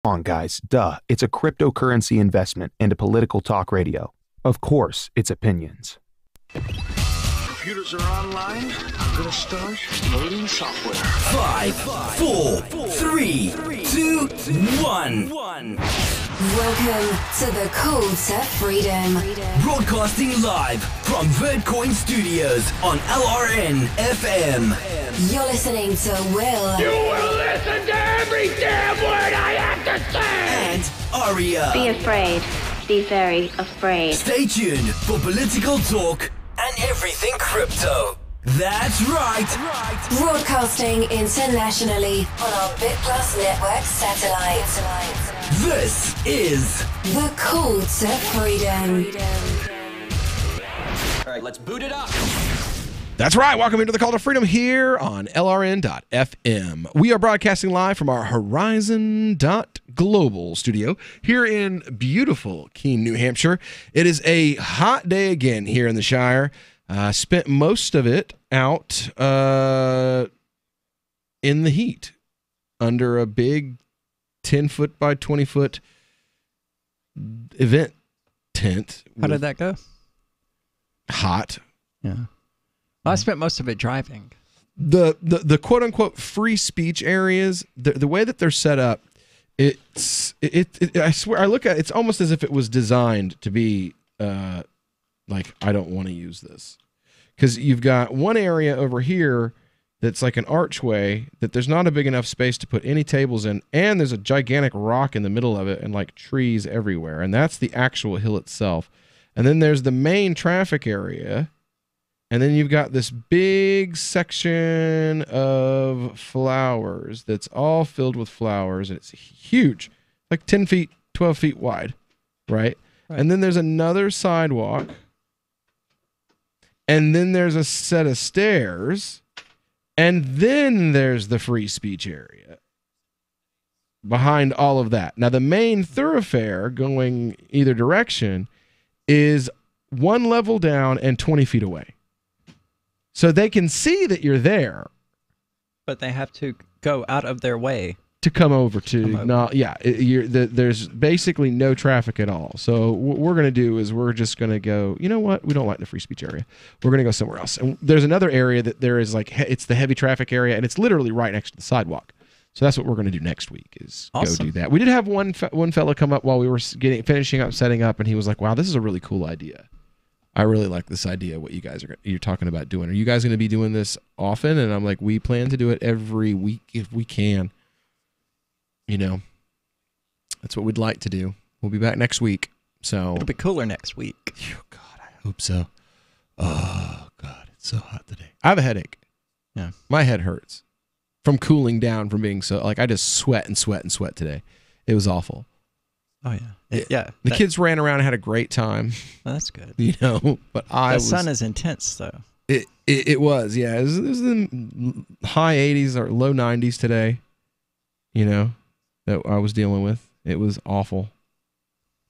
Come on, guys, duh. It's a cryptocurrency investment and a political talk radio. Of course, it's opinions. Computers are online. I'm gonna start loading software. 5, 4, 3, 2, 1. Welcome to the Call to Freedom. Broadcasting live from Vertcoin Studios on LRN FM. You're listening to Will. You will listen to every damn word I have to say! And Aria. Be afraid. Be very afraid. Stay tuned for political talk and everything crypto. That's right. Broadcasting internationally on our Bit Plus Network satellite. This is The Call to Freedom. All right, let's boot it up. That's right. Welcome into the Call to Freedom here on LRN.FM. We are broadcasting live from our Horizon.global studio here in beautiful Keene, New Hampshire. It is a hot day again here in the Shire. Spent most of it out in the heat under a big 10-foot by 20-foot event tent. How did that go? Hot. Yeah. Well, I spent most of it driving. The quote unquote free speech areas, the way that they're set up, I swear I look at it, it's almost as if it was designed to be like, I don't want to use this. Because you've got one area over here that's like an archway that there's not a big enough space to put any tables in, and there's a gigantic rock in the middle of it and like trees everywhere, and that's the actual hill itself. And then there's the main traffic area. And then you've got this big section of flowers that's all filled with flowers. And it's huge, like 10 feet, 12 feet wide, right? And then there's another sidewalk. And then there's a set of stairs. And then there's the free speech area behind all of that. Now, the main thoroughfare going either direction is one level down and 20 feet away. So they can see that you're there. But they have to go out of their way. To come over to, there's basically no traffic at all. So what we're going to do is we're just going to go, you know what? We don't like the free speech area. We're going to go somewhere else. And there's another area that there is like, it's the heavy traffic area, and it's literally right next to the sidewalk. So that's what we're going to do next week is go do that. We did have one fella come up while we were finishing up, setting up, and he was like, wow, this is a really cool idea. I really like this idea, what you guys you're talking about doing. Are you guys going to be doing this often? And I'm like, we plan to do it every week if we can. You know, that's what we'd like to do. We'll be back next week. So it'll be cooler next week. Oh, God, I hope so. Oh, God, it's so hot today. I have a headache. Yeah. My head hurts from cooling down, from being so, like, I just sweat and sweat and sweat today. It was awful. Oh, yeah. The kids ran around and had a great time. Well, that's good. You know, but the sun is intense, though. It was, yeah. It was in the high 80s or low 90s today, you know, that I was dealing with. It was awful.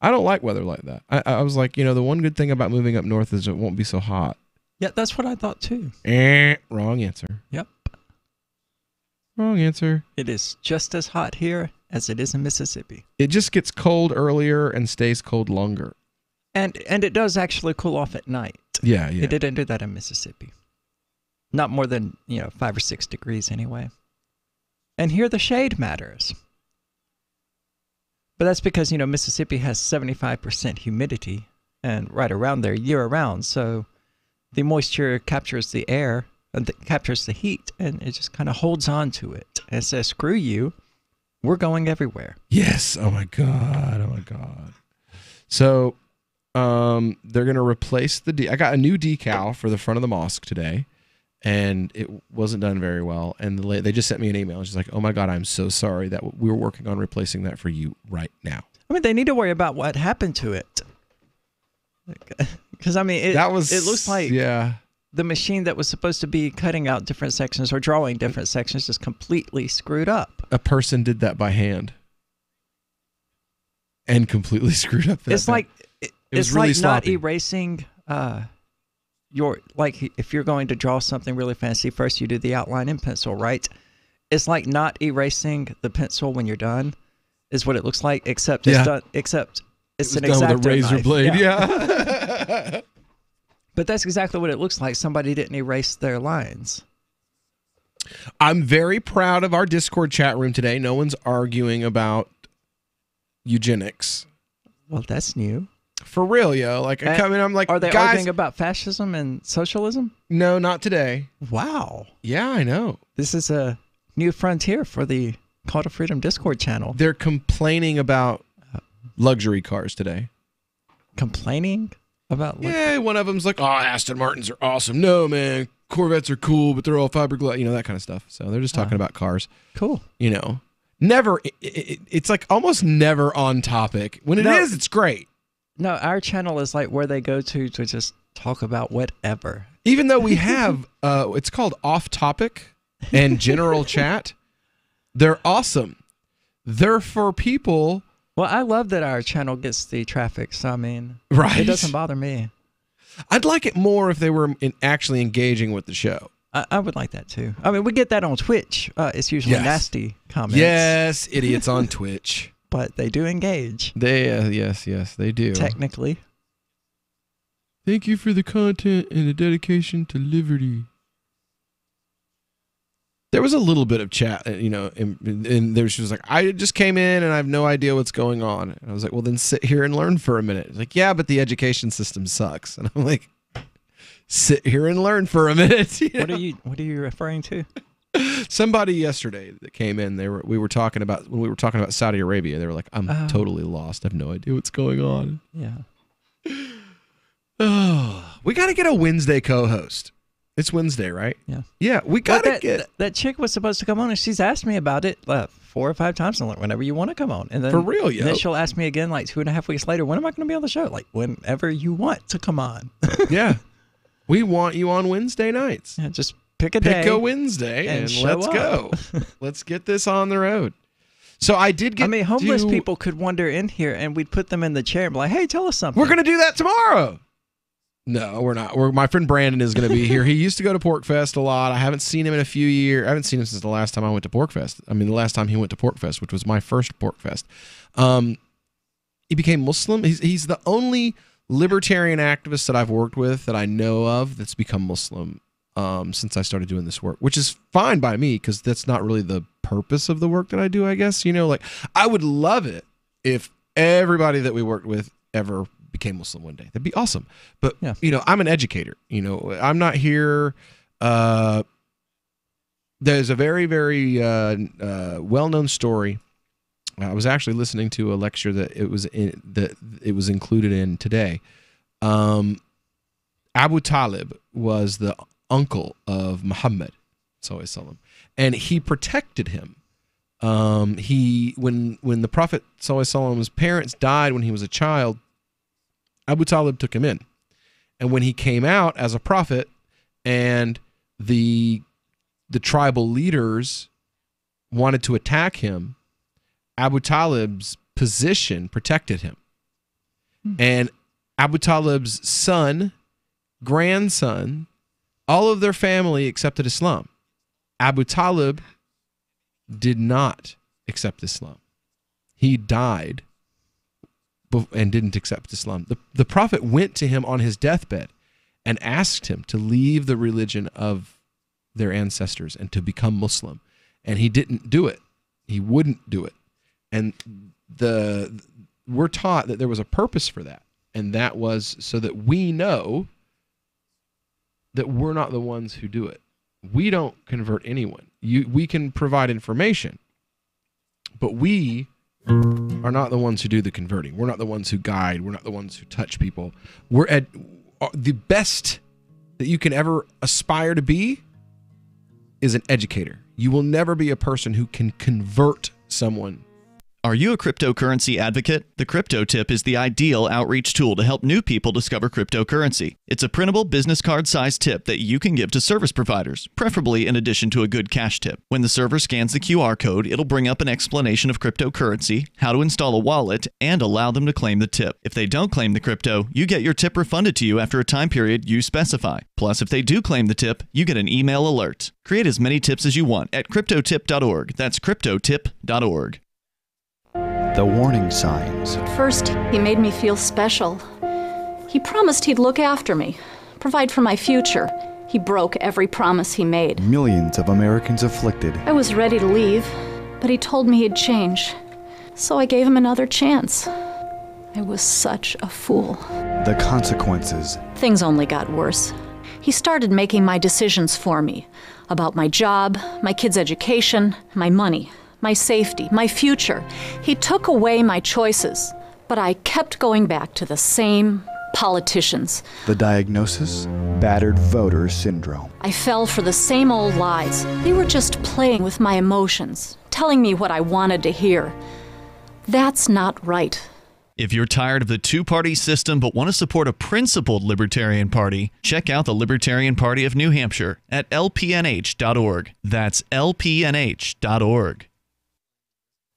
I don't like weather like that. I was like, you know, the one good thing about moving up north is it won't be so hot. Yeah, that's what I thought, too. Wrong answer. Yep. Wrong answer. It is just as hot here as it is in Mississippi. It just gets cold earlier and stays cold longer. And it does actually cool off at night. Yeah. It didn't do that in Mississippi. Not more than, 5 or 6 degrees anyway. And here the shade matters. But that's because, Mississippi has 75% humidity and right around there year round. So the moisture captures the air and captures the heat, and it just kind of holds on to it and says, screw you. We're going everywhere. Yes. Oh my God. So, they're going to replace I got a new decal for the front of the mosque today, and it wasn't done very well. And they just sent me an email. She's like, oh my God, I'm so sorry that we were working on replacing that for you right now. I mean, they need to worry about what happened to it. Because, it looks like the machine that was supposed to be cutting out different sections or drawing different sections just completely screwed up. A person did that by hand and completely screwed up that. It's like it's really like sloppy. not erasing if you're going to draw something really fancy, first you do the outline in pencil, right? It's like not erasing the pencil when you're done is what it looks like, except it's done. Except it's an X-Acto with a razor knife. blade. Yeah. Yeah. But that's exactly what it looks like. Somebody didn't erase their lines. I'm very proud of our Discord chat room today. No one's arguing about eugenics. Well, that's new. For real, yo. Like, I come in, I'm like, are they guys, arguing about fascism and socialism? No, not today. Wow. Yeah, I know. This is a new frontier for the Call to Freedom Discord channel. They're complaining about luxury cars today. Complaining about? Yeah, one of them's like, oh, Aston Martins are awesome. No, man, Corvettes are cool, but they're all fiberglass, that kind of stuff. So they're just talking about cars. Cool. Never, it's like almost never on topic. When it is, it's great. No, our channel is like where they go to just talk about whatever. Even though we have, it's called Off Topic and General Chat. They're awesome. They're for people. Well, I love that our channel gets the traffic. So, I mean, right. It doesn't bother me. I'd like it more if they were actually engaging with the show. I would like that too. I mean, we get that on Twitch. It's usually nasty comments. Yes, idiots on Twitch. But they do engage. Yes, they do. Technically. Thank you for the content and the dedication to liberty. There was a little bit of chat, and there she was like, I just came in and I have no idea what's going on. And I was like, well, then sit here and learn for a minute. It's like, yeah, but the education system sucks. And I'm like, sit here and learn for a minute. What are you referring to? Somebody yesterday that came in, when we were talking about Saudi Arabia, they were like, I'm totally lost. I have no idea what's going on. Yeah. Oh, we got to get a Wednesday co-host. It's Wednesday, right? Yeah. Yeah, we got to get... That chick was supposed to come on, and she's asked me about it 4 or 5 times. I'm like, whenever you want to come on. And then, for real, yo. Then she'll ask me again 2.5 weeks later, when am I going to be on the show? Like, whenever you want to come on. Yeah. We want you on Wednesday nights. Yeah, just pick a day. Pick a Wednesday and let's go. Let's get this on the road. So I did get... homeless people could wander in here, and we'd put them in the chair and be like, hey, tell us something. We're going to do that tomorrow. No, we're not. My friend Brandon is going to be here. He used to go to PorkFest a lot. I haven't seen him in a few years. I haven't seen him since the last time I went to PorkFest. I mean, the last time he went to PorkFest, which was my first PorkFest. He became Muslim. He's the only libertarian activist that I've worked with that I know of that's become Muslim since I started doing this work, which is fine by me because that's not really the purpose of the work that I do, I guess. I would love it if everybody that we worked with ever became Muslim one day. That'd be awesome. But, I'm an educator. I'm not here. There's a very, very well-known story. I was actually listening to a lecture that it was included in today. Abu Talib was the uncle of Muhammad, and he protected him. When the Prophet ﷺ's parents died when he was a child, Abu Talib took him in. And when he came out as a prophet and the tribal leaders wanted to attack him, Abu Talib's position protected him. And Abu Talib's son, grandson, all of their family accepted Islam. Abu Talib did not accept Islam. He died and didn't accept Islam. The Prophet went to him on his deathbed and asked him to leave the religion of their ancestors and to become Muslim. And he didn't do it. He wouldn't do it. And we're taught that there was a purpose for that. And that was so that we know that we're not the ones who do it. We don't convert anyone. We can provide information, but we are not the ones who do the converting. We're not the ones who guide. We're not the ones who touch people. We're at the best that you can ever aspire to be is an educator. You will never be a person who can convert someone. Are you a cryptocurrency advocate? The Crypto Tip is the ideal outreach tool to help new people discover cryptocurrency. It's a printable business card-sized tip that you can give to service providers, preferably in addition to a good cash tip. When the server scans the QR code, it'll bring up an explanation of cryptocurrency, how to install a wallet, and allow them to claim the tip. If they don't claim the crypto, you get your tip refunded to you after a time period you specify. Plus, if they do claim the tip, you get an email alert. Create as many tips as you want at cryptotip.org. That's cryptotip.org. the warning signs. At first, he made me feel special. He promised he'd look after me, provide for my future. He broke every promise he made. Millions of Americans afflicted. I was ready to leave, but he told me he'd change. So I gave him another chance. I was such a fool. The consequences. Things only got worse. He started making my decisions for me. About my job, my kids' education, my money, my safety, my future. He took away my choices, but I kept going back to the same politicians. The diagnosis? Battered voter syndrome. I fell for the same old lies. They were just playing with my emotions, telling me what I wanted to hear. That's not right. If you're tired of the two-party system but want to support a principled Libertarian Party, check out the Libertarian Party of New Hampshire at lpnh.org. That's lpnh.org.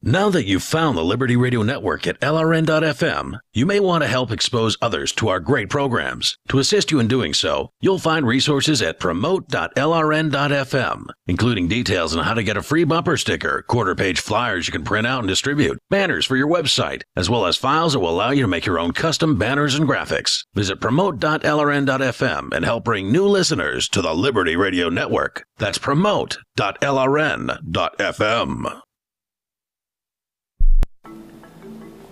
Now that you've found the Liberty Radio Network at LRN.FM, you may want to help expose others to our great programs. To assist you in doing so, you'll find resources at promote.lrn.fm, including details on how to get a free bumper sticker, quarter-page flyers you can print out and distribute, banners for your website, as well as files that will allow you to make your own custom banners and graphics. Visit promote.lrn.fm and help bring new listeners to the Liberty Radio Network. That's promote.lrn.fm.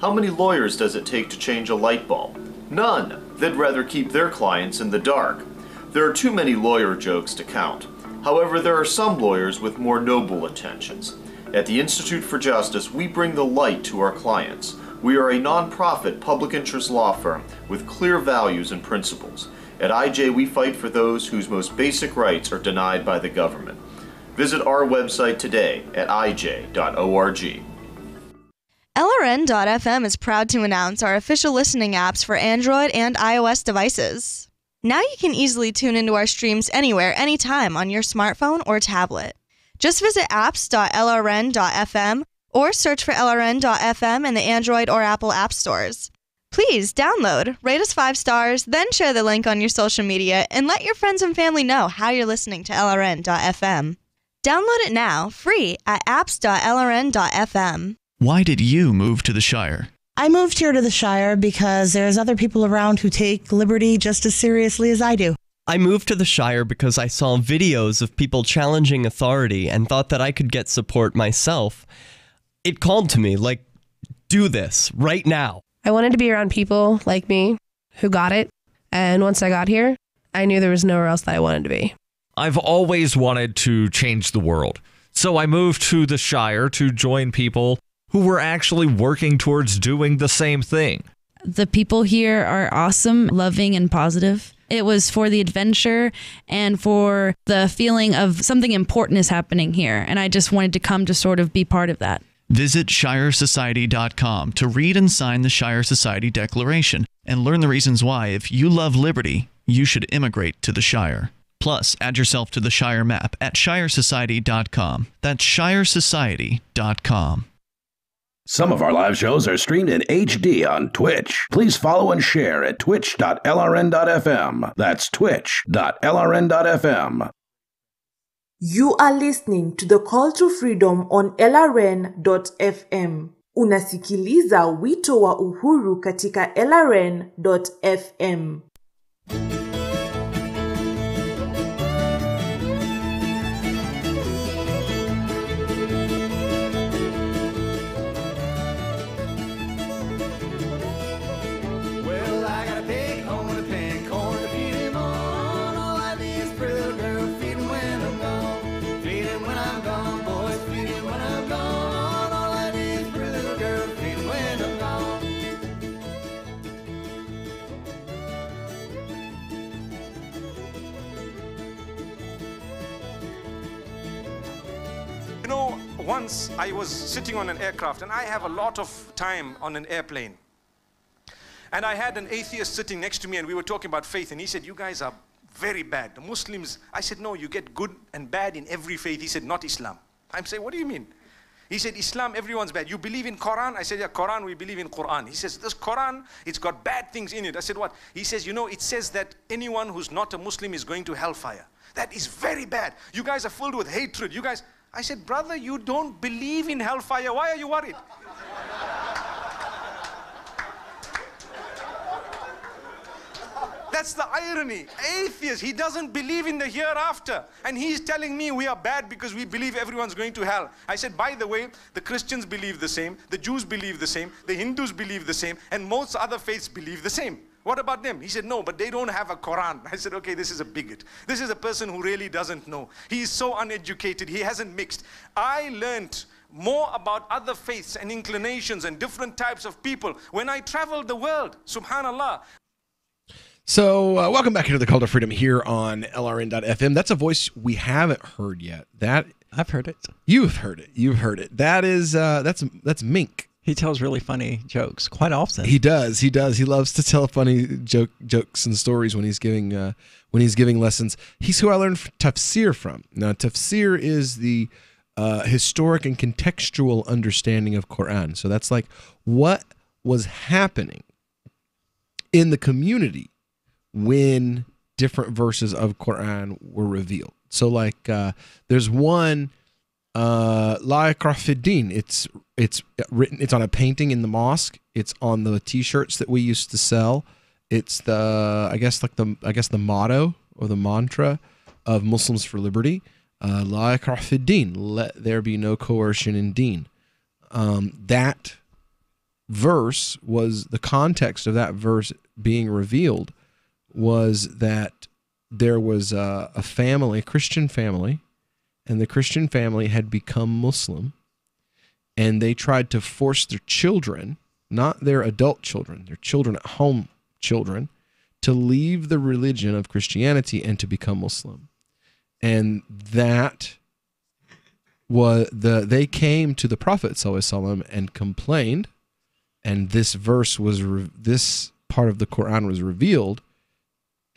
How many lawyers does it take to change a light bulb? None. They'd rather keep their clients in the dark. There are too many lawyer jokes to count. However, there are some lawyers with more noble intentions. At the Institute for Justice, we bring the light to our clients. We are a non-profit public interest law firm with clear values and principles. At IJ, we fight for those whose most basic rights are denied by the government. Visit our website today at ij.org. LRN.FM is proud to announce our official listening apps for Android and iOS devices. Now you can easily tune into our streams anywhere, anytime on your smartphone or tablet. Just visit apps.lrn.fm or search for LRN.FM in the Android or Apple app stores. Please download, rate us 5 stars, then share the link on your social media and let your friends and family know how you're listening to LRN.FM. Download it now, free at apps.lrn.fm. Why did you move to the Shire? I moved here to the Shire because there's other people around who take liberty just as seriously as I do. I moved to the Shire because I saw videos of people challenging authority and thought that I could get support myself. It called to me, like, do this right now. I wanted to be around people like me who got it. And once I got here, I knew there was nowhere else that I wanted to be. I've always wanted to change the world. So I moved to the Shire to join people who were actually working towards doing the same thing. The people here are awesome, loving, and positive. It was for the adventure and for the feeling of something important is happening here. And I just wanted to come to sort of be part of that. Visit ShireSociety.com to read and sign the Shire Society Declaration and learn the reasons why, if you love liberty, you should immigrate to the Shire. Plus, add yourself to the Shire map at ShireSociety.com. That's ShireSociety.com. Some of our live shows are streamed in HD on Twitch. Please follow and share at twitch.lrn.fm. That's twitch.lrn.fm. You are listening to the Call to Freedom on LRN.fm. Unasikiliza wito wa uhuru katika LRN.fm. Once I was sitting on an aircraft, and I have a lot of time on an airplane. And I had an atheist sitting next to me, and we were talking about faith, and he said, "You guys are very bad. The Muslims," I said, "No, you get good and bad in every faith." He said, "Not Islam." I'm saying, "What do you mean?" He said, "Islam, everyone's bad. You believe in Quran?" I said, "Yeah, Quran, we believe in Quran." He says, "This Quran, it's got bad things in it." I said, "What?" He says, "You know, it says that anyone who's not a Muslim is going to hellfire. That is very bad. You guys are filled with hatred. You guys..." I said, "Brother, you don't believe in hellfire. Why are you worried?" That's the irony. Atheist, he doesn't believe in the hereafter. And he's telling me we are bad because we believe everyone's going to hell. I said, by the way, the Christians believe the same, the Jews believe the same, the Hindus believe the same, and most other faiths believe the same. What about them? He said, no, but they don't have a Quran. I said, okay, this is a bigot. This is a person who really doesn't know. He is so uneducated. He hasn't mixed. I learned more about other faiths and inclinations and different types of people when I traveled the world. Subhanallah. So welcome back into the Cult of Freedom here on LRN.FM. That's a voice we haven't heard yet. I've heard it. You've heard it. You've heard it. That is that's Mink. He tells really funny jokes quite often. He does. He loves to tell funny jokes and stories when he's giving lessons. He's who I learned tafsir from. Now, tafsir is the historic and contextual understanding of Quran. So that's like what was happening in the community when different verses of Quran were revealed. So like there's one La Ikrah Fid Din. It's written. It's on a painting in the mosque. It's on the T-shirts that we used to sell. It's the motto or the mantra of Muslims for Liberty. La Ikrah Fid Din. Let there be no coercion in Deen. That verse was the context of that verse being revealed was that there was a family, a Christian family, and the Christian family had become Muslim, and they tried to force their children, not their adult children, their children at home children, to leave the religion of Christianity and to become Muslim. And that was they came to the Prophet ﷺ and complained, and this verse was this part of the Quran was revealed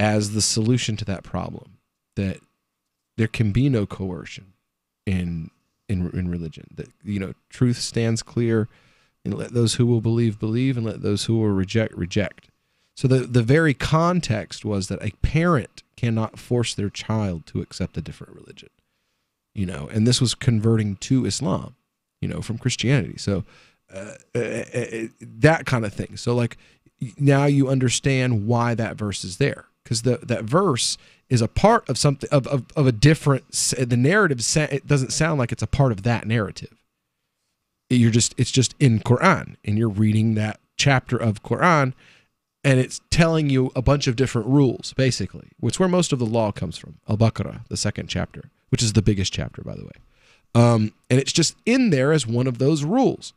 as the solution to that problem, that there can be no coercion in religion. That truth stands clear, and let those who will believe, and let those who will reject. So the very context was that a parent cannot force their child to accept a different religion. And this was converting to Islam, from Christianity. So that kind of thing. So like now you understand why that verse is there. Because that verse is a part of something of a different. The narrative it doesn't sound like it's a part of that narrative. It's just in Quran, and you're reading that chapter of Quran, and it's telling you a bunch of different rules, basically. Which where most of the law comes from. Al-Baqarah, the second chapter, which is the biggest chapter, by the way, and it's just in there as one of those rules,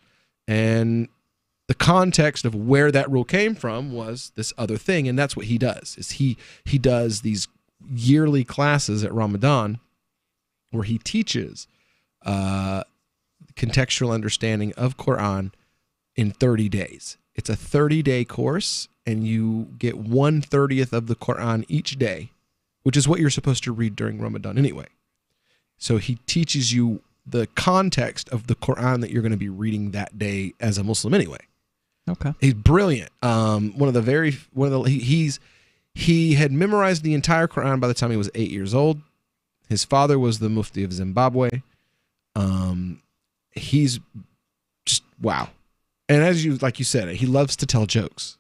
and the context of where that rule came from was this other thing, and that's what he does. Is he does these yearly classes at Ramadan where he teaches contextual understanding of Quran in 30 days. It's a 30-day course, and you get 1/30th of the Quran each day, which is what you're supposed to read during Ramadan anyway. So he teaches you the context of the Quran that you're going to be reading that day as a Muslim anyway. Okay. He's brilliant. He had memorized the entire Quran by the time he was 8 years old. His father was the Mufti of Zimbabwe. He's just wow. And as you said, he loves to tell jokes.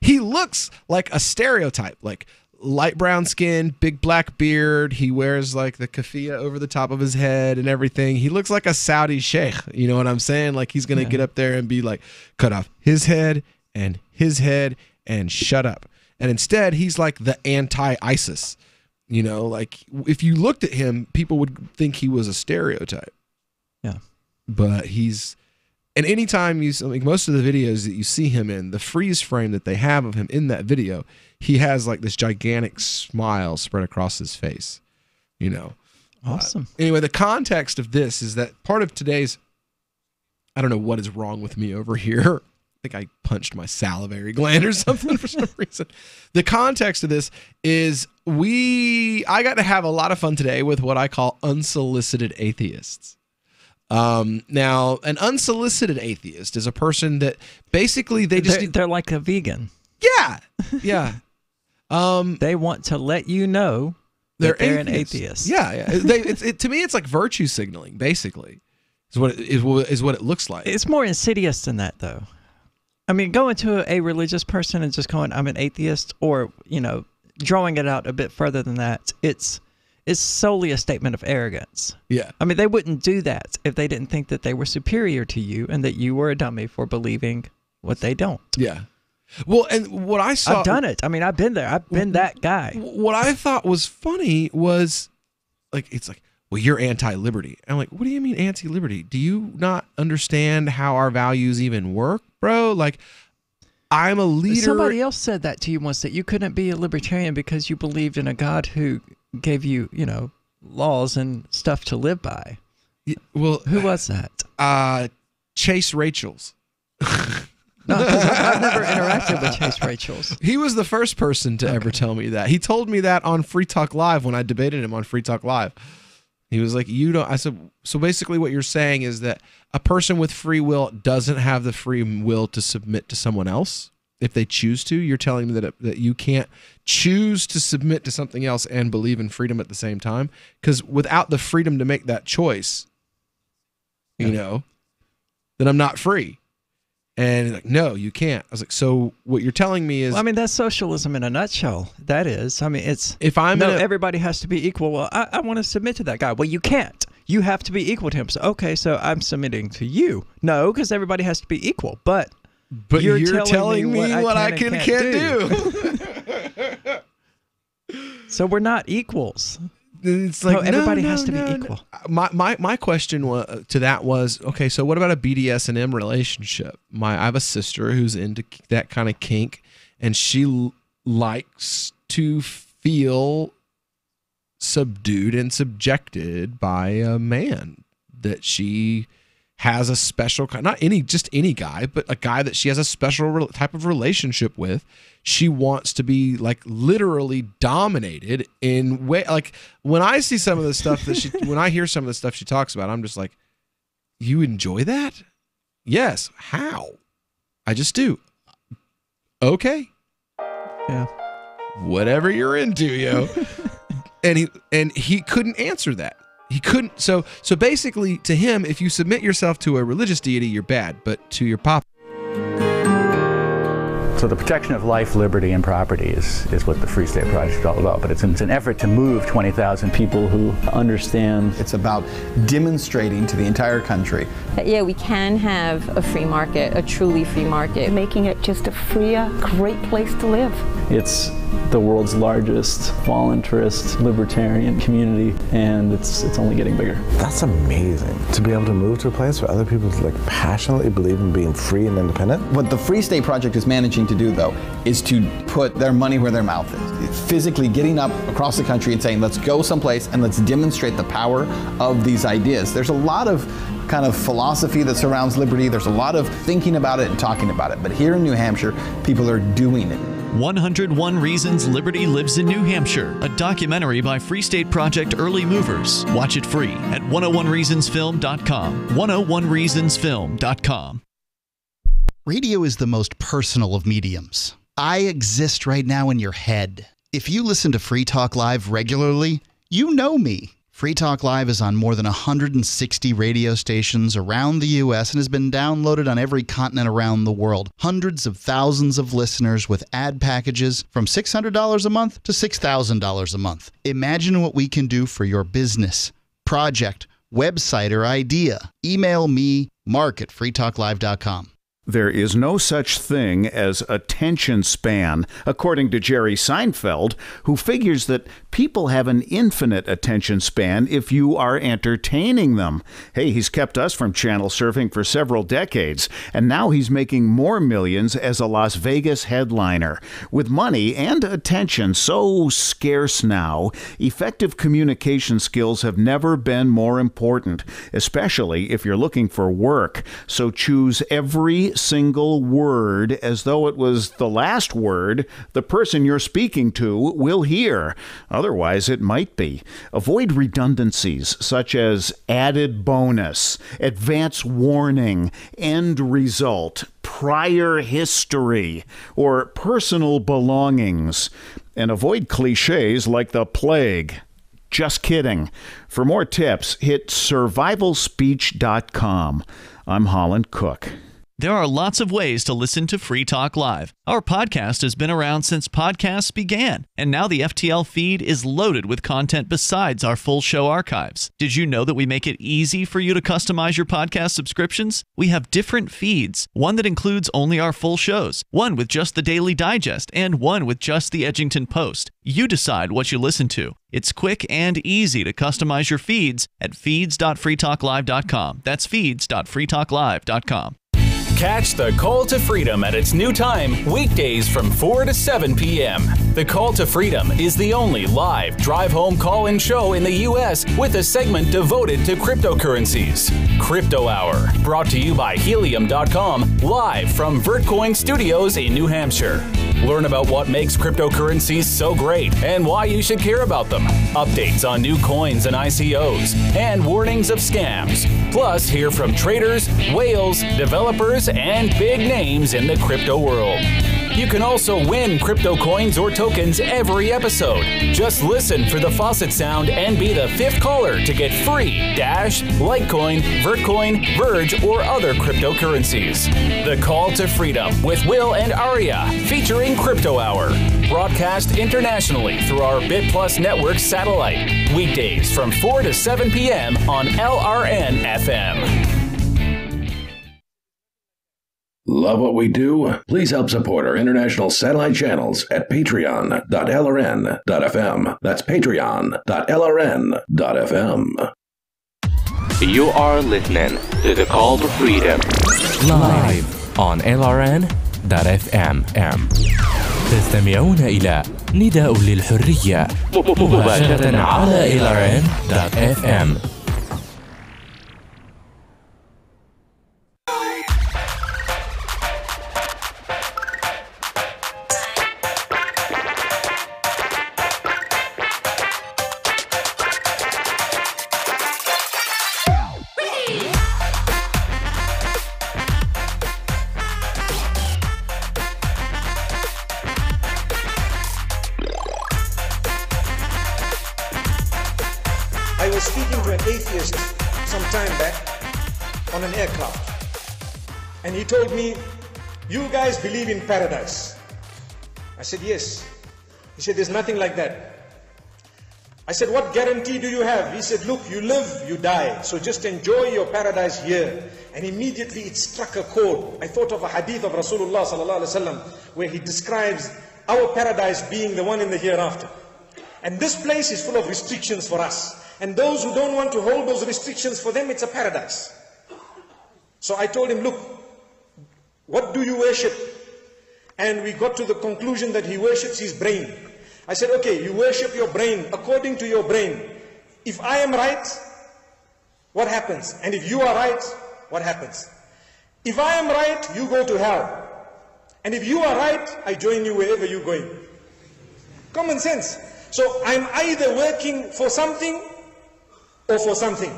He looks like a stereotype, like light brown skin, big black beard. He wears like the kafia over the top of his head and everything. He looks like a Saudi sheikh. You know what I'm saying? Like he's going to get up there and be like, cut off his head and shut up. And instead, he's like the anti-ISIS. Like if you looked at him, people would think he was a stereotype. Yeah. But and anytime most of the videos that you see him in, the freeze frame that they have of him in that video, he has like this gigantic smile spread across his face, Awesome. Anyway, the context of this is that part of today's, I don't know what is wrong with me over here. I think I punched my salivary gland or something for some reason. The context of this is I got to have a lot of fun today with what I call unsolicited atheists. Now, an unsolicited atheist is a person that basically they're like a vegan. Yeah. They want to let you know that they're an atheist. Yeah. To me, it's like virtue signaling, basically, is what it looks like. It's more insidious than that, though. I mean, going to a religious person and just going, I'm an atheist, or, drawing it out a bit further than that, it's solely a statement of arrogance. Yeah. I mean, they wouldn't do that if they didn't think that they were superior to you and that you were a dummy for believing what they don't. Yeah. Well, and what I saw... I've done it. I mean, I've been there. I've been that guy. What I thought was funny was, like, it's like, well, you're anti-liberty. I'm like, what do you mean anti-liberty? Do you not understand how our values even work, bro? Like, I'm a leader. Somebody else said that to you once, that you couldn't be a libertarian because you believed in a God who gave you, laws and stuff to live by. Well, who was that? Chase Rachels. No, because I've never interacted with Chase Rachels. He was the first person to ever tell me that. He told me that on Free Talk Live when I debated him on Free Talk Live. He was like, I said, so basically what you're saying is that a person with free will doesn't have the free will to submit to someone else if they choose to. You're telling me that you can't choose to submit to something else and believe in freedom at the same time? Because without the freedom to make that choice, then I'm not free. And like, no, you can't. I was like, so what you're telling me is... Well, I mean, that's socialism in a nutshell. That is. I mean, it's... everybody has to be equal. Well, I want to submit to that guy. Well, you can't. You have to be equal to him. So, okay, so I'm submitting to you. No, because everybody has to be equal. But you're telling me what I can and can't do. So we're not equals. It's like, everybody has to be equal. My question to that was, okay, so what about a BDSM relationship? I have a sister who's into that kind of kink, and she likes to feel subdued and subjected by a man that she has a special kind, not just any guy, but a guy that she has a special type of relationship with. She wants to be like literally dominated in way. Like when I see some of the stuff when I hear some of the stuff she talks about, I'm just like, you enjoy that? Yes. How? I just do. Okay. Yeah. Whatever you're into, yo. and he couldn't answer that. He couldn't. So basically, to him, if you submit yourself to a religious deity, you're bad. But to your pop. So the protection of life, liberty, and property is what the Free State Project is all about. But it's an effort to move 20,000 people who understand. It's about demonstrating to the entire country that, yeah, we can have a free market, a truly free market. Making it just a freer, great place to live. It's the world's largest voluntarist libertarian community, and it's only getting bigger. That's amazing, to be able to move to a place where other people passionately believe in being free and independent. What the Free State Project is managing to do, though, is to put their money where their mouth is. Physically getting up across the country and saying, let's go someplace and let's demonstrate the power of these ideas. There's a lot of kind of philosophy that surrounds liberty. There's a lot of thinking about it and talking about it. But here in New Hampshire, people are doing it. 101 Reasons Liberty Lives in New Hampshire, a documentary by Free State Project Early Movers. Watch it free at 101reasonsfilm.com. 101reasonsfilm.com. Radio is the most personal of mediums. I exist right now in your head. If you listen to Free Talk Live regularly, you know me. Free Talk Live is on more than 160 radio stations around the U.S. and has been downloaded on every continent around the world. Hundreds of thousands of listeners with ad packages from $600 a month to $6,000 a month. Imagine what we can do for your business, project, website, or idea. Email me, mark@freetalklive.com. There is no such thing as attention span, according to Jerry Seinfeld, who figures that people have an infinite attention span if you are entertaining them. Hey, he's kept us from channel surfing for several decades, and now he's making more millions as a Las Vegas headliner. With money and attention so scarce now, effective communication skills have never been more important, especially if you're looking for work. So choose every single word as though it was the last word the person you're speaking to will hear. Otherwise, it might be. Avoid redundancies such as added bonus, advance warning, end result, prior history, or personal belongings. And avoid cliches like the plague. Just kidding. For more tips, hit survivalspeech.com. I'm Holland Cook. There are lots of ways to listen to Free Talk Live. Our podcast has been around since podcasts began, and now the FTL feed is loaded with content besides our full show archives. Did you know that we make it easy for you to customize your podcast subscriptions? We have different feeds, one that includes only our full shows, one with just the Daily Digest, and one with just the Edgington Post. You decide what you listen to. It's quick and easy to customize your feeds at feeds.freetalklive.com. That's feeds.freetalklive.com. Catch the Call to Freedom at its new time, weekdays from 4 to 7 p.m. The Call to Freedom is the only live drive-home call-in show in the U.S. with a segment devoted to cryptocurrencies. Crypto Hour, brought to you by Helium.com, live from Vertcoin Studios in New Hampshire. Learn about what makes cryptocurrencies so great and why you should care about them. Updates on new coins and ICOs, and warnings of scams. Plus, hear from traders, whales, developers, and big names in the crypto world. You can also win crypto coins or tokens every episode. Just listen for the faucet sound and be the 5th caller to get free Dash, Litecoin, Vertcoin, Verge, or other cryptocurrencies. The Call to Freedom with Will and Aria, featuring Crypto Hour. Broadcast internationally through our BitPlus network satellite. Weekdays from 4 to 7 p.m. on LRN FM. Love what we do? Please help support our international satellite channels at patreon.lrn.fm. That's patreon.lrn.fm. You are listening to The Call to Freedom live on LRN.fm. تستمعون إلى نداء للحرية مباشرة على LRN.fm. I was speaking to an atheist some time back on an aircraft, and he told me, "You guys believe in paradise?" I said, "Yes." He said, "There's nothing like that." I said, "What guarantee do you have?" He said, "Look, you live, you die, so just enjoy your paradise here." And immediately it struck a chord. I thought of a hadith of Rasulullah sallallahu alaihi wasallam where he describes our paradise being the one in the hereafter. And this place is full of restrictions for us. And those who don't want to hold those restrictions, for them it's a paradise. So I told him, "Look, what do you worship?" And we got to the conclusion that he worships his brain. I said, "Okay, you worship your brain. According to your brain, if I am right, what happens? And if you are right, what happens? If I am right, you go to hell. And if you are right, I join you wherever you're going." Common sense. So I'm either working for something or for something.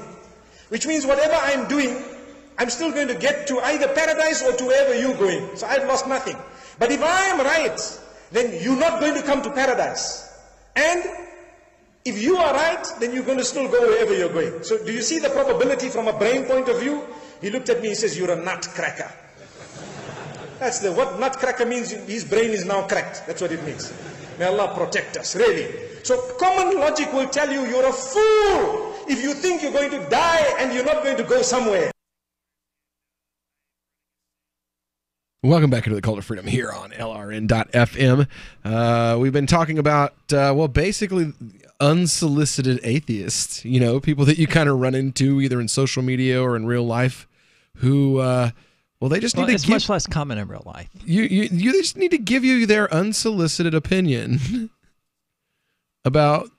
Which means whatever I'm doing, I'm still going to get to either paradise or to wherever you're going. So I've lost nothing. But if I am right, then you're not going to come to paradise. And if you are right, then you're going to still go wherever you're going. So do you see the probability from a brain point of view? He looked at me, he says, "You're a nutcracker." That's what nutcracker means. His brain is now cracked. That's what it means. May Allah protect us, really. So common logic will tell you you're a fool if you think you're going to die and you're not going to go somewhere. Welcome back into the Call to Freedom here on LRN.fm. We've been talking about, basically unsolicited atheists, people that you kind of run into either in social media or in real life who, they just need to it's much less common in real life. You just need to give you their unsolicited opinion about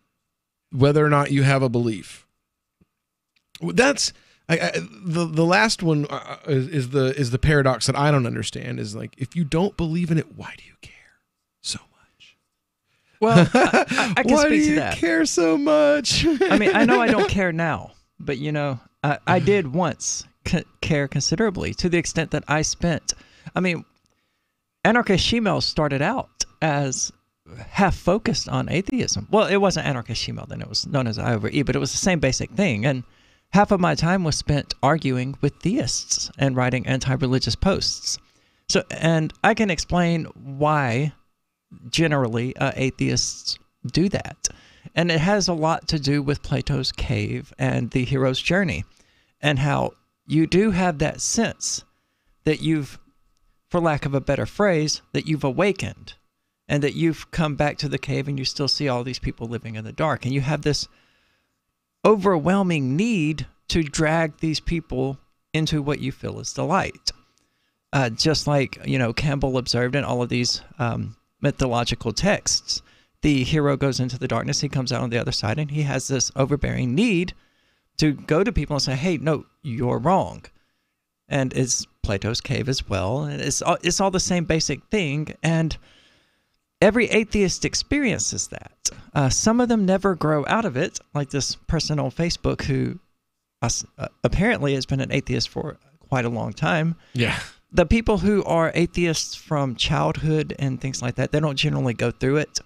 whether or not you have a belief. That's the last one is the paradox that I don't understand. Is like, if you don't believe in it, why do you care so much? Well, I can why speak do to you that. care so much? I mean, I know I don't care now, but I did once care considerably, to the extent that I spent. I mean, Anarchist Shemale started out as half focused on atheism. Well, it wasn't Anarchist Shemale then; it was known as I over E, but it was the same basic thing. And half of my time was spent arguing with theists and writing anti-religious posts. So, and I can explain why generally atheists do that. And it has a lot to do with Plato's cave and the hero's journey, and how you do have that sense that you've, for lack of a better phrase, that you've awakened, and that you've come back to the cave and you still see all these people living in the dark. And you have this overwhelming need to drag these people into what you feel is the light. Just like, Campbell observed in all of these mythological texts. The hero goes into the darkness, he comes out on the other side, and he has this overbearing need to go to people and say, hey, no, you're wrong. And it's Plato's cave as well. And it's all the same basic thing. And every atheist experiences that. Some of them never grow out of it, like this person on Facebook who apparently has been an atheist for quite a long time. Yeah. The people who are atheists from childhood and things like that, they don't generally go through it.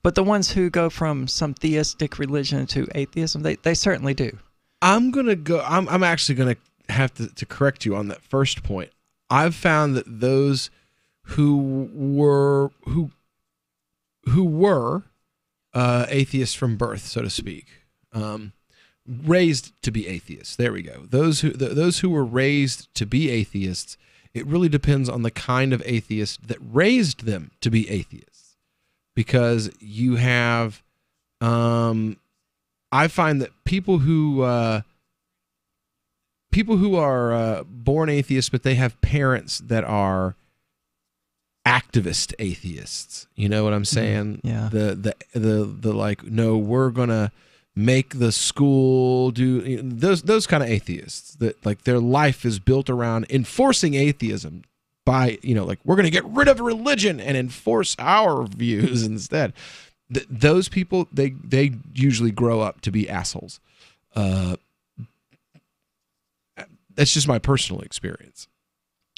But the ones who go from some theistic religion to atheism, they certainly do. I'm actually going to have to correct you on that first point. I've found that those who were atheists from birth, so to speak, raised to be atheists. There we go. Those who were raised to be atheists, it really depends on the kind of atheist that raised them to be atheists. Because you have, I find that people who are born atheists, but they have parents that are activist atheists. You know what I'm saying? Yeah. The like, no, we're gonna make the school do those kind of atheists that like their life is built around enforcing atheism. By, like, we're going to get rid of religion and enforce our views instead. Those people, they usually grow up to be assholes. That's just my personal experience.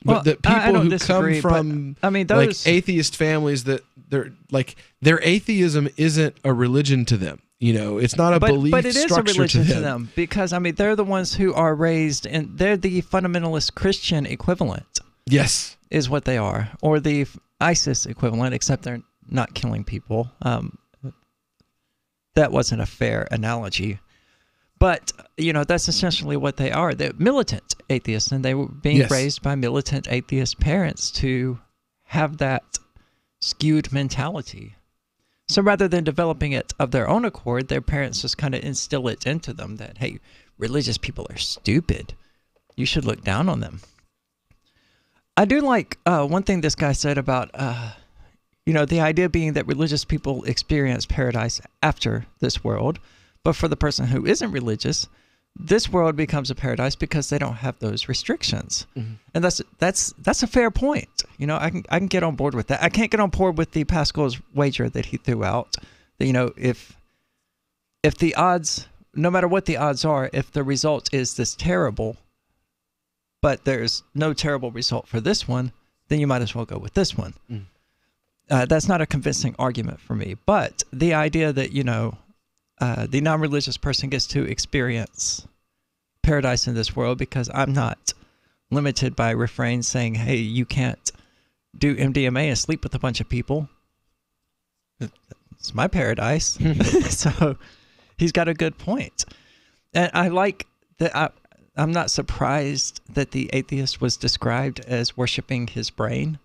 But the people who come from like atheist families, that they're like their atheism isn't a religion to them. It's not a belief structure to them. But it is a religion to them because they're the ones who are raised, and they're the fundamentalist Christian equivalent. Yes. Is what they are, or the ISIS equivalent, except they're not killing people. That wasn't a fair analogy. But, that's essentially what they are. They're militant atheists, and they were being raised by militant atheist parents to have that skewed mentality. So rather than developing it of their own accord, their parents just kind of instill it into them that, hey, religious people are stupid. You should look down on them. I do like one thing this guy said about, the idea being that religious people experience paradise after this world, but for the person who isn't religious, this world becomes a paradise because they don't have those restrictions. Mm-hmm. And that's a fair point. I can get on board with that. I can't get on board with the Pascal's wager that he threw out. That, if the odds, no matter what the odds are, if the result is this terrible, but there's no terrible result for this one, then you might as well go with this one. Mm. That's not a convincing argument for me. But the idea that, the non-religious person gets to experience paradise in this world because I'm not limited by refrains saying, hey, you can't do MDMA and sleep with a bunch of people. It's my paradise. So he's got a good point. And I like that. I'm not surprised that the atheist was described as worshiping his brain,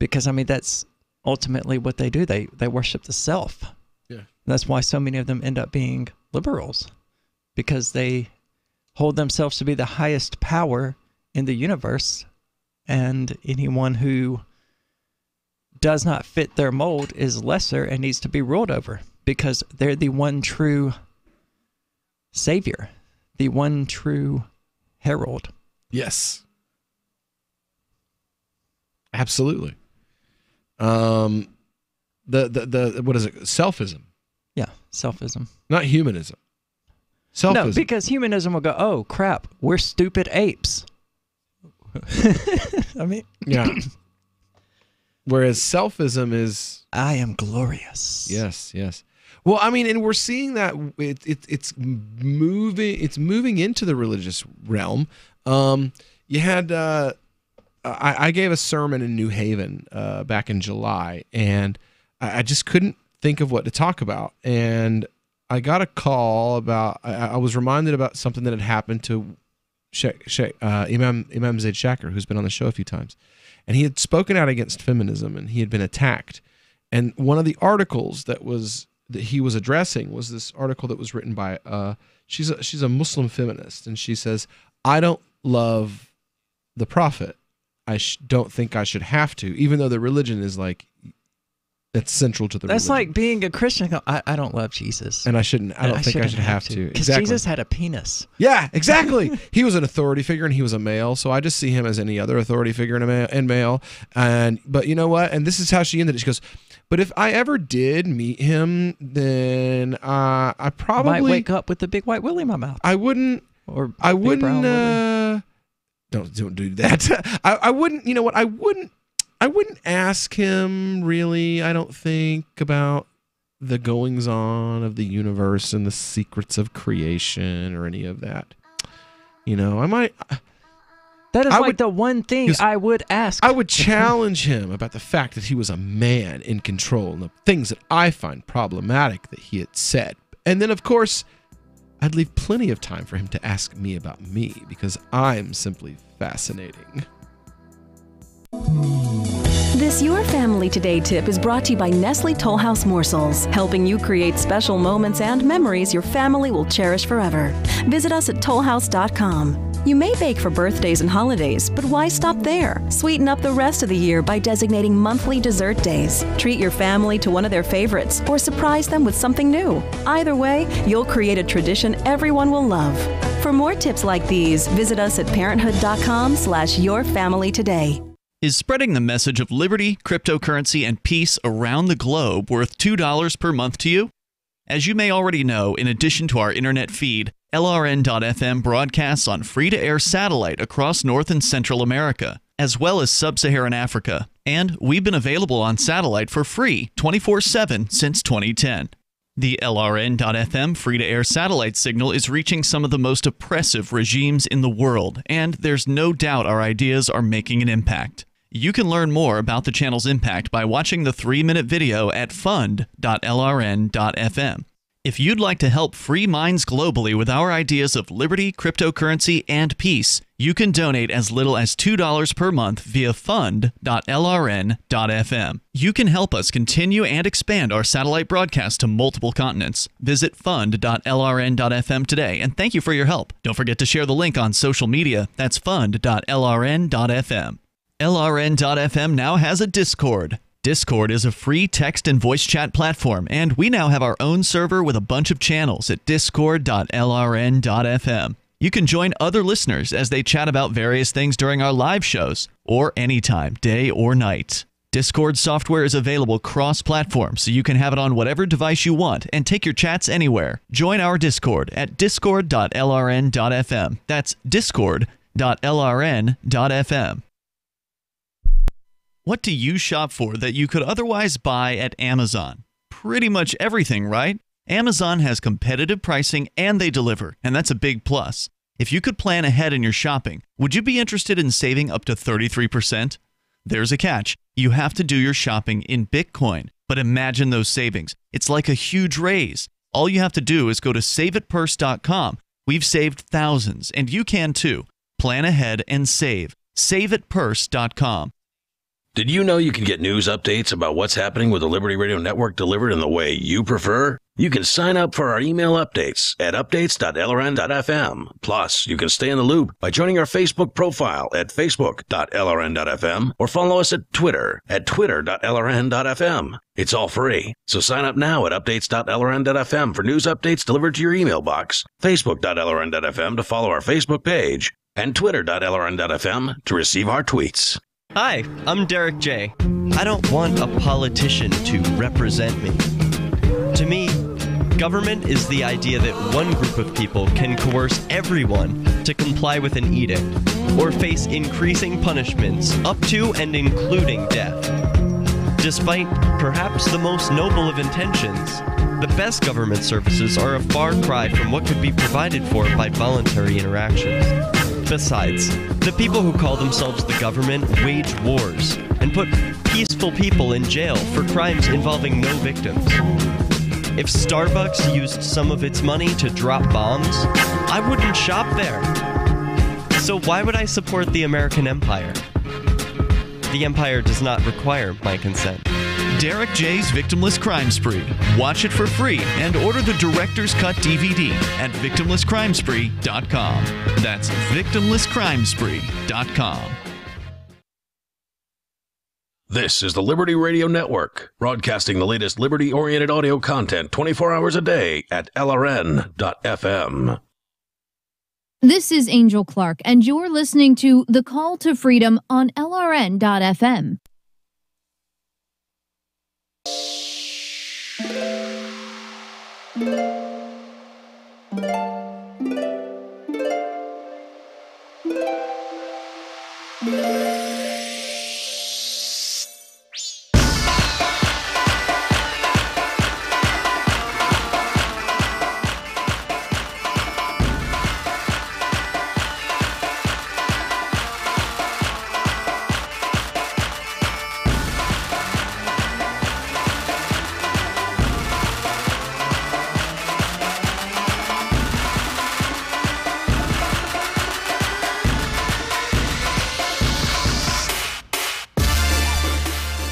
because that's ultimately what they do. They worship the self. Yeah. And that's why so many of them end up being liberals, because they hold themselves to be the highest power in the universe, and anyone who does not fit their mold is lesser and needs to be ruled over, because they're the one true savior, the one true herald. Yes. Absolutely. The what is it? Selfism. Yeah, selfism. Not humanism. Selfism. No, because humanism will go, oh crap, we're stupid apes. Yeah. Whereas selfism is, I am glorious. Yes, yes. Well, I mean, and we're seeing that it's moving into the religious realm. You had I gave a sermon in New Haven back in July, and I just couldn't think of what to talk about. And I got a call about. I was reminded about something that had happened to Imam Zaid Shaker, who's been on the show a few times, and he had spoken out against feminism, and he had been attacked. And one of the articles that he was addressing was this article that was written by she's a Muslim feminist, and she says, I don't love the prophet. I don't think I should have to, even though the religion is like that's central to the That's religion. like being a Christian. I don't love Jesus, and I shouldn't. I don't think I should have to. Because Exactly. Jesus had a penis. Yeah, exactly. He was an authority figure, and he was a male, so I just see him as any other authority figure and male. But you know what? And this is how she ended it. She goes, "But if I ever did meet him, then I probably might wake up with the big white willy in my mouth. I wouldn't. Or I big wouldn't. brown willy. Don't do that. I wouldn't. You know what? I wouldn't ask him really. I don't think about the goings on of the universe and the secrets of creation or any of that. You know, I might. That is the one thing I would ask. I would challenge him about the fact that he was a man in control and the things that I find problematic that he had said. And then, of course, I'd leave plenty of time for him to ask me about me because I'm simply fascinating. This Your Family Today tip is brought to you by Nestle Toll House Morsels, helping you create special moments and memories your family will cherish forever. Visit us at tollhouse.com. You may bake for birthdays and holidays, but why stop there? Sweeten up the rest of the year by designating monthly dessert days. Treat your family to one of their favorites or surprise them with something new. Either way, you'll create a tradition everyone will love. For more tips like these, visit us at parenthood.com/yourfamilytoday. Is spreading the message of liberty, cryptocurrency, and peace around the globe worth $2 per month to you? As you may already know, in addition to our internet feed, LRN.FM broadcasts on free-to-air satellite across North and Central America, as well as Sub-Saharan Africa. And we've been available on satellite for free 24/7 since 2010. The LRN.FM free-to-air satellite signal is reaching some of the most oppressive regimes in the world, and there's no doubt our ideas are making an impact. You can learn more about the channel's impact by watching the 3-minute video at fund.lrn.fm. If you'd like to help free minds globally with our ideas of liberty, cryptocurrency, and peace, you can donate as little as $2 per month via fund.lrn.fm. You can help us continue and expand our satellite broadcast to multiple continents. Visit fund.lrn.fm today, and thank you for your help. Don't forget to share the link on social media. That's fund.lrn.fm. LRN.FM now has a Discord. Discord is a free text and voice chat platform, and we now have our own server with a bunch of channels at discord.lrn.fm. You can join other listeners as they chat about various things during our live shows, or anytime, day or night. Discord software is available cross-platform, so you can have it on whatever device you want and take your chats anywhere. Join our Discord at discord.lrn.fm. That's discord.lrn.fm. What do you shop for that you could otherwise buy at Amazon? Pretty much everything, right? Amazon has competitive pricing and they deliver, and that's a big plus. If you could plan ahead in your shopping, would you be interested in saving up to 33%? There's a catch. You have to do your shopping in Bitcoin. But imagine those savings. It's like a huge raise. All you have to do is go to saveatpurse.com. We've saved thousands, and you can too. Plan ahead and save. Saveatpurse.com. Did you know you can get news updates about what's happening with the Liberty Radio Network delivered in the way you prefer? You can sign up for our email updates at updates.lrn.fm. Plus, you can stay in the loop by joining our Facebook profile at facebook.lrn.fm or follow us at Twitter at twitter.lrn.fm. It's all free, so sign up now at updates.lrn.fm for news updates delivered to your email box, facebook.lrn.fm to follow our Facebook page, and twitter.lrn.fm to receive our tweets. Hi, I'm Derek J. I don't want a politician to represent me. To me, government is the idea that one group of people can coerce everyone to comply with an edict or face increasing punishments up to and including death. Despite perhaps the most noble of intentions, the best government services are a far cry from what could be provided for by voluntary interactions. Besides, the people who call themselves the government wage wars and put peaceful people in jail for crimes involving no victims. If Starbucks used some of its money to drop bombs, I wouldn't shop there. So why would I support the American empire? The empire does not require my consent. Derek J's Victimless Crime Spree. Watch it for free and order the Director's Cut DVD at victimlesscrimespree.com. That's victimlesscrimespree.com. This is the Liberty Radio Network, broadcasting the latest liberty-oriented audio content 24 hours a day at LRN.FM. This is Angel Clark, and you're listening to The Call to Freedom on LRN.FM.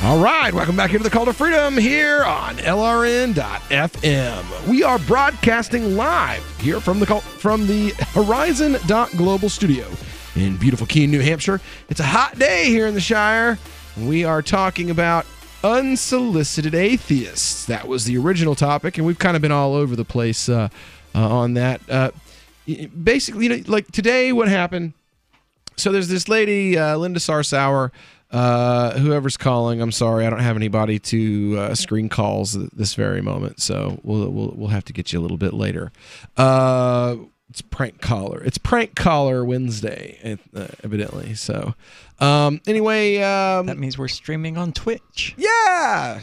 All right, welcome back into the Call to Freedom here on LRN.FM. We are broadcasting live here from the Horizon.Global studio in beautiful Keene, New Hampshire. It's a hot day here in the Shire. We are talking about unsolicited atheists. That was the original topic, and we've kind of been all over the place on that. Basically, like today, what happened? So there's this lady, Linda Sarsauer. Whoever's calling, I'm sorry, I don't have anybody to screen calls at this very moment, so we'll have to get you a little bit later. It's prank caller. It's prank caller Wednesday, evidently. So anyway, that means we're streaming on Twitch. Yeah.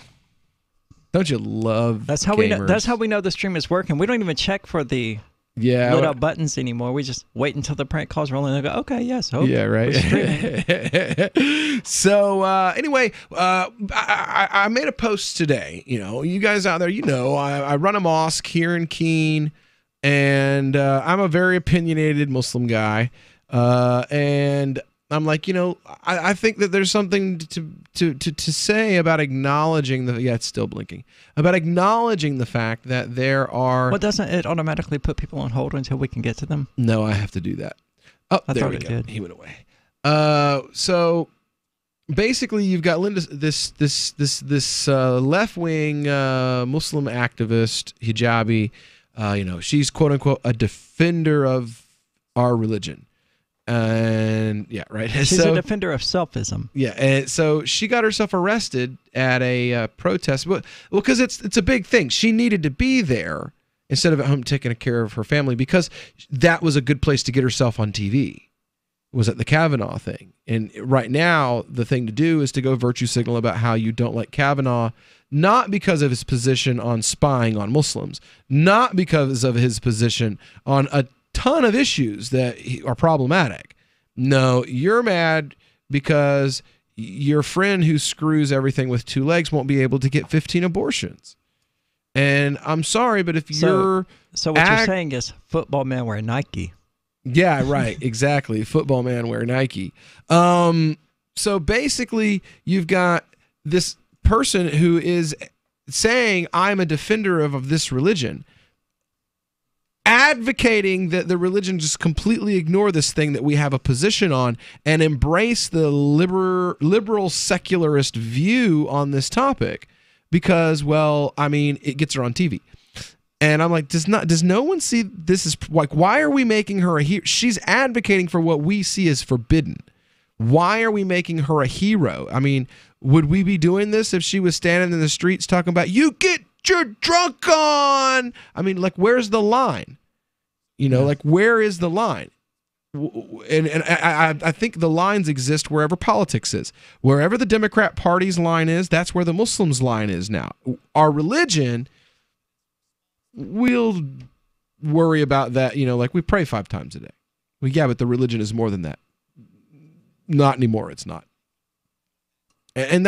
Don't you love? That's how gamers? That's how we know the stream is working. We don't even check for the lit up buttons anymore. We just wait until the prank calls roll and go, okay, yes. Okay, yeah, right. So anyway, I made a post today. You guys out there, I run a mosque here in Keene, and I'm a very opinionated Muslim guy, and I'm like, I think that there's something to say about acknowledging it's still blinking, about acknowledging the fact that there are. Well, doesn't it automatically put people on hold until we can get to them? No, I have to do that. Oh, there we go. Did. He went away. So basically, you've got Linda, this left-wing Muslim activist, hijabi. She's quote unquote a defender of our religion. And yeah, right. She's a defender of selfism. Yeah, and so she got herself arrested at a protest. Well, because it's a big thing. She needed to be there instead of at home taking care of her family, because that was a good place to get herself on TV. Was at the Kavanaugh thing. And right now, the thing to do is to go virtue signal about how you don't like Kavanaugh, not because of his position on spying on Muslims, not because of his position on a ton of issues that are problematic. No, you're mad because your friend who screws everything with two legs won't be able to get 15 abortions. And I'm sorry, but if you're... So what you're saying is football men wear Nike. Yeah, right. Exactly. Football man wear Nike. So basically, you've got this person who is saying, I'm a defender of this religion, advocating that the religion just completely ignore this thing that we have a position on and embrace the liberal secularist view on this topic because, well, I mean, it gets her on TV. And I'm like, does no one see this is like, why are we making her a hero? She's advocating for what we see as forbidden. Why are we making her a hero? I mean, would we be doing this if she was standing in the streets talking about, you get your drunk on? I mean, like, where's the line? Like, where is the line? and I think the lines exist wherever politics is. Wherever the Democrat Party's line is, that's where the Muslims' line is now. Our religion, we'll worry about that, like we pray 5 times a day. Well, yeah, but the religion is more than that. Not anymore, it's not. And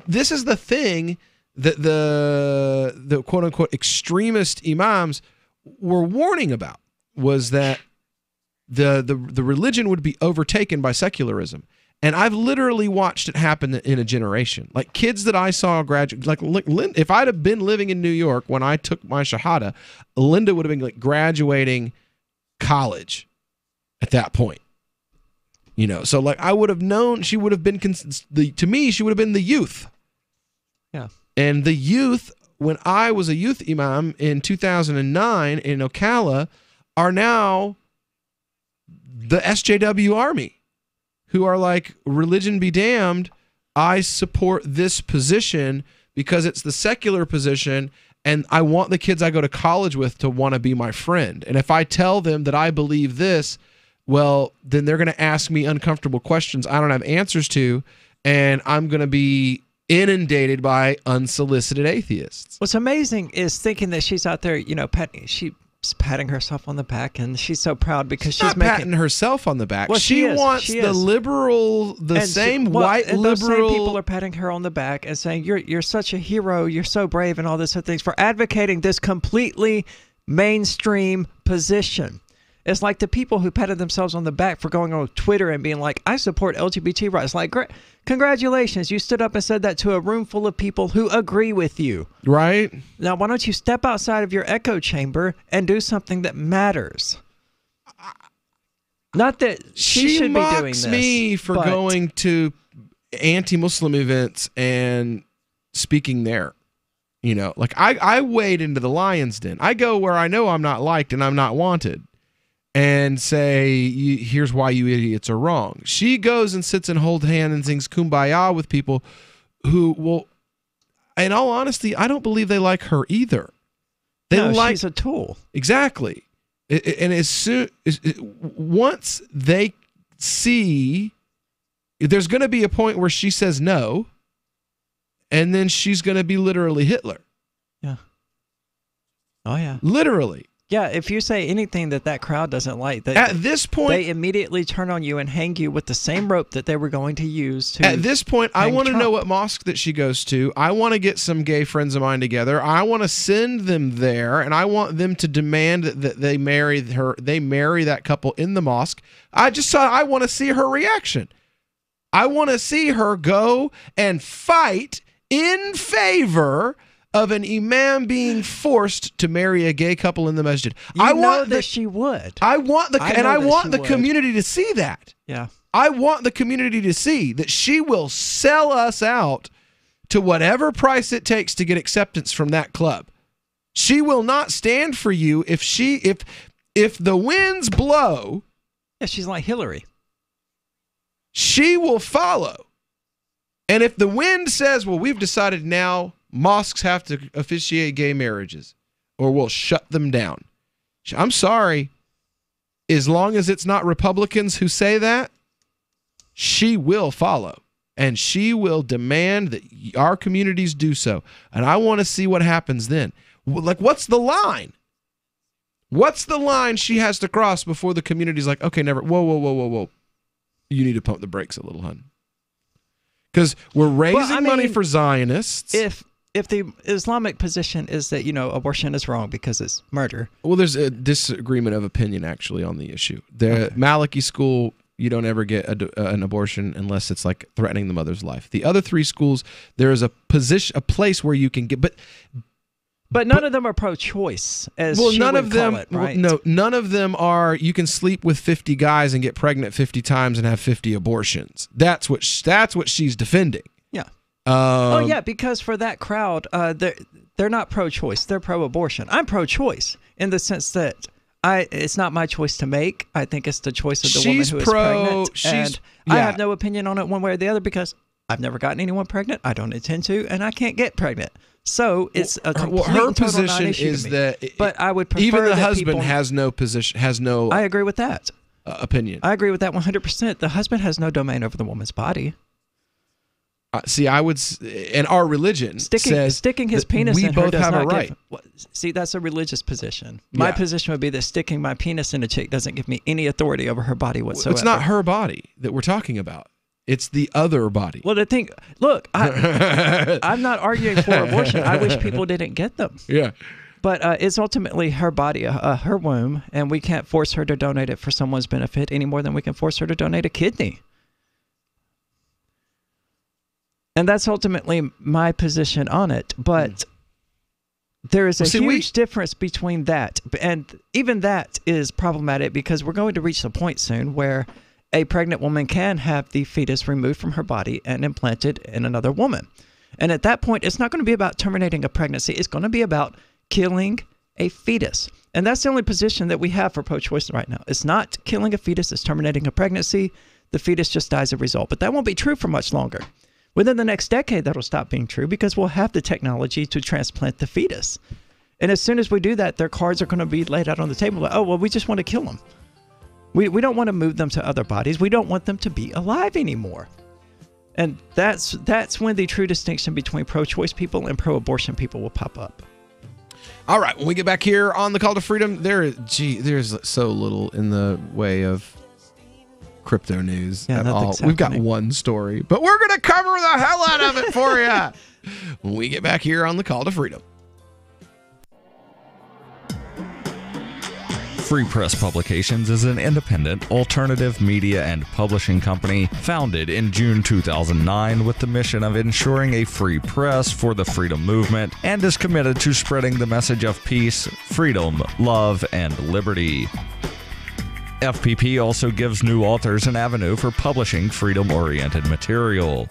this is the thing that the quote-unquote extremist imams were warning about, was that the religion would be overtaken by secularism. And I've literally watched it happen in a generation. Like kids that I saw graduate, like if I'd have been living in New York when I took my Shahada, Linda would have been like graduating college at that point. So like I would have known, she would have been, to me, she would have been the youth. Yeah. And the youth, when I was a youth imam in 2009 in Ocala, are now the SJW Army, who are like, religion be damned, I support this position because it's the secular position, and I want the kids I go to college with to want to be my friend. And if I tell them that I believe this, well, then they're going to ask me uncomfortable questions I don't have answers to, and I'm going to be inundated by unsolicited atheists. What's amazing is thinking that she's out there, she's patting herself on the back, and she's so proud because she's not patting herself on the back. Well, she wants the liberal, white liberal. Those same people are patting her on the back and saying, "You're such a hero. You're so brave," and all this other things for advocating this completely mainstream position. It's like the people who patted themselves on the back for going on Twitter and being like, I support LGBT rights. Like, great, congratulations. You stood up and said that to a room full of people who agree with you. Right. Now, why don't you step outside of your echo chamber and do something that matters? Not that she should be doing this. She mocks me for going to anti-Muslim events and speaking there. Like I wade into the lion's den. I go where I know I'm not liked and I'm not wanted, and say, here's why you idiots are wrong. She goes and sits and holds hands and sings Kumbaya with people who will, in all honesty, I don't believe they like her either. She's a tool. Exactly. And once they see, there's going to be a point where she says no, and then she's going to be literally Hitler. Yeah. Oh, yeah. Literally. Yeah, if you say anything that crowd doesn't like, at this point, they immediately turn on you and hang you with the same rope that they were going to use to. At this point, I want to know what mosque that she goes to. I want to get some gay friends of mine together. I want to send them there, and I want them to demand that they marry her. They marry that couple in the mosque. I want to see her reaction. I want to see her go and fight in favor of an imam being forced to marry a gay couple in the masjid. I want that she would. I want the community to see that. Yeah. I want the community to see that she will sell us out to whatever price it takes to get acceptance from that club. She will not stand for you if the winds blow. Yeah, she's like Hillary. She will follow. And if the wind says, well, we've decided now mosques have to officiate gay marriages, or we'll shut them down. I'm sorry. As long as it's not Republicans who say that, she will follow. And she will demand that our communities do so. And I want to see what happens then. Like, what's the line? What's the line she has to cross before the community's like, okay, never, whoa. You need to pump the brakes a little, hun. Because we're raising money for Zionists. If the Islamic position is that, abortion is wrong because it's murder. Well, there's a disagreement of opinion, actually, on the issue. The Maliki school, you don't ever get an abortion unless it's like threatening the mother's life. The other 3 schools, there is a place where you can get, but none of them are pro-choice, as she would call it, right? No, none of them are. You can sleep with 50 guys and get pregnant 50 times and have 50 abortions. That's what she's defending. Yeah. Yeah, because for that crowd, they're not pro-choice; they're pro-abortion. I'm pro-choice in the sense that it's not my choice to make. I think it's the choice of the woman who is pregnant, and I have no opinion on it one way or the other because I've never gotten anyone pregnant. I don't intend to, and I can't get pregnant. So it's a complete her and total position non-issue is to me. that, but I would prefer even the that husband people, has no position. Has no. I agree with that. opinion. I agree with that 100%. The husband has no domain over the woman's body. See, I would, and our religion says sticking his penis we in her both does have a not right. See, that's a religious position. My Yeah. position would be that sticking my penis in a chick doesn't give me any authority over her body whatsoever. It's not her body that we're talking about. It's the other body. Well, look, I'm not arguing for abortion. I wish people didn't get them. Yeah. But it's ultimately her body, her womb, and we can't force her to donate it for someone's benefit any more than we can force her to donate a kidney. And that's ultimately my position on it. But there is a huge difference between that. And even that is problematic because we're going to reach the point soon where a pregnant woman can have the fetus removed from her body and implanted in another woman. And at that point, it's not going to be about terminating a pregnancy. It's going to be about killing a fetus. And that's the only position that we have for pro-choice right now. It's not killing a fetus. It's terminating a pregnancy. The fetus just dies as a result. But that won't be true for much longer. Within the next decade, that'll stop being true because we'll have the technology to transplant the fetus. And as soon as we do that, their cards are going to be laid out on the table. Like, oh, well, we just want to kill them. We don't want to move them to other bodies. We don't want them to be alive anymore. And that's when the true distinction between pro-choice people and pro-abortion people will pop up. All right, when we get back here on the Call to Freedom, there's so little in the way of crypto news at all. We've got one story, but we're going to cover the hell out of it for you when we get back here on the Call to Freedom. Free Press Publications is an independent, alternative media and publishing company founded in June 2009 with the mission of ensuring a free press for the freedom movement and is committed to spreading the message of peace, freedom, love, and liberty. FPP also gives new authors an avenue for publishing freedom-oriented material.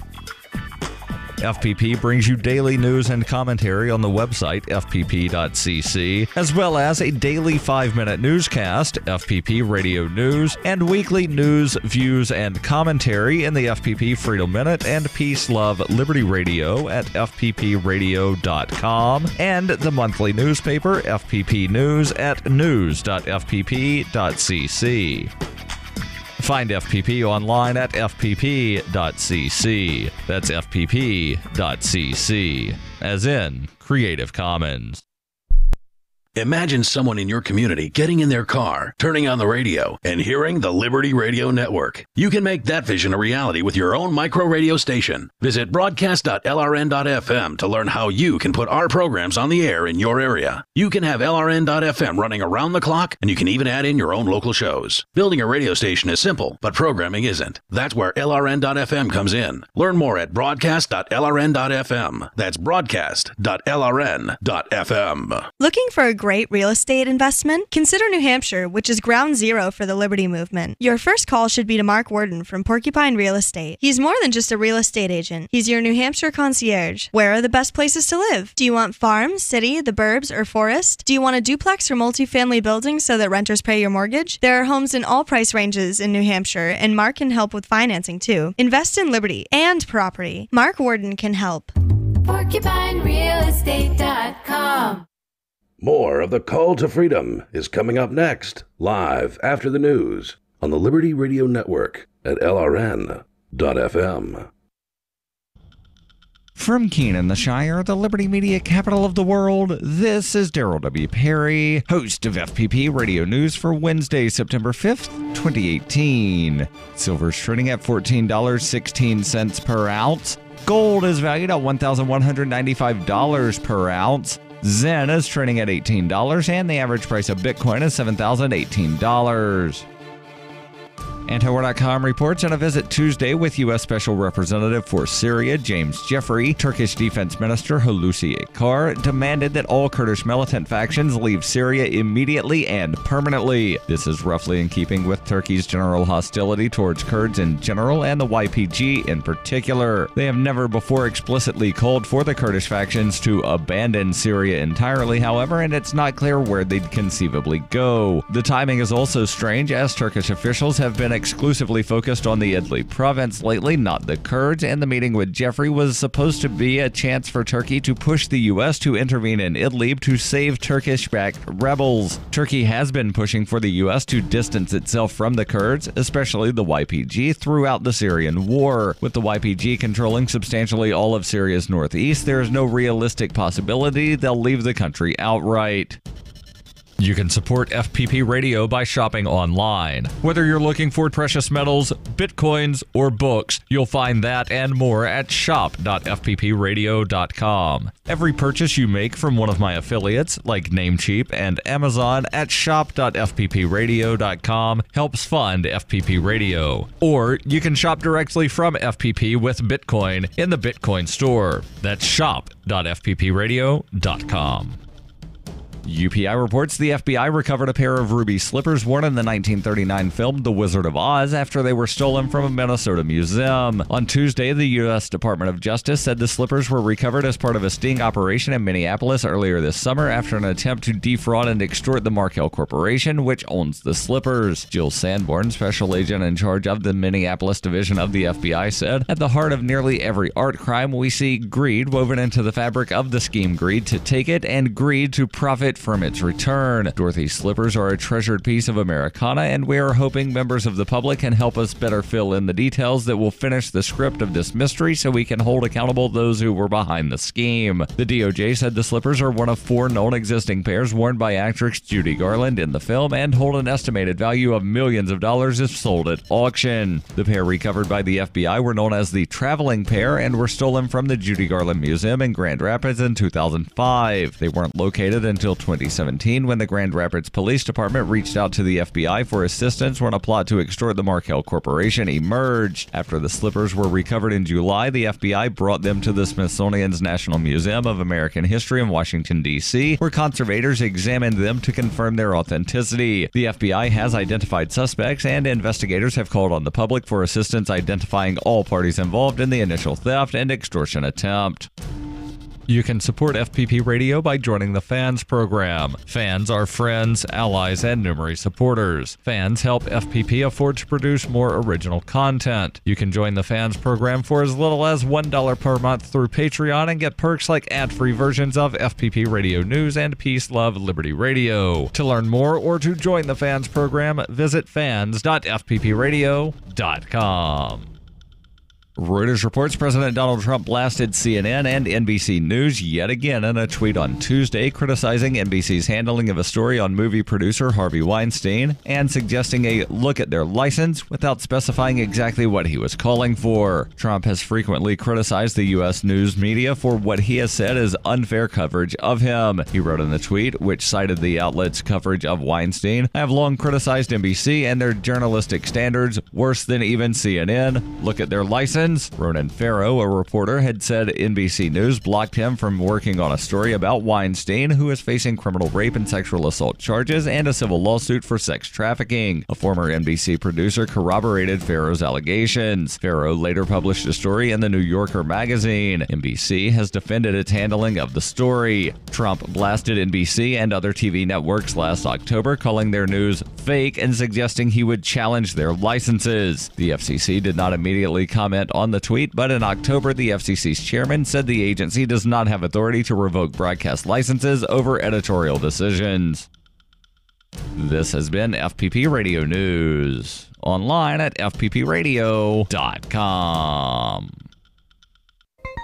FPP brings you daily news and commentary on the website fpp.cc, as well as a daily 5-minute newscast, FPP Radio News, and weekly news, views, and commentary in the FPP Freedom Minute and Peace, Love, Liberty Radio at fppradio.com, and the monthly newspaper FPP News at news.fpp.cc. Find FPP online at fpp.cc. That's fpp.cc, as in Creative Commons. Imagine someone in your community getting in their car, turning on the radio, and hearing the Liberty Radio Network. You can make that vision a reality with your own micro radio station. Visit broadcast.lrn.fm to learn how you can put our programs on the air in your area. You can have LRN.FM running around the clock, and you can even add in your own local shows. Building a radio station is simple, but programming isn't. That's where LRN.FM comes in. Learn more at broadcast.lrn.fm. That's broadcast.lrn.fm. Looking for a great real estate investment? Consider New Hampshire, which is ground zero for the Liberty Movement. Your first call should be to Mark Worden from Porcupine Real Estate. He's more than just a real estate agent. He's your New Hampshire concierge. Where are the best places to live? Do you want farm, city, the burbs, or forest? Do you want a duplex or multifamily building so that renters pay your mortgage? There are homes in all price ranges in New Hampshire, and Mark can help with financing too. Invest in liberty and property. Mark Worden can help. PorcupineRealEstate.com. More of the Call to Freedom is coming up next, live after the news on the Liberty Radio Network at LRN.FM. From Keenan, the Shire, the Liberty Media capital of the world, this is Daryl W. Perry, host of FPP Radio News for Wednesday, September 5th, 2018. Silver's trading at $14.16 per ounce. Gold is valued at $1,195 per ounce. Zen is trading at $18, and the average price of Bitcoin is $7,018. Antiwar.com reports on a visit Tuesday with U.S. Special Representative for Syria James Jeffrey. Turkish Defense Minister Hulusi Akar demanded that all Kurdish militant factions leave Syria immediately and permanently. This is roughly in keeping with Turkey's general hostility towards Kurds in general and the YPG in particular. They have never before explicitly called for the Kurdish factions to abandon Syria entirely, however, and it's not clear where they'd conceivably go. The timing is also strange, as Turkish officials have been exclusively focused on the Idlib province lately, not the Kurds, and the meeting with Jeffrey was supposed to be a chance for Turkey to push the U.S. to intervene in Idlib to save Turkish-backed rebels. Turkey has been pushing for the U.S. to distance itself from the Kurds, especially the YPG, throughout the Syrian war. With the YPG controlling substantially all of Syria's northeast, there is no realistic possibility they'll leave the country outright. You can support FPP Radio by shopping online. Whether you're looking for precious metals, bitcoins, or books, you'll find that and more at shop.fppradio.com. Every purchase you make from one of my affiliates, like Namecheap and Amazon, at shop.fppradio.com helps fund FPP Radio. Or you can shop directly from FPP with Bitcoin in the Bitcoin store. That's shop.fppradio.com. UPI reports the FBI recovered a pair of ruby slippers worn in the 1939 film The Wizard of Oz after they were stolen from a Minnesota museum. On Tuesday, the U.S. Department of Justice said the slippers were recovered as part of a sting operation in Minneapolis earlier this summer after an attempt to defraud and extort the Markel Corporation, which owns the slippers. Jill Sanborn, special agent in charge of the Minneapolis division of the FBI, said, "At the heart of nearly every art crime, we see greed woven into the fabric of the scheme. Greed to take it and greed to profit from its return. Dorothy's slippers are a treasured piece of Americana, and we are hoping members of the public can help us better fill in the details that will finish the script of this mystery so we can hold accountable those who were behind the scheme." The DOJ said the slippers are one of 4 known existing pairs worn by actress Judy Garland in the film and hold an estimated value of millions of dollars if sold at auction. The pair recovered by the FBI were known as the traveling pair and were stolen from the Judy Garland Museum in Grand Rapids in 2005. They weren't located until 2017 when the Grand Rapids Police Department reached out to the FBI for assistance when a plot to extort the Markel Corporation emerged. After the slippers were recovered in July, the FBI brought them to the Smithsonian's National Museum of American History in Washington, D.C., where conservators examined them to confirm their authenticity. The FBI has identified suspects, and investigators have called on the public for assistance identifying all parties involved in the initial theft and extortion attempt. You can support FPP Radio by joining the Fans program. Fans are friends, allies, and numerous supporters. Fans help FPP afford to produce more original content. You can join the Fans program for as little as $1 per month through Patreon and get perks like ad-free versions of FPP Radio News and Peace, Love, Liberty Radio. To learn more or to join the Fans program, visit fans.fppradio.com. Reuters reports President Donald Trump blasted CNN and NBC News yet again in a tweet on Tuesday, criticizing NBC's handling of a story on movie producer Harvey Weinstein and suggesting a look at their license without specifying exactly what he was calling for. Trump has frequently criticized the U.S. news media for what he has said is unfair coverage of him. He wrote in the tweet, which cited the outlet's coverage of Weinstein, "I have long criticized NBC and their journalistic standards, worse than even CNN. Look at their license." Ronan Farrow, a reporter, had said NBC News blocked him from working on a story about Weinstein, who is facing criminal rape and sexual assault charges and a civil lawsuit for sex trafficking. A former NBC producer corroborated Farrow's allegations. Farrow later published a story in the New Yorker magazine. NBC has defended its handling of the story. Trump blasted NBC and other TV networks last October, calling their news fake and suggesting he would challenge their licenses. The FCC did not immediately comment on the tweet, but in October, the FCC's chairman said the agency does not have authority to revoke broadcast licenses over editorial decisions. This has been FPP Radio News, online at fppradio.com.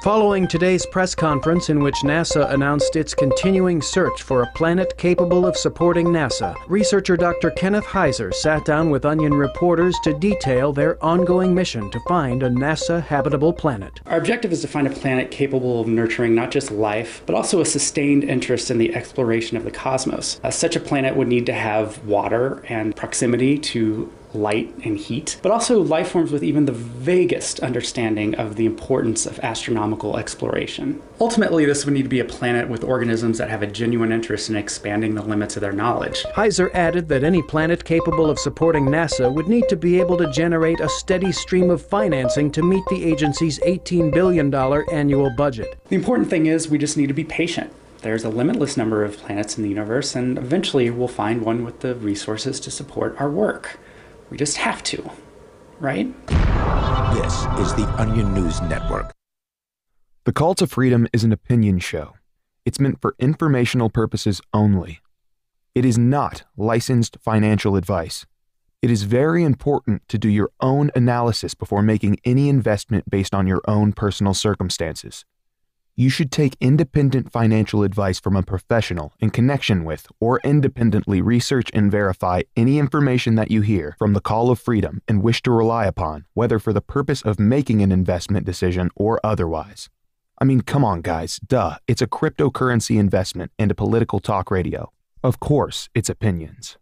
Following today's press conference in which NASA announced its continuing search for a planet capable of supporting NASA, researcher Dr. Kenneth Heiser sat down with Onion reporters to detail their ongoing mission to find a NASA habitable planet. Our objective is to find a planet capable of nurturing not just life, but also a sustained interest in the exploration of the cosmos. Such a planet would need to have water and proximity to light and heat, but also life forms with even the vaguest understanding of the importance of astronomical exploration. Ultimately, this would need to be a planet with organisms that have a genuine interest in expanding the limits of their knowledge. Heiser added that any planet capable of supporting NASA would need to be able to generate a steady stream of financing to meet the agency's $18 billion annual budget. The important thing is we just need to be patient. There's a limitless number of planets in the universe, and eventually we'll find one with the resources to support our work. We just have to, right? This is the Onion News Network. The Call to Freedom is an opinion show. It's meant for informational purposes only. It is not licensed financial advice. It is very important to do your own analysis before making any investment based on your own personal circumstances. You should take independent financial advice from a professional in connection with or independently research and verify any information that you hear from the Call of Freedom and wish to rely upon, whether for the purpose of making an investment decision or otherwise. I mean, come on, guys. Duh. It's a cryptocurrency investment and a political talk radio. Of course, it's opinions.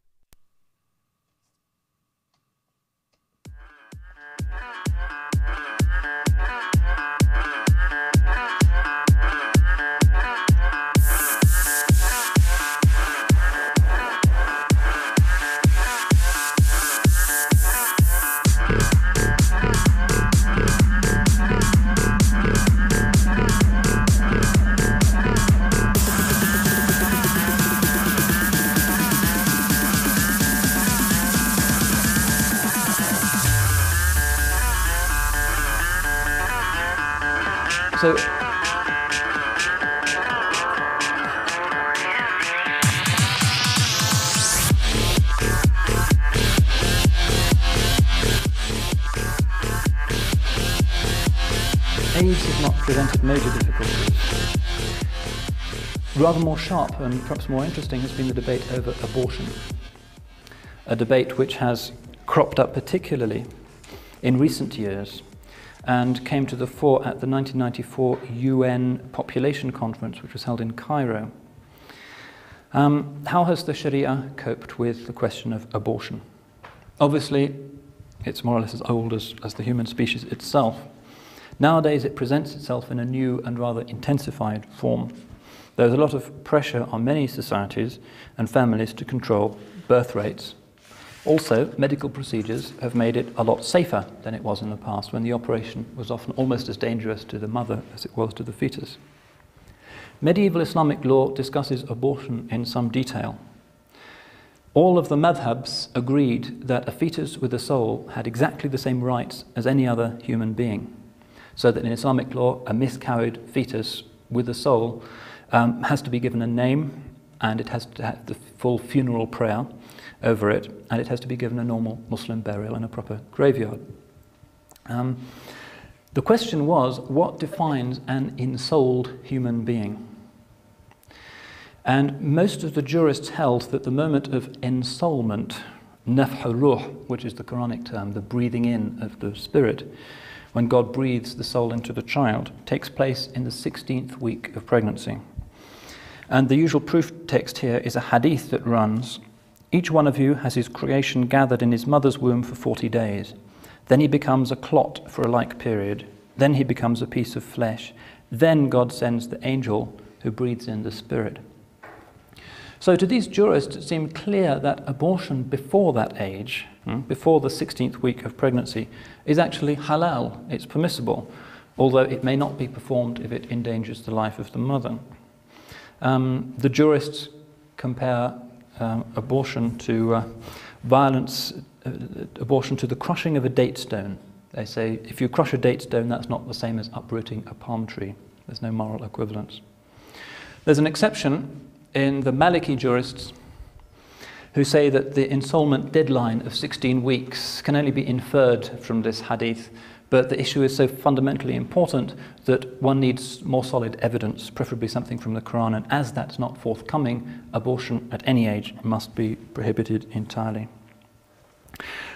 So, AIDS has not presented major difficulties. Rather more sharp and perhaps more interesting has been the debate over abortion, a debate which has cropped up particularly in recent years and came to the fore at the 1994 UN Population Conference, which was held in Cairo. How has the Sharia coped with the question of abortion? Obviously, it's more or less as old as the human species itself. Nowadays, it presents itself in a new and rather intensified form. There's a lot of pressure on many societies and families to control birth rates. Also, medical procedures have made it a lot safer than it was in the past, when the operation was often almost as dangerous to the mother as it was to the fetus. Medieval Islamic law discusses abortion in some detail. All of the madhabs agreed that a fetus with a soul had exactly the same rights as any other human being, so that in Islamic law, a miscarried fetus with a soul has to be given a name, and it has to have the full funeral prayer over it, and it has to be given a normal Muslim burial in a proper graveyard. The question was, what defines an ensouled human being? And most of the jurists held that the moment of ensoulment, nafh ruh, which is the Quranic term, the breathing in of the spirit, when God breathes the soul into the child, takes place in the 16th week of pregnancy. And the usual proof text here is a hadith that runs, "Each one of you has his creation gathered in his mother's womb for 40 days. Then he becomes a clot for a like period. Then he becomes a piece of flesh. Then God sends the angel who breathes in the spirit." So to these jurists, it seemed clear that abortion before that age, before the 16th week of pregnancy, is actually halal. It's permissible, although it may not be performed if it endangers the life of the mother. The jurists compare abortion to violence, abortion to the crushing of a date stone. They say if you crush a date stone, that's not the same as uprooting a palm tree. There's no moral equivalence. There's an exception in the Maliki jurists who say that the ensoulment deadline of 16 weeks can only be inferred from this hadith, but the issue is so fundamentally important that one needs more solid evidence, preferably something from the Quran, and as that's not forthcoming, abortion at any age must be prohibited entirely.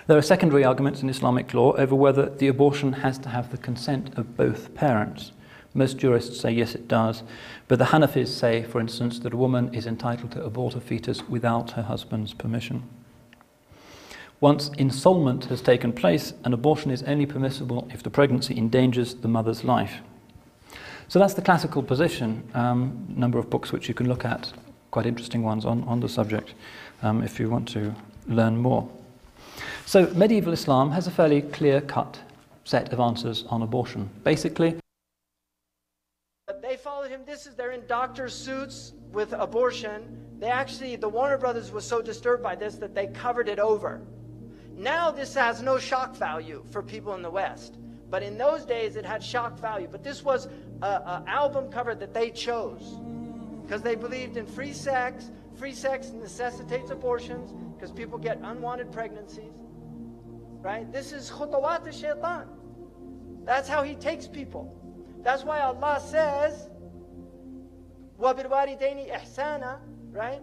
There are secondary arguments in Islamic law over whether the abortion has to have the consent of both parents. Most jurists say yes, it does, but the Hanafis say, for instance, that a woman is entitled to abort a fetus without her husband's permission. Once ensoulment has taken place, an abortion is only permissible if the pregnancy endangers the mother's life. So that's the classical position. Number of books which you can look at, quite interesting ones on the subject, if you want to learn more. So medieval Islam has a fairly clear-cut set of answers on abortion. Basically, they followed him. They're in doctor's suits with abortion. The Warner Brothers was so disturbed by this that they covered it over. Now this has no shock value for people in the West. But in those days, it had shock value. But this was an album cover that they chose because they believed in free sex. Free sex necessitates abortions because people get unwanted pregnancies. Right? This is khutawat al-shaytan. That's how he takes people. That's why Allah says, وَبِالْوَالِدَيْنِ إِحْسَانًا, right?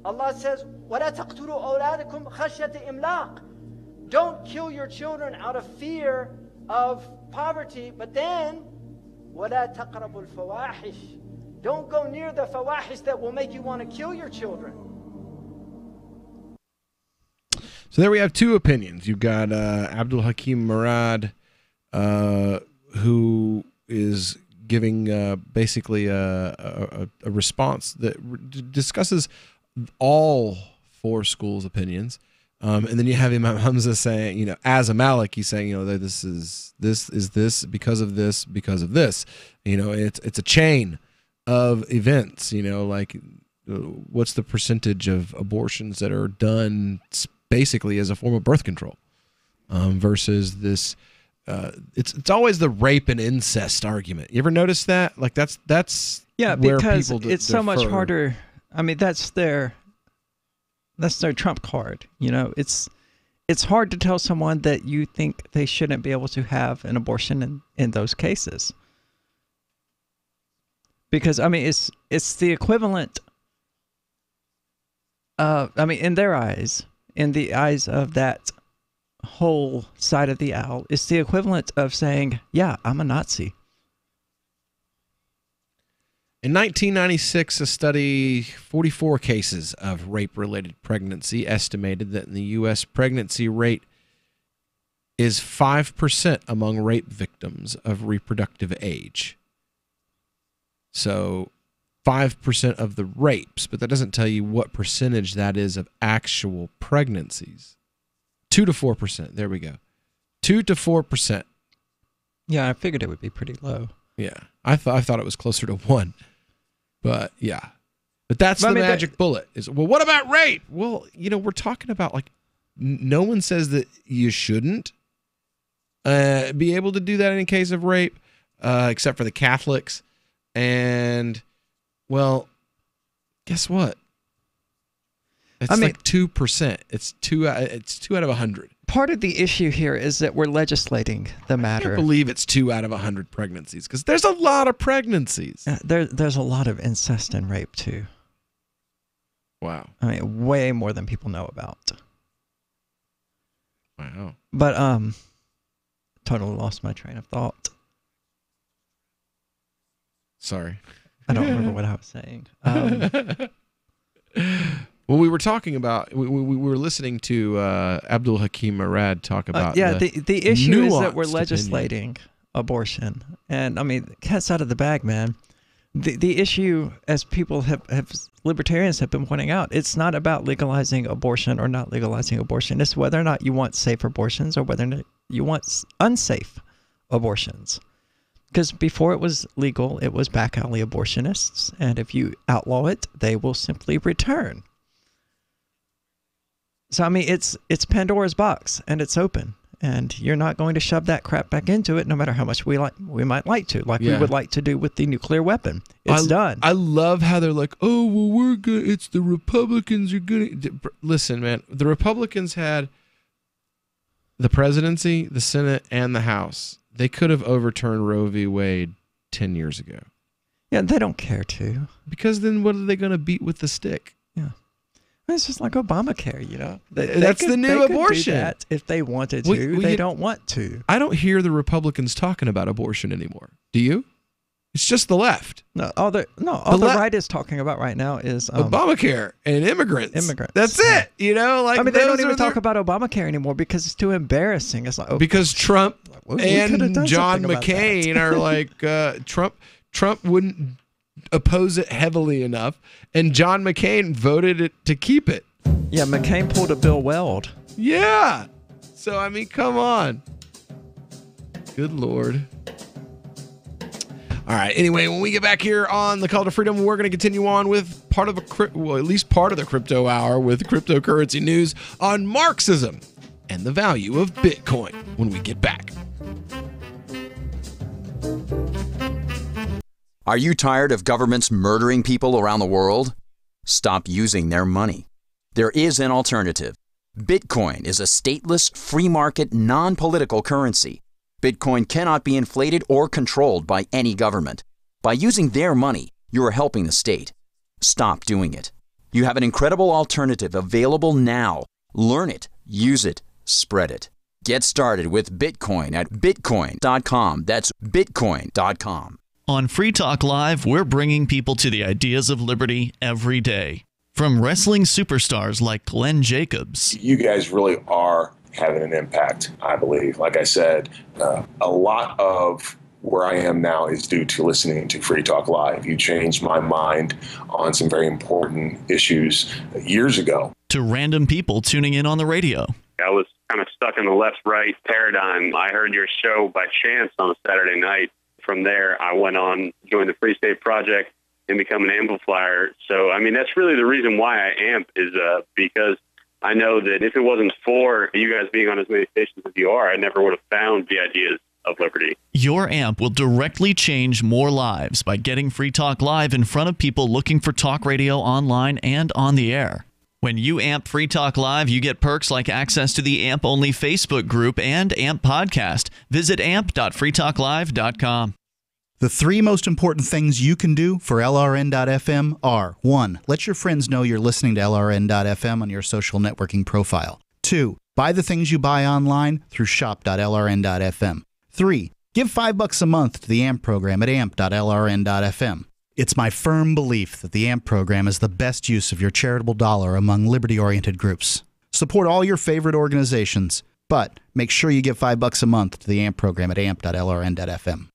Allah says, وَلَا تَقْتُلُوا أَوْلَادَكُمْ خَشْيَةَ إِمْلَاقٍ. Don't kill your children out of fear of poverty, but then, وَلَا تَقْرَبُوا الْفَوَاحِشِ. Don't go near the fawahish that will make you want to kill your children. So there we have two opinions. You've got Abdul Hakim Murad, who is giving basically a response that discusses all four schools' opinions. And then you have Imam Hamza saying, you know, as a Malik, he's saying, you know, that this is this because of this. You know, it's a chain of events. You know, like what's the percentage of abortions that are done basically as a form of birth control versus this. It's always the rape and incest argument. You ever notice that? Like that's yeah, where because people it's so much defer. harder. I mean, that's their trump card. You know, it's hard to tell someone that you think they shouldn't be able to have an abortion in those cases. Because I mean, it's the equivalent. I mean, in their eyes, in the eyes of that whole side of the owl, it's the equivalent of saying, yeah, I'm a Nazi. In 1996, a study, 44 cases of rape-related pregnancy, estimated that in the U.S. pregnancy rate is 5% among rape victims of reproductive age. So 5% of the rapes, but that doesn't tell you what percentage that is of actual pregnancies. 2 to 4%. There we go. 2 to 4%. Yeah, I figured it would be pretty low. Yeah, I thought it was closer to 1. But yeah, but that's the magic bullet. Is well, what about rape? Well, you know, we're talking about like no one says that you shouldn't be able to do that in case of rape, except for the Catholics. And well, guess what? It's like 2%. It's 2 out of 100. Part of the issue here is that we're legislating the matter. I can't believe it's 2 out of 100 pregnancies because there's a lot of pregnancies. There's a lot of incest and rape too. Wow. I mean, way more than people know about. Wow. But totally lost my train of thought. Sorry. I don't remember what I was saying. Well, we were talking about, we were listening to Abdul Hakim Murad talk about the issue is that we're legislating abortion. And I mean, cat's out of the bag, man. The issue, as people libertarians have been pointing out, it's not about legalizing abortion or not legalizing abortion. It's whether or not you want safe abortions or whether or not you want unsafe abortions. Because before it was legal, it was back alley abortionists. And if you outlaw it, they will simply return. So, I mean, it's Pandora's box, and it's open. And you're not going to shove that crap back into it, no matter how much we might like to, we would like to do with the nuclear weapon. It's done. I love how they're like, oh, well, we're good. It's the Republicans are good. Listen, man, the Republicans had the presidency, the Senate, and the House. They could have overturned Roe v. Wade 10 years ago. Yeah, they don't care to. Because then what are they going to beat with the stick? Yeah. It's just like Obamacare, you know. That's the new abortion. Do that if they wanted to. They don't want to. I don't hear the Republicans talking about abortion anymore. Do you? It's just the left. No, all the right is talking about right now is Obamacare and immigrants. That's it. You know, like I mean, they don't even talk about Obamacare anymore because it's too embarrassing. It's like because Trump and John McCain are like Trump wouldn't oppose it heavily enough, and John McCain voted it to keep it. Yeah, McCain pulled a Bill Weld. Yeah. So I mean, come on. Good Lord. All right. Anyway, when we get back here on the Call to Freedom, we're going to continue on with at least part of the crypto hour with cryptocurrency news on Marxism and the value of Bitcoin when we get back. Are you tired of governments murdering people around the world? Stop using their money. There is an alternative. Bitcoin is a stateless, free market, non-political currency. Bitcoin cannot be inflated or controlled by any government. By using their money, you are helping the state. Stop doing it. You have an incredible alternative available now. Learn it, use it, spread it. Get started with Bitcoin at bitcoin.com. That's bitcoin.com. On Free Talk Live, we're bringing people to the ideas of liberty every day. From wrestling superstars like Glenn Jacobs. You guys really are having an impact, I believe. Like I said, a lot of where I am now is due to listening to Free Talk Live. You changed my mind on some very important issues years ago. To random people tuning in on the radio. I was kind of stuck in the left-right paradigm. I heard your show by chance on a Saturday night. From there, I went on, joined the Free State Project, and become an amplifier. So, I mean, that's really the reason why I amp is because I know that if it wasn't for you guys being on as many stations as you are, I never would have found the ideas of liberty. Your amp will directly change more lives by getting Free Talk Live in front of people looking for talk radio online and on the air. When you amp Free Talk Live, you get perks like access to the AMP-only Facebook group and AMP podcast. Visit amp.freetalklive.com. The three most important things you can do for LRN.FM are: 1. Let your friends know you're listening to LRN.FM on your social networking profile. 2. Buy the things you buy online through shop.lrn.fm. 3. Give $5 a month to the AMP program at amp.lrn.fm. It's my firm belief that the AMP program is the best use of your charitable dollar among liberty-oriented groups. Support all your favorite organizations, but make sure you give $5 a month to the AMP program at amp.lrn.fm.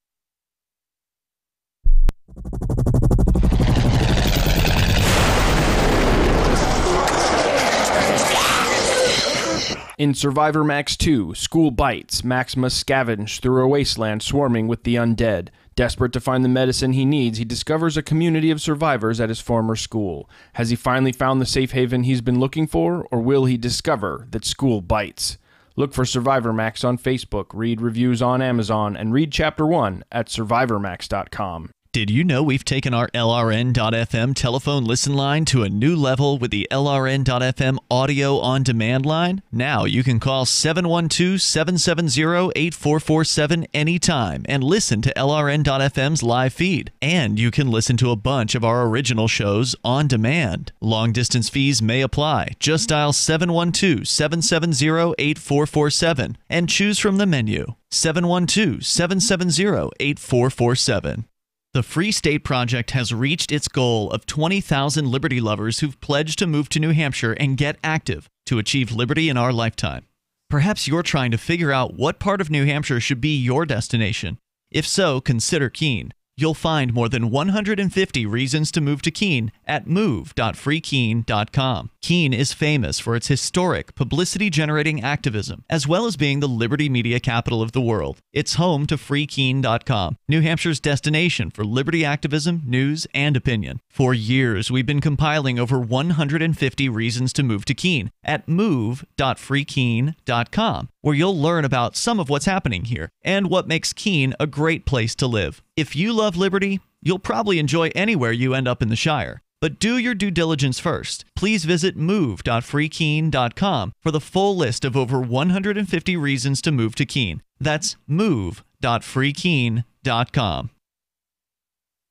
In Survivor Max 2, School Bites, Max must scavenge through a wasteland swarming with the undead. Desperate to find the medicine he needs, he discovers a community of survivors at his former school. Has he finally found the safe haven he's been looking for, or will he discover that school bites? Look for Survivor Max on Facebook, read reviews on Amazon, and read Chapter 1 at survivormax.com. Did you know we've taken our LRN.FM telephone listen line to a new level with the LRN.FM audio on demand line? Now you can call 712-770-8447 anytime and listen to LRN.FM's live feed. And you can listen to a bunch of our original shows on demand. Long distance fees may apply. Just dial 712-770-8447 and choose from the menu. 712-770-8447. The Free State Project has reached its goal of 20,000 liberty lovers who've pledged to move to New Hampshire and get active to achieve liberty in our lifetime. Perhaps you're trying to figure out what part of New Hampshire should be your destination. If so, consider Keene. You'll find more than 150 reasons to move to Keene at move.freekeene.com. Keene is famous for its historic, publicity-generating activism, as well as being the liberty media capital of the world. It's home to freekeene.com, New Hampshire's destination for liberty activism, news, and opinion. For years, we've been compiling over 150 reasons to move to Keene at move.freekeene.com, where you'll learn about some of what's happening here and what makes Keene a great place to live. If you love liberty, you'll probably enjoy anywhere you end up in the Shire. But do your due diligence first. Please visit move.freekeene.com for the full list of over 150 reasons to move to Keene. That's move.freekeene.com.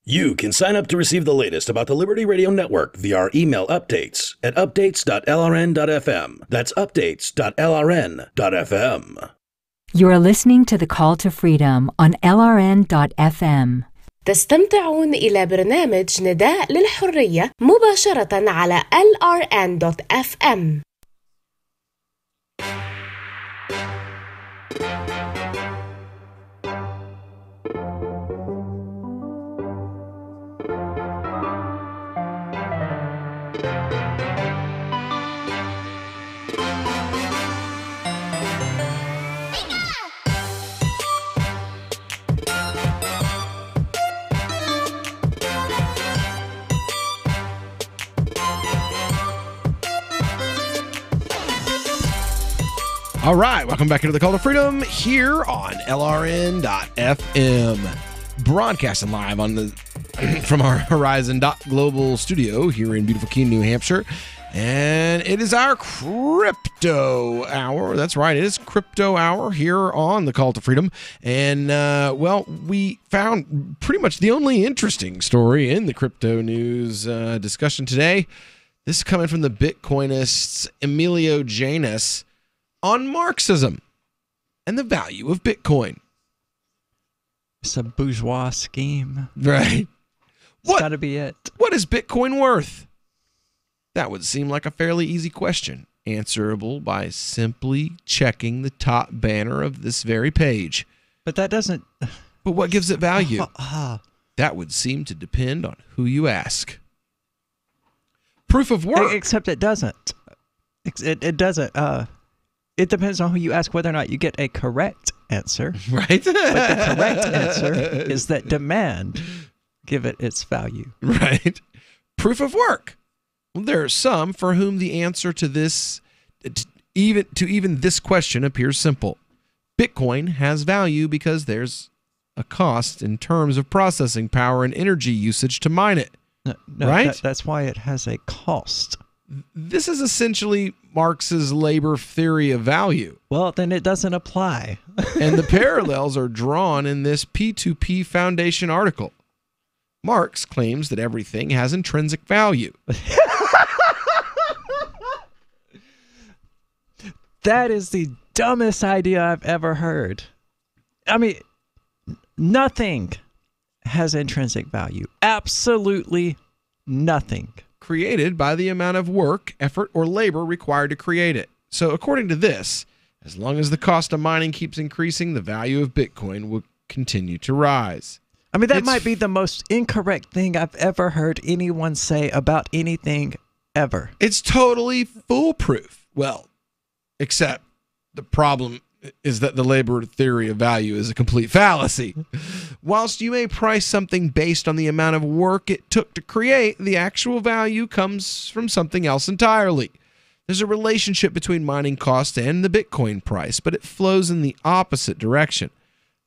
You can sign up to receive the latest about the Liberty Radio Network via our email updates at updates.lrn.fm. That's updates.lrn.fm. You are listening to The Call to Freedom on LRN.FM. تستمتعون إلى برنامج نداء للحرية مباشرة على LRN.FM. All right, welcome back into the Call to Freedom here on LRN.FM. Broadcasting live on the from our Horizon.global studio here in beautiful Keene, New Hampshire. And it is our crypto hour. That's right, it is crypto hour here on the Call to Freedom. And, well, we found pretty much the only interesting story in the crypto news discussion today. This is coming from the Bitcoinists Emilio Janis on Marxism and the value of Bitcoin. It's a bourgeois scheme. Right. It's got to be it. What is Bitcoin worth? That would seem like a fairly easy question, answerable by simply checking the top banner of this very page. But that doesn't... But what gives it value? That would seem to depend on who you ask. Proof of work. Except it doesn't. It doesn't. It depends on who you ask whether or not you get a correct answer. Right. But the correct answer is that demand give it its value. Right. Proof of work. Well, there are some for whom the answer to this, even this question appears simple. Bitcoin has value because there's a cost in terms of processing power and energy usage to mine it. No, right? That's why it has a cost. This is essentially Marx's labor theory of value. Well, then it doesn't apply. And the parallels are drawn in this P2P Foundation article. Marx claims that everything has intrinsic value. That is the dumbest idea I've ever heard. I mean, nothing has intrinsic value. Absolutely nothing. Created by the amount of work, effort, or labor required to create it. So according to this, as long as the cost of mining keeps increasing, the value of Bitcoin will continue to rise. I mean, that might be the most incorrect thing I've ever heard anyone say about anything ever. It's totally foolproof. Well, except the problem is that the labor theory of value is a complete fallacy. Whilst you may price something based on the amount of work it took to create, the actual value comes from something else entirely. There's a relationship between mining costs and the Bitcoin price, but it flows in the opposite direction.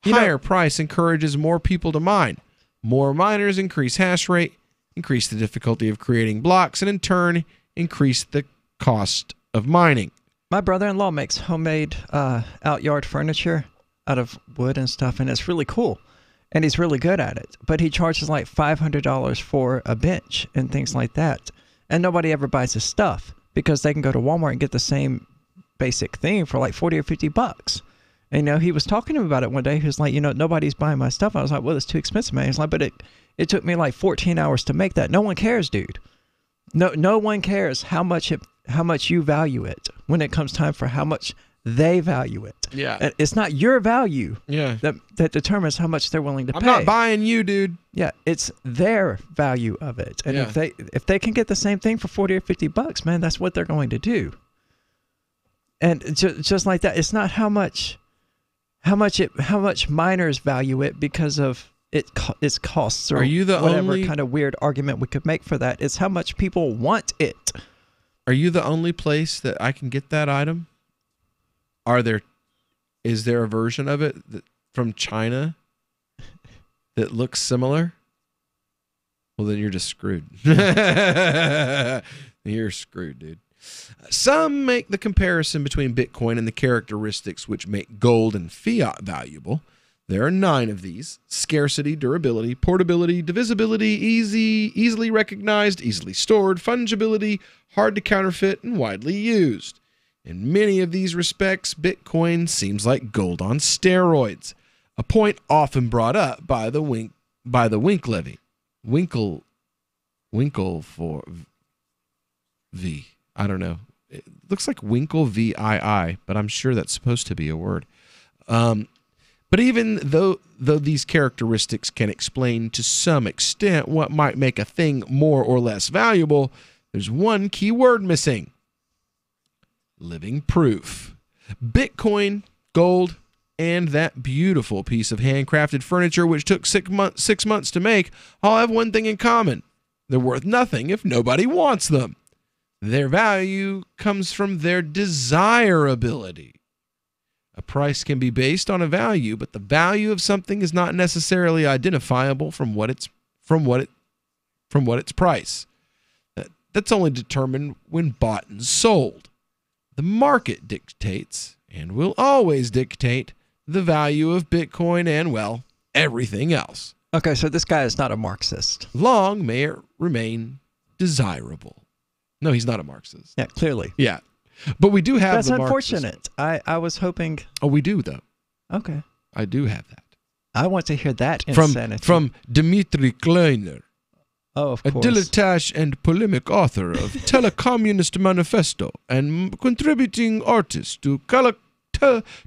Higher price encourages more people to mine. More miners increase hash rate, increase the difficulty of creating blocks, and in turn, increase the cost of mining. My brother-in-law makes homemade out-yard furniture out of wood and stuff, and it's really cool. And he's really good at it. But he charges like $500 for a bench and things like that. And nobody ever buys his stuff because they can go to Walmart and get the same basic thing for like $40 or $50. And, you know, he was talking to me about it one day. He was like, you know, nobody's buying my stuff. I was like, well, it's too expensive, man. He's like, but it took me like 14 hours to make that. No one cares, dude. No one cares how much you value it when it comes time for how much they value it. Yeah. It's not your value that determines how much they're willing to pay. I'm not buying you, dude. Yeah, it's their value of it. And if they can get the same thing for $40 or $50, man, that's what they're going to do. And just like that, it's not how much miners value it because of its costs, or Are you the whatever only kind of weird argument we could make for that. It's how much people want it. Are you the only place that I can get that item? Is there a version of it from China that looks similar? Well, then you're just screwed. You're screwed, dude. Some make the comparison between Bitcoin and the characteristics which make gold and fiat valuable. There are 9 of these: scarcity, durability, portability, divisibility, easily recognized, easily stored, fungibility, hard to counterfeit, and widely used. In many of these respects, Bitcoin seems like gold on steroids, a point often brought up by the Winkle for V. I don't know. It looks like Winkle VII, but I'm sure that's supposed to be a word. But even though these characteristics can explain to some extent what might make a thing more or less valuable, there's one key word missing: living proof. Bitcoin, gold, and that beautiful piece of handcrafted furniture which took 6 months to make all have one thing in common: they're worth nothing if nobody wants them. Their value comes from their desirability. A price can be based on a value, but the value of something is not necessarily identifiable from what its price. That's only determined when bought and sold. The market dictates and will always dictate the value of Bitcoin and, well, everything else. Okay, so this guy is not a Marxist. Long may it remain desirable. No, he's not a Marxist. Yeah, clearly. Yeah. But we do have That's the unfortunate. I was hoping... Oh, we do, though. Okay. I do have that. I want to hear that insanity. From Dmitry Kleiner. Oh, of course. A dilettante and polemic author of Telecommunist Manifesto and contributing artist to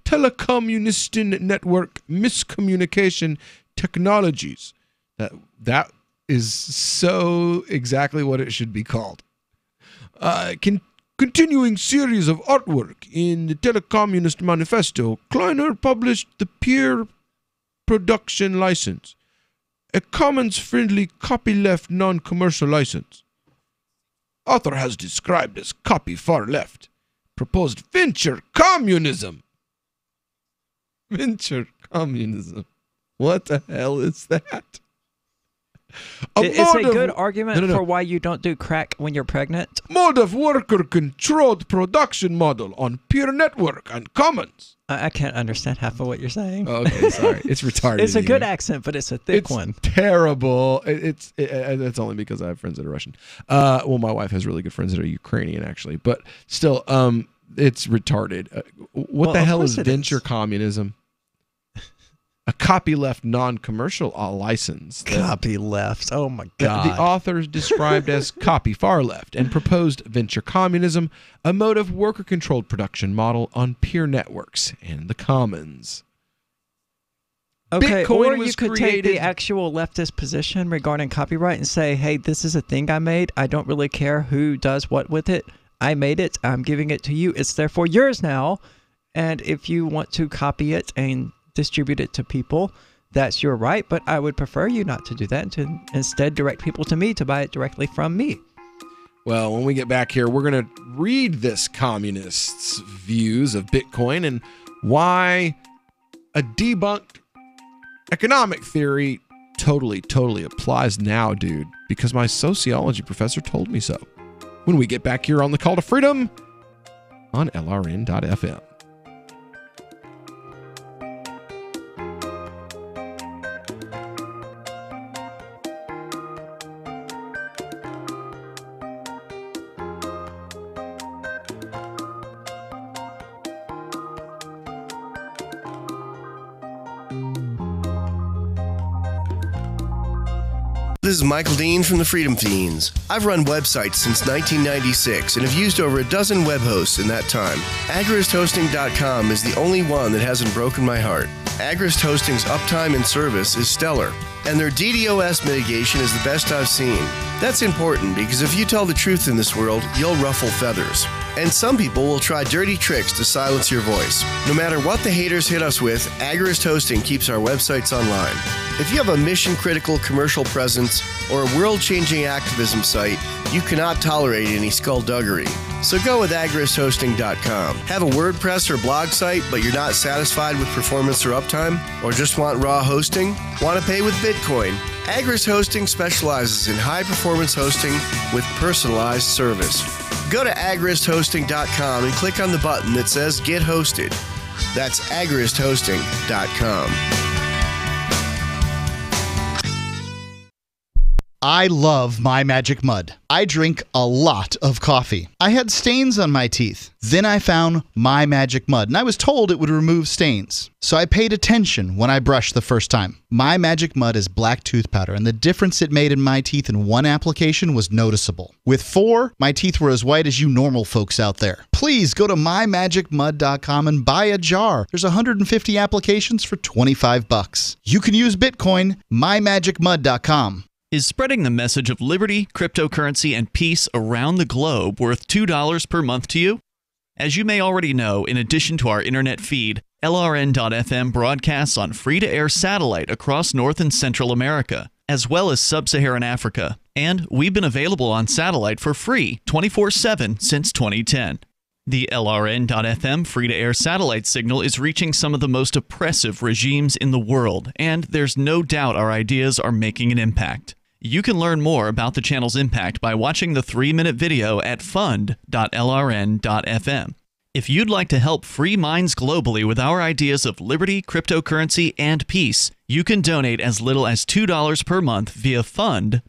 Telecommunistin Network Miscommunication Technologies. That is so exactly what it should be called. Continuing series of artwork in the Telecommunist Manifesto, Kleiner published the Peer Production License, a commons-friendly copyleft non-commercial license. Author has described as copy far left, proposed venture communism. Venture communism. What the hell is that? It's a good argument for why you don't do crack when you're pregnant. Mode of worker-controlled production model on peer network and commons. I can't understand half of what you're saying. Oh, okay, sorry. It's retarded. It's a good accent, but it's a thick one. Terrible. It's only because I have friends that are Russian. Well, my wife has really good friends that are Ukrainian, actually. But still, it's retarded. What the hell is venture communism? A copyleft non-commercial license. Copyleft. Oh, my God. The author is described as copy far left and proposed venture communism, a mode of worker-controlled production model on peer networks and the commons. Okay, Bitcoin or you was could take the created- actual leftist position regarding copyright and say, hey, this is a thing I made. I don't really care who does what with it. I made it. I'm giving it to you. It's therefore yours now. And if you want to copy it and distribute it to people, that's your right, but I would prefer you not to do that and to instead direct people to me to buy it directly from me. Well, when we get back here, we're going to read this communist's views of Bitcoin and why a debunked economic theory totally applies now, dude, because my sociology professor told me so. When we get back here on the Call to Freedom on LRN.FM. This is Michael Dean from the Freedom Fiends. I've run websites since 1996 and have used over a dozen web hosts in that time. AgristHosting.com is the only one that hasn't broken my heart. Agrist Hosting's uptime and service is stellar, and their DDoS mitigation is the best I've seen. That's important because if you tell the truth in this world, you'll ruffle feathers. And some people will try dirty tricks to silence your voice. No matter what the haters hit us with, Agrist Hosting keeps our websites online. If you have a mission-critical commercial presence or a world-changing activism site, you cannot tolerate any skullduggery. So go with agristhosting.com. Have a WordPress or blog site, but you're not satisfied with performance or uptime? Or just want raw hosting? Want to pay with Bitcoin? Agrist Hosting specializes in high-performance hosting with personalized service. Go to agristhosting.com and click on the button that says Get Hosted. That's agristhosting.com. I love My Magic Mud. I drink a lot of coffee. I had stains on my teeth. Then I found My Magic Mud, and I was told it would remove stains. So I paid attention when I brushed the first time. My Magic Mud is black tooth powder, and the difference it made in my teeth in one application was noticeable. With 4, my teeth were as white as you normal folks out there. Please go to mymagicmud.com and buy a jar. There's 150 applications for $25. You can use Bitcoin, mymagicmud.com. Is spreading the message of liberty, cryptocurrency, and peace around the globe worth $2 per month to you? As you may already know, in addition to our internet feed, LRN.FM broadcasts on free-to-air satellite across North and Central America, as well as Sub-Saharan Africa. And we've been available on satellite for free 24/7 since 2010. The LRN.FM free-to-air satellite signal is reaching some of the most oppressive regimes in the world, and there's no doubt our ideas are making an impact. You can learn more about the channel's impact by watching the 3-minute video at fund.lrn.fm. If you'd like to help free minds globally with our ideas of liberty, cryptocurrency, and peace, you can donate as little as $2 per month via fund.lrn.fm.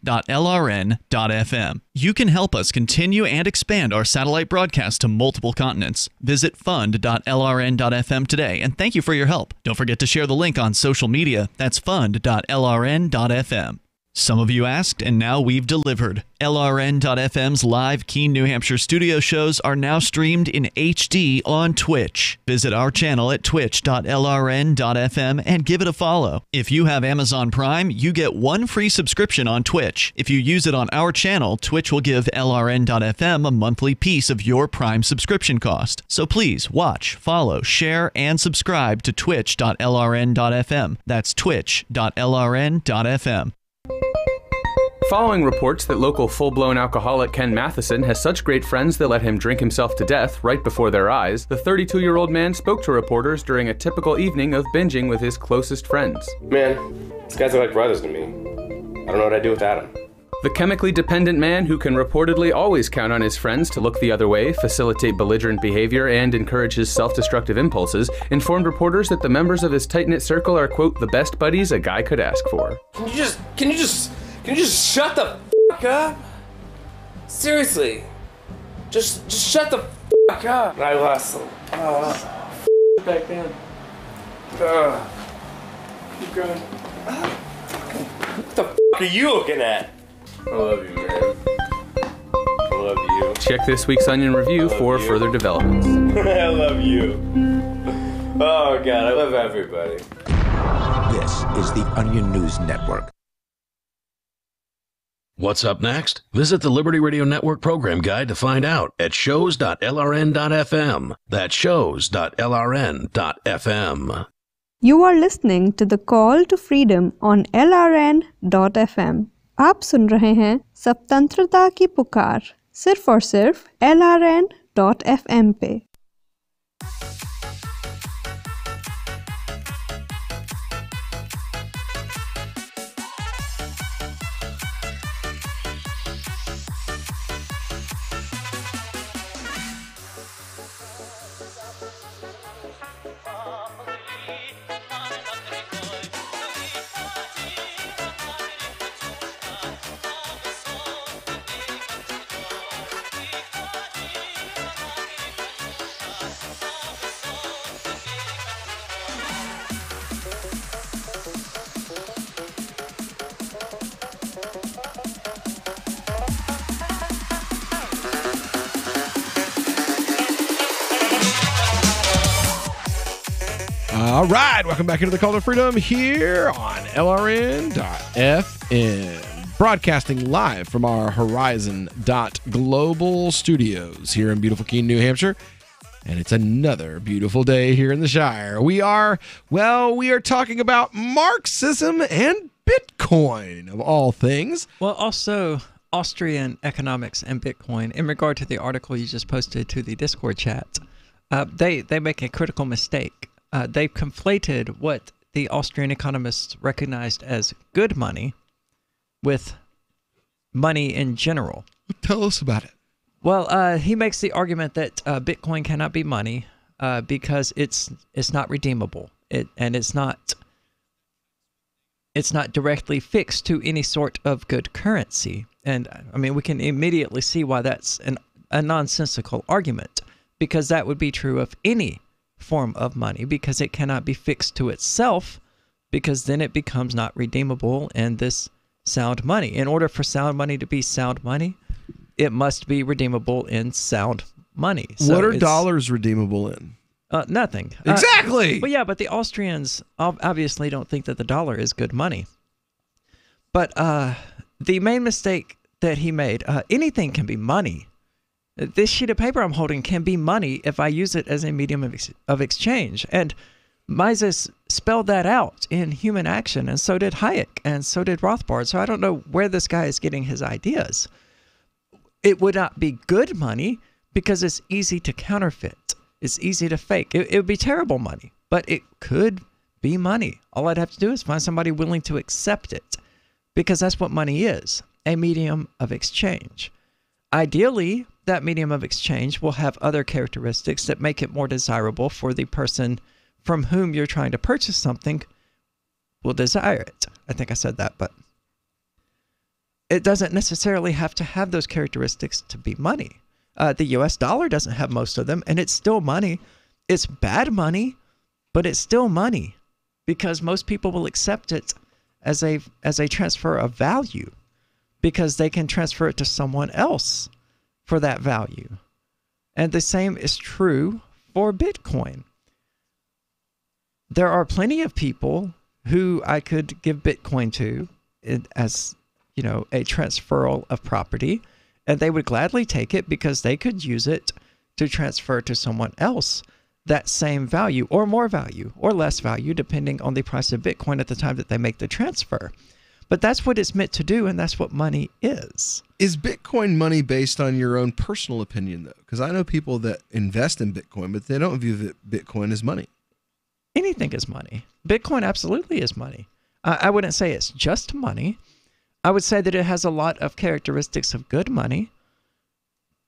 You can help us continue and expand our satellite broadcast to multiple continents. Visit fund.lrn.fm today, and thank you for your help. Don't forget to share the link on social media. That's fund.lrn.fm. Some of you asked, and now we've delivered. LRN.FM's live Keene, New Hampshire studio shows are now streamed in HD on Twitch. Visit our channel at twitch.lrn.fm and give it a follow. If you have Amazon Prime, you get 1 free subscription on Twitch. If you use it on our channel, Twitch will give LRN.FM a monthly piece of your Prime subscription cost. So please watch, follow, share, and subscribe to twitch.lrn.fm. That's twitch.lrn.fm. Following reports that local full-blown alcoholic Ken Matheson has such great friends that let him drink himself to death right before their eyes, the 32-year-old man spoke to reporters during a typical evening of binging with his closest friends. Man, these guys are like brothers to me. I don't know what I'd do without them. The chemically dependent man, who can reportedly always count on his friends to look the other way, facilitate belligerent behavior, and encourage his self-destructive impulses, informed reporters that the members of his tight-knit circle are, quote, the best buddies a guy could ask for. Can you just shut the fuck up? Seriously. Just shut the fuck up. I lost back then. Keep going. What the fuck are you looking at? I love you, man. I love you. Check this week's Onion Review for further developments. I love you. Oh, God, I love everybody. This is the Onion News Network. What's up next? Visit the Liberty Radio Network program guide to find out at shows.lrn.fm. That's shows.lrn.fm. You are listening to the Call to Freedom on LRN.fm. आप सुन रहे हैं स्वतंत्रता की पुकार सिर्फ और सिर्फ LRN.fm पे। All right, welcome back into the Call to Freedom here on LRN.FM, broadcasting live from our Horizon.global studios here in beautiful Keene, New Hampshire. And it's another beautiful day here in the Shire. We are talking about Marxism and Bitcoin, of all things. Well, also Austrian economics and Bitcoin. In regard to the article you just posted to the Discord chat, they make a critical mistake. They've conflated what the Austrian economists recognized as good money with money in general. Tell us about it. Well, he makes the argument that Bitcoin cannot be money because it's not redeemable. It's not directly fixed to any sort of good currency. And I mean, we can immediately see why that's a nonsensical argument, because that would be true of any form of money, because it cannot be fixed to itself, because then it becomes not redeemable in this sound money. In order for sound money to be sound money, it must be redeemable in sound money. So what are dollars redeemable in? Nothing. Exactly. But the Austrians obviously don't think that the dollar is good money. But the main mistake that he made, anything can be money. This sheet of paper I'm holding can be money if I use it as a medium of exchange. And Mises spelled that out in Human Action, and so did Hayek, and so did Rothbard. So I don't know where this guy is getting his ideas. It would not be good money, because it's easy to counterfeit. It's easy to fake. It would be terrible money, but it could be money. All I'd have to do is find somebody willing to accept it, because that's what money is, a medium of exchange. Ideally, that medium of exchange will have other characteristics that make it more desirable for the person from whom you're trying to purchase something will desire it. I think I said that, but it doesn't necessarily have to have those characteristics to be money. The US dollar doesn't have most of them, and it's still money. It's bad money, but it's still money because most people will accept it as a transfer of value because they can transfer it to someone else for that value. And the same is true for Bitcoin. There are plenty of people who I could give Bitcoin to as, you know, a transferal of property, and they would gladly take it because they could use it to transfer to someone else that same value or more value or less value depending on the price of Bitcoin at the time that they make the transfer. But that's what it's meant to do, and that's what money is. Is Bitcoin money based on your own personal opinion, though? Because I know people that invest in Bitcoin, but they don't view Bitcoin as money. Anything is money. Bitcoin absolutely is money. I wouldn't say it's just money. I would say that it has a lot of characteristics of good money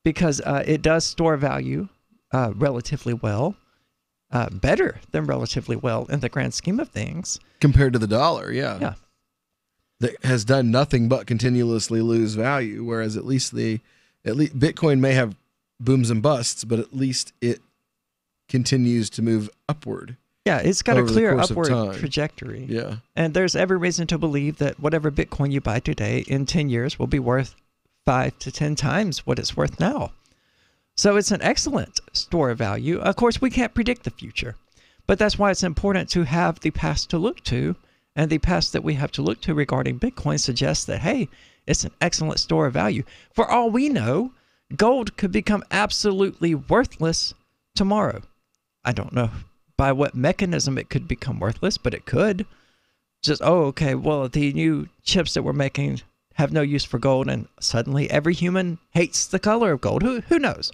because it does store value relatively well, better than relatively well in the grand scheme of things. Compared to the dollar, yeah. Yeah. That has done nothing but continuously lose value, whereas at least Bitcoin may have booms and busts, but at least it continues to move upward. Yeah, it's got a clear upward trajectory. Yeah. And there's every reason to believe that whatever Bitcoin you buy today in 10 years will be worth 5 to 10 times what it's worth now. So it's an excellent store of value. Of course, we can't predict the future, but that's why it's important to have the past to look to. And the past that we have to look to regarding Bitcoin suggests that, hey, it's an excellent store of value. For all we know, gold could become absolutely worthless tomorrow. I don't know by what mechanism it could become worthless, but it could. Just, oh, okay, well, the new chips that we're making have no use for gold, and suddenly every human hates the color of gold. Who knows?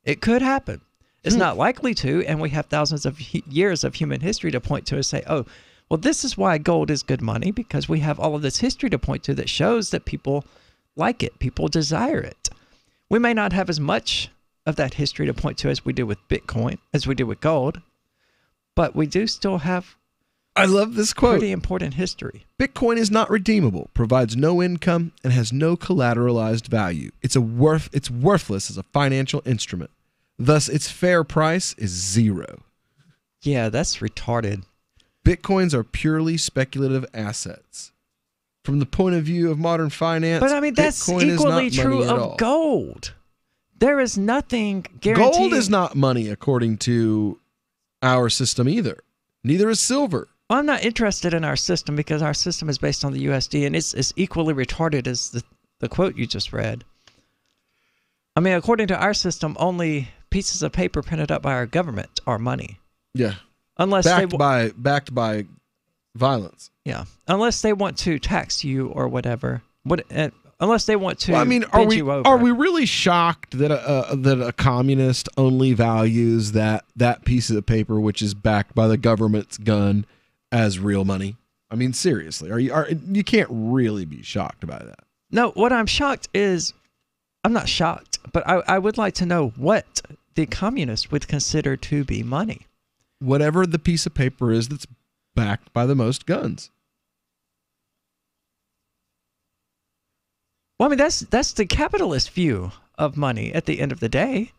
It could happen. It's not likely to, and we have thousands of years of human history to point to and say, oh, well, this is why gold is good money, because we have all of this history to point to that shows that people like it. People desire it. We may not have as much of that history to point to as we do with Bitcoin, as we do with gold, but we do still have I love this quote. Pretty important history. Bitcoin is not redeemable, provides no income, and has no collateralized value. It's worthless as a financial instrument. Thus, its fair price is zero. Yeah, that's retarded. Bitcoins are purely speculative assets. From the point of view of modern finance, but I mean, that's Bitcoin equally is not true money at of all. gold. There is nothing guaranteed. Gold is not money according to our system either. Neither is silver. Well, I'm not interested in our system because our system is based on the USD, and it's equally retarded as the quote you just read. I mean, according to our system, only pieces of paper printed up by our government are money. Yeah. Unless backed by violence. Yeah. Unless they want to tax you or whatever. Unless they want to. Well, I mean, are we really shocked that a communist only values that piece of paper which is backed by the government's gun as real money? I mean, seriously, you can't really be shocked by that. No, what I'm shocked is, I'm not shocked, but I would like to know what the communists would consider to be money. Whatever the piece of paper is that's backed by the most guns. Well, I mean, that's the capitalist view of money at the end of the day.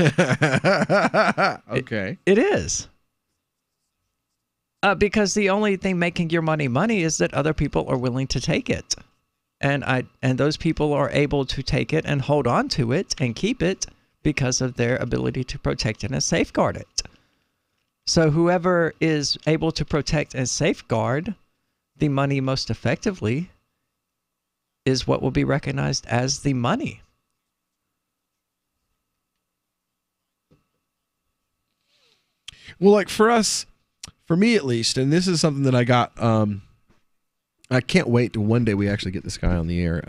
Okay. It is. Because the only thing making your money is that other people are willing to take it. And those people are able to take it and hold on to it and keep it because of their ability to protect it and safeguard it. So whoever is able to protect and safeguard the money most effectively is what will be recognized as the money. Well, like for us, for me at least, and this is something that I got I can't wait to one day we actually get this guy on the air.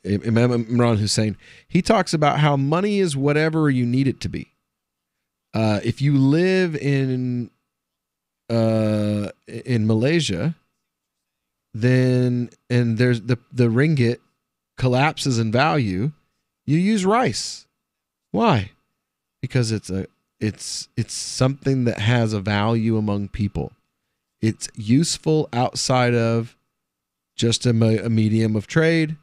Imam Imran Hussein. He talks about how money is whatever you need it to be. If you live in Malaysia, then and there's the ringgit collapses in value, you use rice. Why? Because it's something that has a value among people. It's useful outside of just a medium of trade,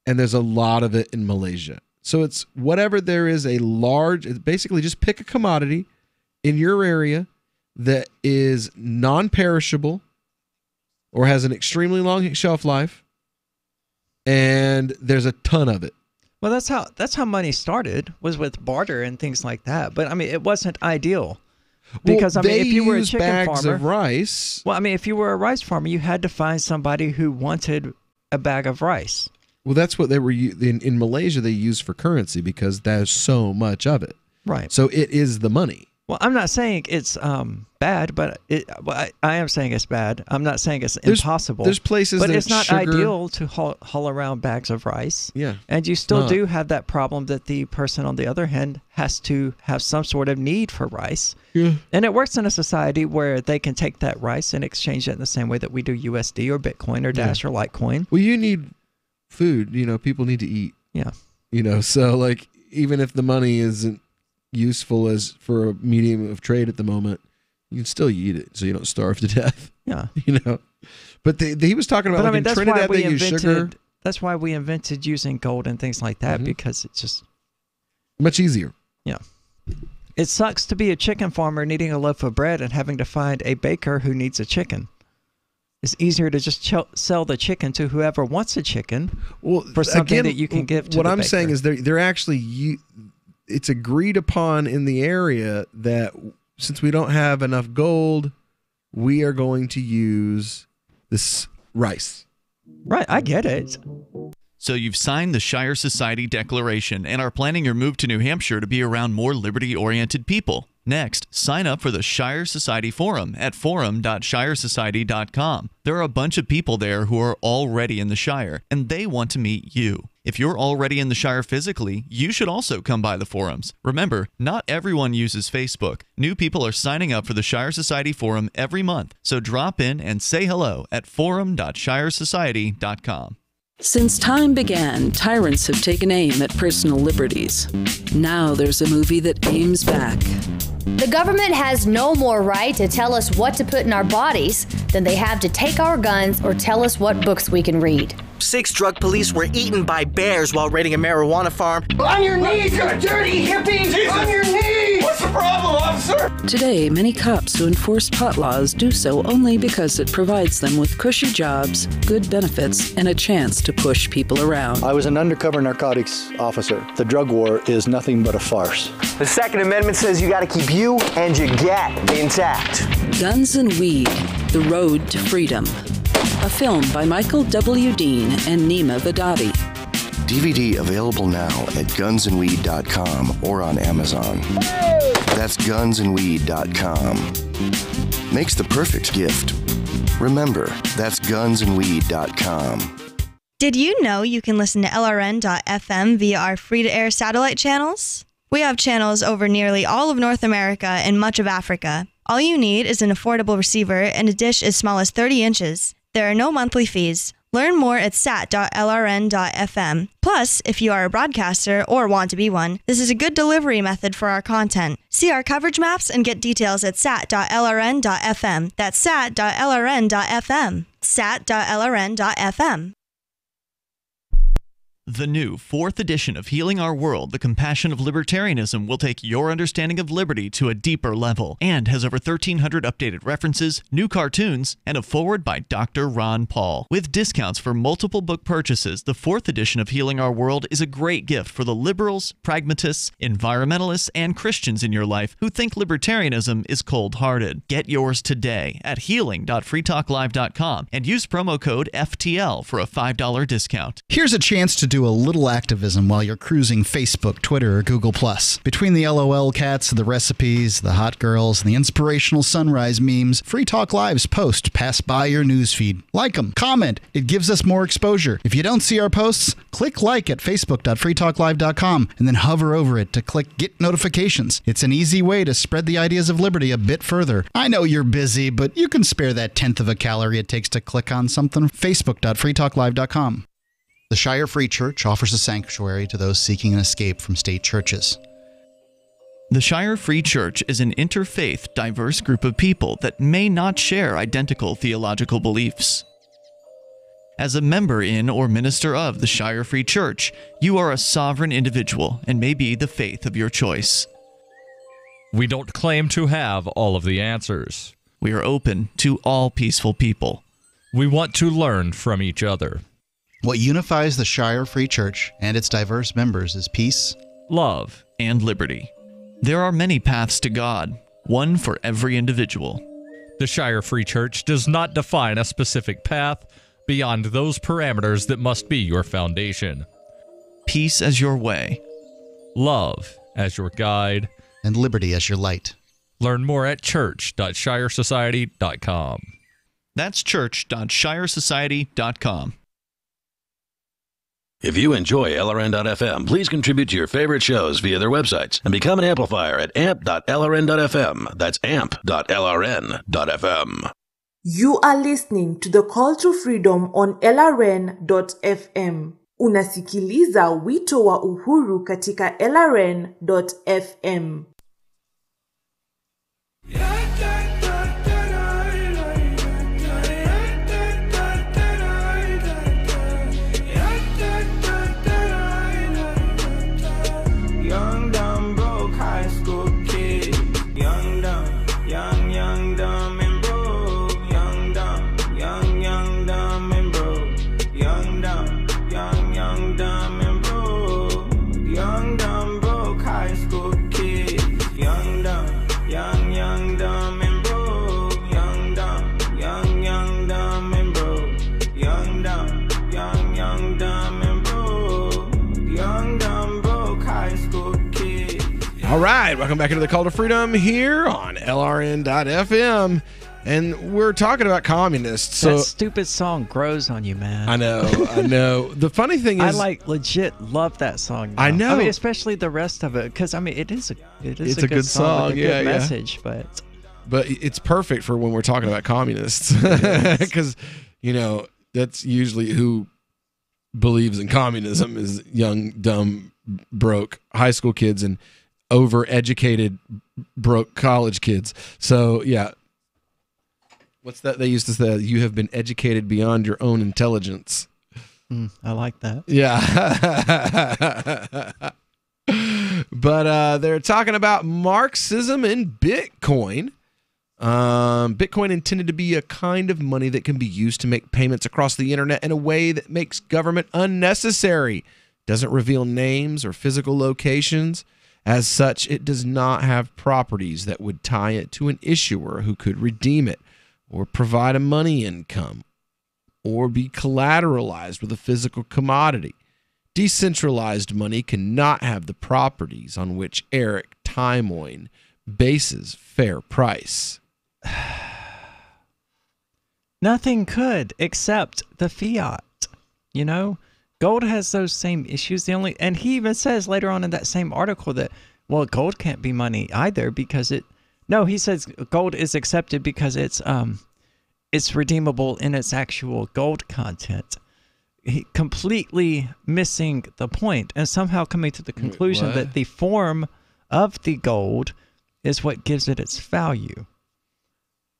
and there's a lot of it in Malaysia. So it's whatever there is it's basically just pick a commodity in your area that is non-perishable or has an extremely long shelf life, and there's a ton of it. Well, that's how money started, was with barter and things like that. But I mean, it wasn't ideal. Because I mean, if you were a chicken bags farmer, of rice. Well, I mean, if you were a rice farmer, you had to find somebody who wanted a bag of rice. Well, that's what they were in Malaysia. They used for currency because there's so much of it. Right. So it is the money. Well, I'm not saying it's bad, but I am saying it's bad. I'm not saying it's impossible. There's places, but that it's not sugar, ideal to haul around bags of rice. Yeah, and you still do have that problem that the person on the other hand has to have some sort of need for rice. Yeah, and it works in a society where they can take that rice and exchange it in the same way that we do USD or Bitcoin or Dash or Litecoin. Well, you need food. People need to eat. Yeah. So like even if the money isn't useful as for a medium of trade at the moment, you can still eat it so you don't starve to death. Yeah. But he was talking about in Trinidad they use sugar. That's why we invented using gold and things like that, because it's just much easier. Yeah. It sucks to be a chicken farmer needing a loaf of bread and having to find a baker who needs a chicken. It's easier to just sell the chicken to whoever wants a chicken for something that you can give to what the I'm baker. saying is they're actually it's agreed upon in the area that since we don't have enough gold, we are going to use this rice. Right, I get it. So you've signed the Shire Society Declaration and are planning your move to New Hampshire to be around more liberty-oriented people. Next, sign up for the Shire Society Forum at forum.shiresociety.com. There are a bunch of people there who are already in the Shire, and they want to meet you. If you're already in the Shire physically, you should also come by the forums. Remember, not everyone uses Facebook. New people are signing up for the Shire Society Forum every month, so drop in and say hello at forum.shiresociety.com. Since time began, tyrants have taken aim at personal liberties. Now there's a movie that aims back. The government has no more right to tell us what to put in our bodies than they have to take our guns or tell us what books we can read. 6 drug police were eaten by bears while raiding a marijuana farm. On your knees, you dirty hippies! Jesus. On your knees! What's the problem, officer? Today, many cops who enforce pot laws do so only because it provides them with cushy jobs, good benefits, and a chance to push people around. I was an undercover narcotics officer. The drug war is nothing but a farce. The Second Amendment says you got to keep you and your gat intact. Guns and Weed, The Road to Freedom. A film by Michael W. Dean and Nima Vadadi. DVD available now at gunsandweed.com or on Amazon. That's gunsandweed.com. Makes the perfect gift. Remember, that's gunsandweed.com. Did you know you can listen to LRN.FM via our free-to-air satellite channels? We have channels over nearly all of North America and much of Africa. All you need is an affordable receiver and a dish as small as 30 inches. There are no monthly fees. Learn more at sat.lrn.fm. Plus, if you are a broadcaster or want to be one, this is a good delivery method for our content. See our coverage maps and get details at sat.lrn.fm. That's sat.lrn.fm. sat.lrn.fm. The new 4th edition of Healing Our World, The Compassion of Libertarianism, will take your understanding of liberty to a deeper level and has over 1,300 updated references, new cartoons, and a foreword by Dr. Ron Paul. With discounts for multiple book purchases, the 4th edition of Healing Our World is a great gift for the liberals, pragmatists, environmentalists, and Christians in your life who think libertarianism is cold-hearted. Get yours today at healing.freetalklive.com and use promo code FTL for a $5 discount. Here's a chance to do do a little activism while you're cruising Facebook, Twitter, or Google+. Between the LOL cats, the recipes, the hot girls, and the inspirational sunrise memes, Free Talk Live's posts pass by your newsfeed. Like them, comment. It gives us more exposure. If you don't see our posts, click like at facebook.freetalklive.com and then hover over it to click Get Notifications. It's an easy way to spread the ideas of liberty a bit further. I know you're busy, but you can spare that tenth of a calorie it takes to click on something. Facebook.freetalklive.com. The Shire Free Church offers a sanctuary to those seeking an escape from state churches. The Shire Free Church is an interfaith, diverse group of people that may not share identical theological beliefs. As a member in or minister of the Shire Free Church, you are a sovereign individual and may be the faith of your choice. We don't claim to have all of the answers. We are open to all peaceful people. We want to learn from each other. What unifies the Shire Free Church and its diverse members is peace, love, and liberty. There are many paths to God, one for every individual. The Shire Free Church does not define a specific path beyond those parameters that must be your foundation. Peace as your way. Love as your guide. And liberty as your light. Learn more at church.shiresociety.com. That's church.shiresociety.com. If you enjoy LRN.FM, please contribute to your favorite shows via their websites and become an amplifier at amp.lrn.fm. That's amp.lrn.fm. You are listening to The Call to Freedom on LRN.fm. Unasikiliza wito wa uhuru katika LRN.fm. All right, welcome back into the Call to Freedom here on LRN.FM. And we're talking about communists. So that stupid song grows on you, man. I know. The funny thing is, I legit love that song now. I know. I mean, especially the rest of it, because it is a good song with a good message, but it's perfect for when we're talking about communists, because that's usually who believes in communism is young, dumb, broke high school kids and overeducated, broke college kids. So yeah. What's that they used to say? You have been educated beyond your own intelligence. I like that. Yeah. But they're talking about Marxism and Bitcoin. Bitcoin intended to be a kind of money that can be used to make payments across the internet in a way that makes government unnecessary. Doesn't reveal names or physical locations. As such, it does not have properties that would tie it to an issuer who could redeem it, or provide a money income, or be collateralized with a physical commodity. Decentralized money cannot have the properties on which Eric Timoin bases fair price. Nothing could except the fiat. Gold has those same issues. And he even says later on in that same article that, well, gold can't be money either because he says gold is accepted because it's redeemable in its actual gold content. He completely missing the point and somehow coming to the conclusion that the form of the gold is what gives it its value.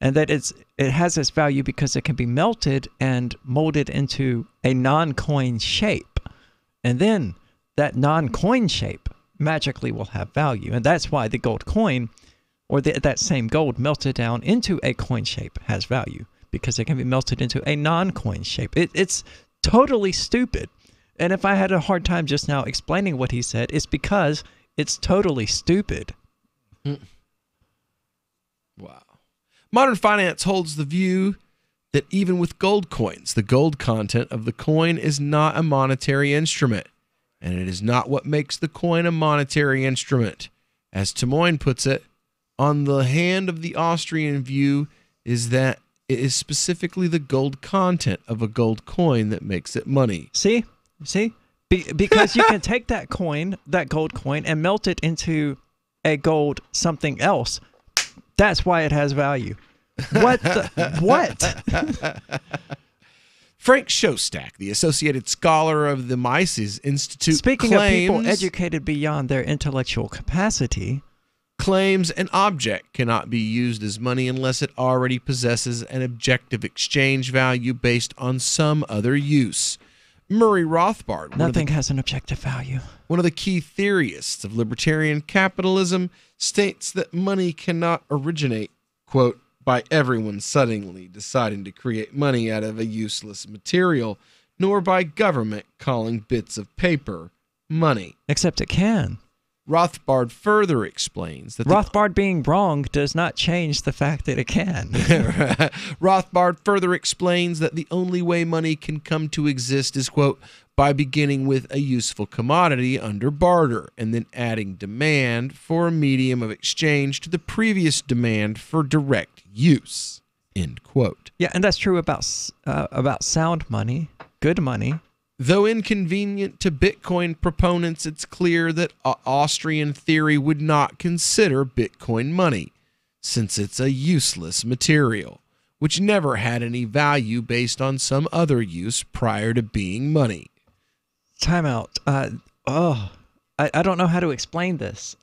And that it has its value because it can be melted and molded into a non-coin shape. And then that non-coin shape magically will have value. And that's why the gold coin, or that same gold melted down into a coin shape, has value. Because it can be melted into a non-coin shape. It's totally stupid. And if I had a hard time just now explaining what he said, it's because it's totally stupid. Wow. Modern finance holds the view that even with gold coins, the gold content of the coin is not a monetary instrument, and it is not what makes the coin a monetary instrument. As Tamoin puts it, on the hand of the Austrian view is that it is specifically the gold content of a gold coin that makes it money. See? Because you can take that coin, that gold coin, and melt it into a gold something else. That's why it has value. What? Frank Shostak, the associated scholar of the Mises Institute, Speaking of people educated beyond their intellectual capacity, claims an object cannot be used as money unless it already possesses an objective exchange value based on some other use. Murray Rothbard, nothing has an objective value. One of the key theorists of libertarian capitalism, states that money cannot originate, quote, by everyone suddenly deciding to create money out of a useless material, nor by government calling bits of paper money. Except it can. Rothbard further explains that Rothbard being wrong does not change the fact that it can. Rothbard further explains that the only way money can come to exist is, quote, by beginning with a useful commodity under barter and then adding demand for a medium of exchange to the previous demand for direct use, end quote. Yeah, and that's true about sound money, good money. Though inconvenient to Bitcoin proponents, it's clear that Austrian theory would not consider Bitcoin money, since it's a useless material, which never had any value based on some other use prior to being money. Time out. I don't know how to explain this.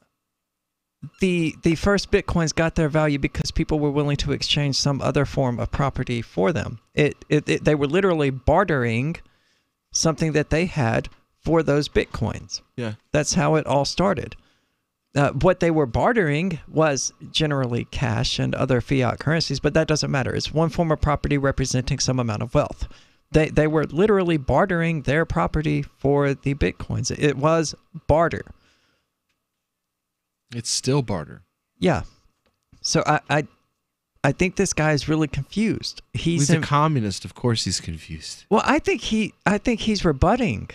The first Bitcoins got their value because people were willing to exchange some other form of property for them. They were literally bartering something that they had for those Bitcoins. Yeah. That's how it all started. What they were bartering was generally cash and other fiat currencies, but that doesn't matter. It's one form of property representing some amount of wealth. They were literally bartering their property for the Bitcoins. It was barter. It's still barter. Yeah. So I think this guy is really confused. He's a communist. Of course he's confused. Well, I think he's rebutting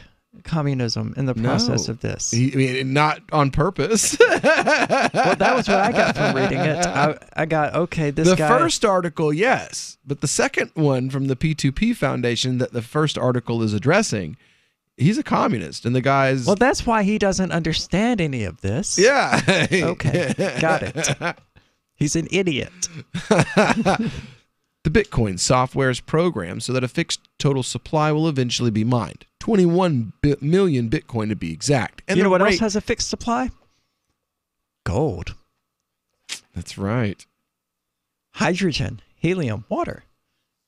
communism in the process of this. Not on purpose. Well, that was what I got from reading it. I got, okay, this guy... The first article, yes. But the second one from the P2P Foundation that the first article is addressing, he's a communist. And the guy's... Well, that's why he doesn't understand any of this. Yeah. Okay, got it. He's an idiot. The Bitcoin software is programmed so that a fixed total supply will eventually be mined. 21 million Bitcoin to be exact. And you know what else has a fixed supply? Gold. That's right. Hydrogen, helium, water.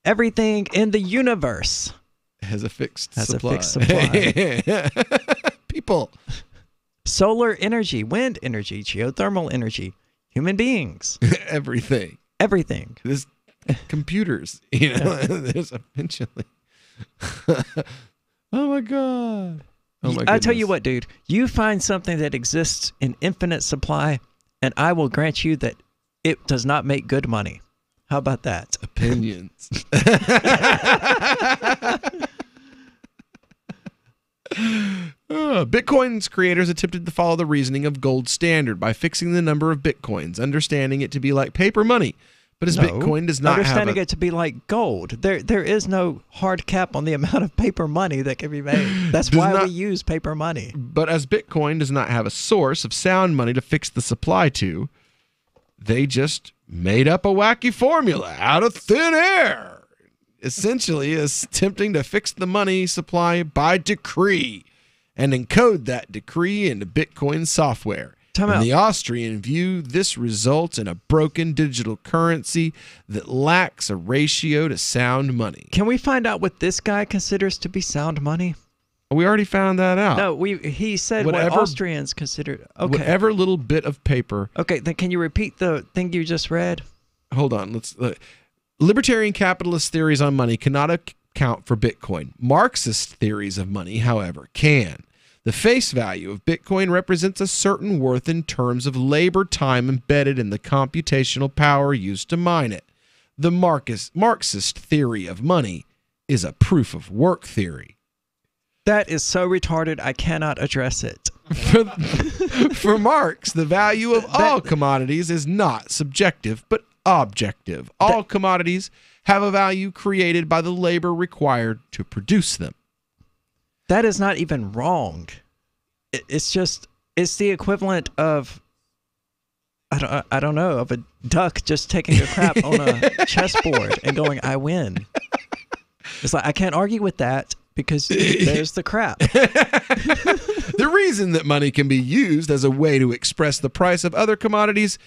Everything in the universe has a fixed supply. A fixed supply. People. Solar energy, wind energy, geothermal energy, human beings. Everything. This computers, there's eventually. Oh my God. Oh my I tell you what, dude, you find something that exists in infinite supply, and I will grant you that it does not make good money. How about that? Opinions. Bitcoin's creators attempted to follow the reasoning of gold standard by fixing the number of Bitcoins, understanding it to be like paper money. But as Bitcoin does not understanding it to be like gold. There is no hard cap on the amount of paper money that can be made. That's why we use paper money. But as Bitcoin does not have a source of sound money to fix the supply to, they just made up a wacky formula out of thin air. Essentially is attempting to fix the money supply by decree and encode that decree into Bitcoin software. In the Austrian view, this results in a broken digital currency that lacks a ratio to sound money. Can we find out what this guy considers to be sound money? We already found that out. No, he said what Austrians consider. Okay. Whatever little bit of paper. Okay, then can you repeat the thing you just read? Hold on. Libertarian capitalist theories on money cannot account for Bitcoin. Marxist theories of money, however, can. The face value of Bitcoin represents a certain worth in terms of labor time embedded in the computational power used to mine it. the Marxist theory of money is a proof of work theory. That is so retarded, I cannot address it. For Marx, the value of all commodities is not subjective, but objective. All commodities have a value created by the labor required to produce them. That is not even wrong. It's the equivalent of, I don't know, of a duck just taking a crap on a chessboard and going, I win. It's like, I can't argue with that because there's the crap. The reason that money can be used as a way to express the price of other commodities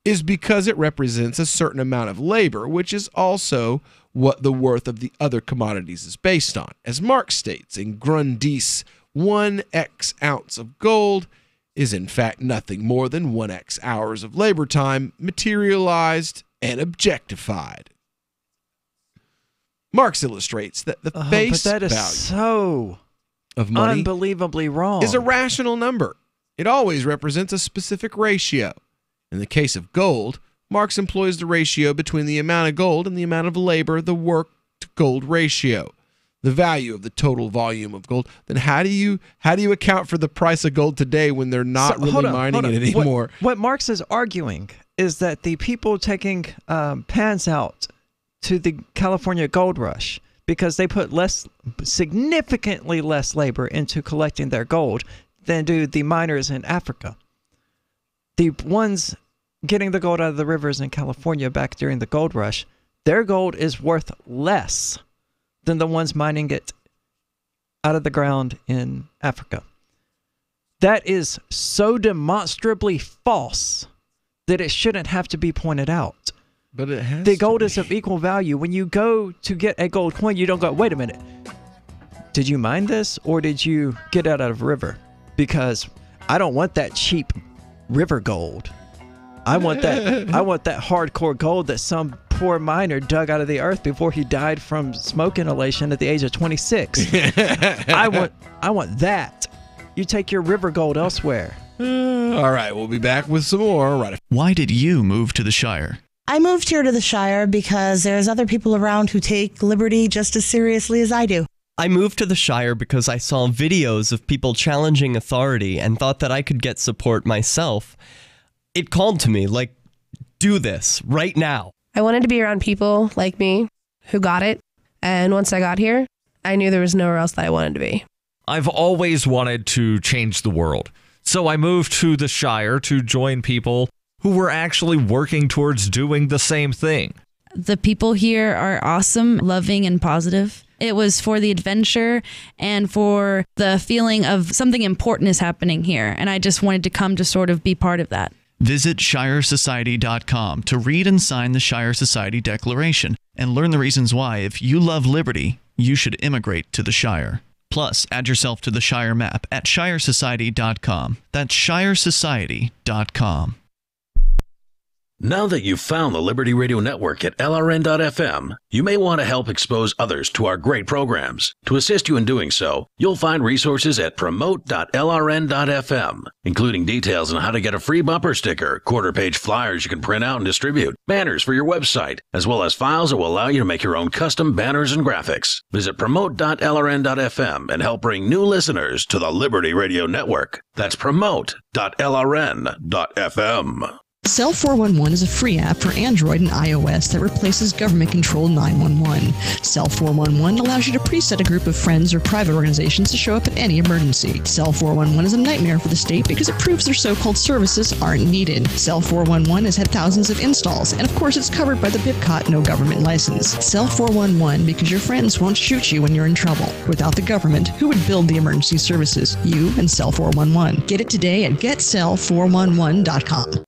is because it represents a certain amount of labor, which is also what the worth of the other commodities is based on. As Marx states in Grundrisse, 1x ounce of gold is in fact nothing more than 1x hours of labor time materialized and objectified. Marx illustrates that the base but that is value so of money unbelievably wrong. is a rational number. It always represents a specific ratio. In the case of gold, Marx employs the ratio between the amount of gold and the amount of labor, the work-to-gold ratio. The value of the total volume of gold. Then how do you account for the price of gold today when they're not mining it anymore? What Marx is arguing is that the people taking pans out to the California gold rush because they put significantly less labor into collecting their gold than do the miners in Africa. The ones getting the gold out of the rivers in California back during the gold rush, their gold is worth less than the ones mining it out of the ground in Africa. That is so demonstrably false that it shouldn't have to be pointed out. But it has the gold is of equal value. When you go to get a gold coin, you don't go, wait a minute, did you mine this or did you get it out of a river? Because I don't want that cheap river gold. I want that hardcore gold that some poor miner dug out of the earth before he died from smoke inhalation at the age of 26. I want that. You take your river gold elsewhere. All right, we'll be back with some more. Right. Why did you move to the Shire? I moved here to the Shire because there's other people around who take liberty just as seriously as I do. I moved to the Shire because I saw videos of people challenging authority and thought that I could get support myself. It called to me, like, do this right now. I wanted to be around people like me who got it. And once I got here, I knew there was nowhere else that I wanted to be. I've always wanted to change the world. So I moved to the Shire to join people who were actually working towards doing the same thing. The people here are awesome, loving, and positive. It was for the adventure and for the feeling of something important is happening here. And I just wanted to come to sort of be part of that. Visit ShireSociety.com to read and sign the Shire Society Declaration and learn the reasons why, if you love liberty, you should immigrate to the Shire. Plus, add yourself to the Shire map at ShireSociety.com. That's ShireSociety.com. Now that you've found the Liberty Radio Network at LRN.FM, you may want to help expose others to our great programs. To assist you in doing so, you'll find resources at promote.lrn.fm, including details on how to get a free bumper sticker, quarter-page flyers you can print out and distribute, banners for your website, as well as files that will allow you to make your own custom banners and graphics. Visit promote.lrn.fm and help bring new listeners to the Liberty Radio Network. That's promote.lrn.fm. Cell 411 is a free app for Android and iOS that replaces government-controlled 911. Cell 411 allows you to preset a group of friends or private organizations to show up at any emergency. Cell 411 is a nightmare for the state because it proves their so-called services aren't needed. Cell 411 has had thousands of installs, and of course it's covered by the BIPCOT no government license. Cell 411 because your friends won't shoot you when you're in trouble. Without the government, who would build the emergency services? You and Cell 411. Get it today at getcell411.com.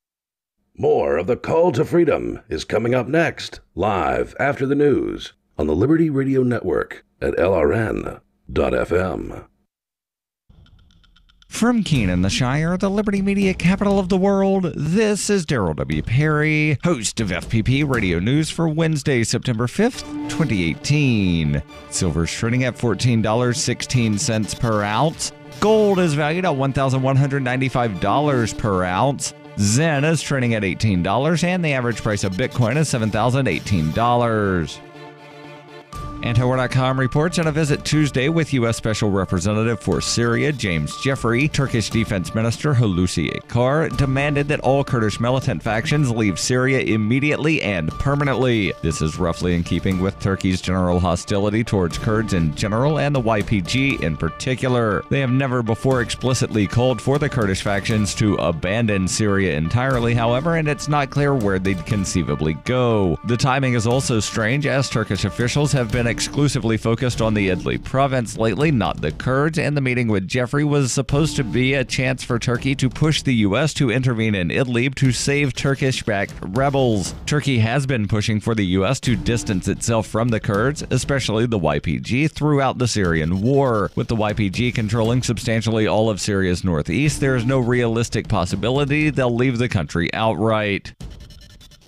More of the Call to Freedom is coming up next, live after the news on the Liberty Radio Network at LRN.FM. From Keenan, the Shire, the Liberty Media capital of the world, this is Daryl W. Perry, host of FPP Radio News for Wednesday, September 5th, 2018. Silver's trading at $14.16 per ounce. Gold is valued at $1,195 per ounce. Zen is trading at $18, and the average price of Bitcoin is $7,018. Antiwar.com reports on a visit Tuesday with U.S. Special Representative for Syria James Jeffrey, Turkish Defense Minister Hulusi Akar demanded that all Kurdish militant factions leave Syria immediately and permanently. This is roughly in keeping with Turkey's general hostility towards Kurds in general and the YPG in particular. They have never before explicitly called for the Kurdish factions to abandon Syria entirely, however, and it's not clear where they'd conceivably go. The timing is also strange, as Turkish officials have been exclusively focused on the Idlib province lately, not the Kurds, and the meeting with Jeffrey was supposed to be a chance for Turkey to push the U.S. to intervene in Idlib to save Turkish-backed rebels. Turkey has been pushing for the U.S. to distance itself from the Kurds, especially the YPG, throughout the Syrian war. With the YPG controlling substantially all of Syria's northeast, there is no realistic possibility they'll leave the country outright.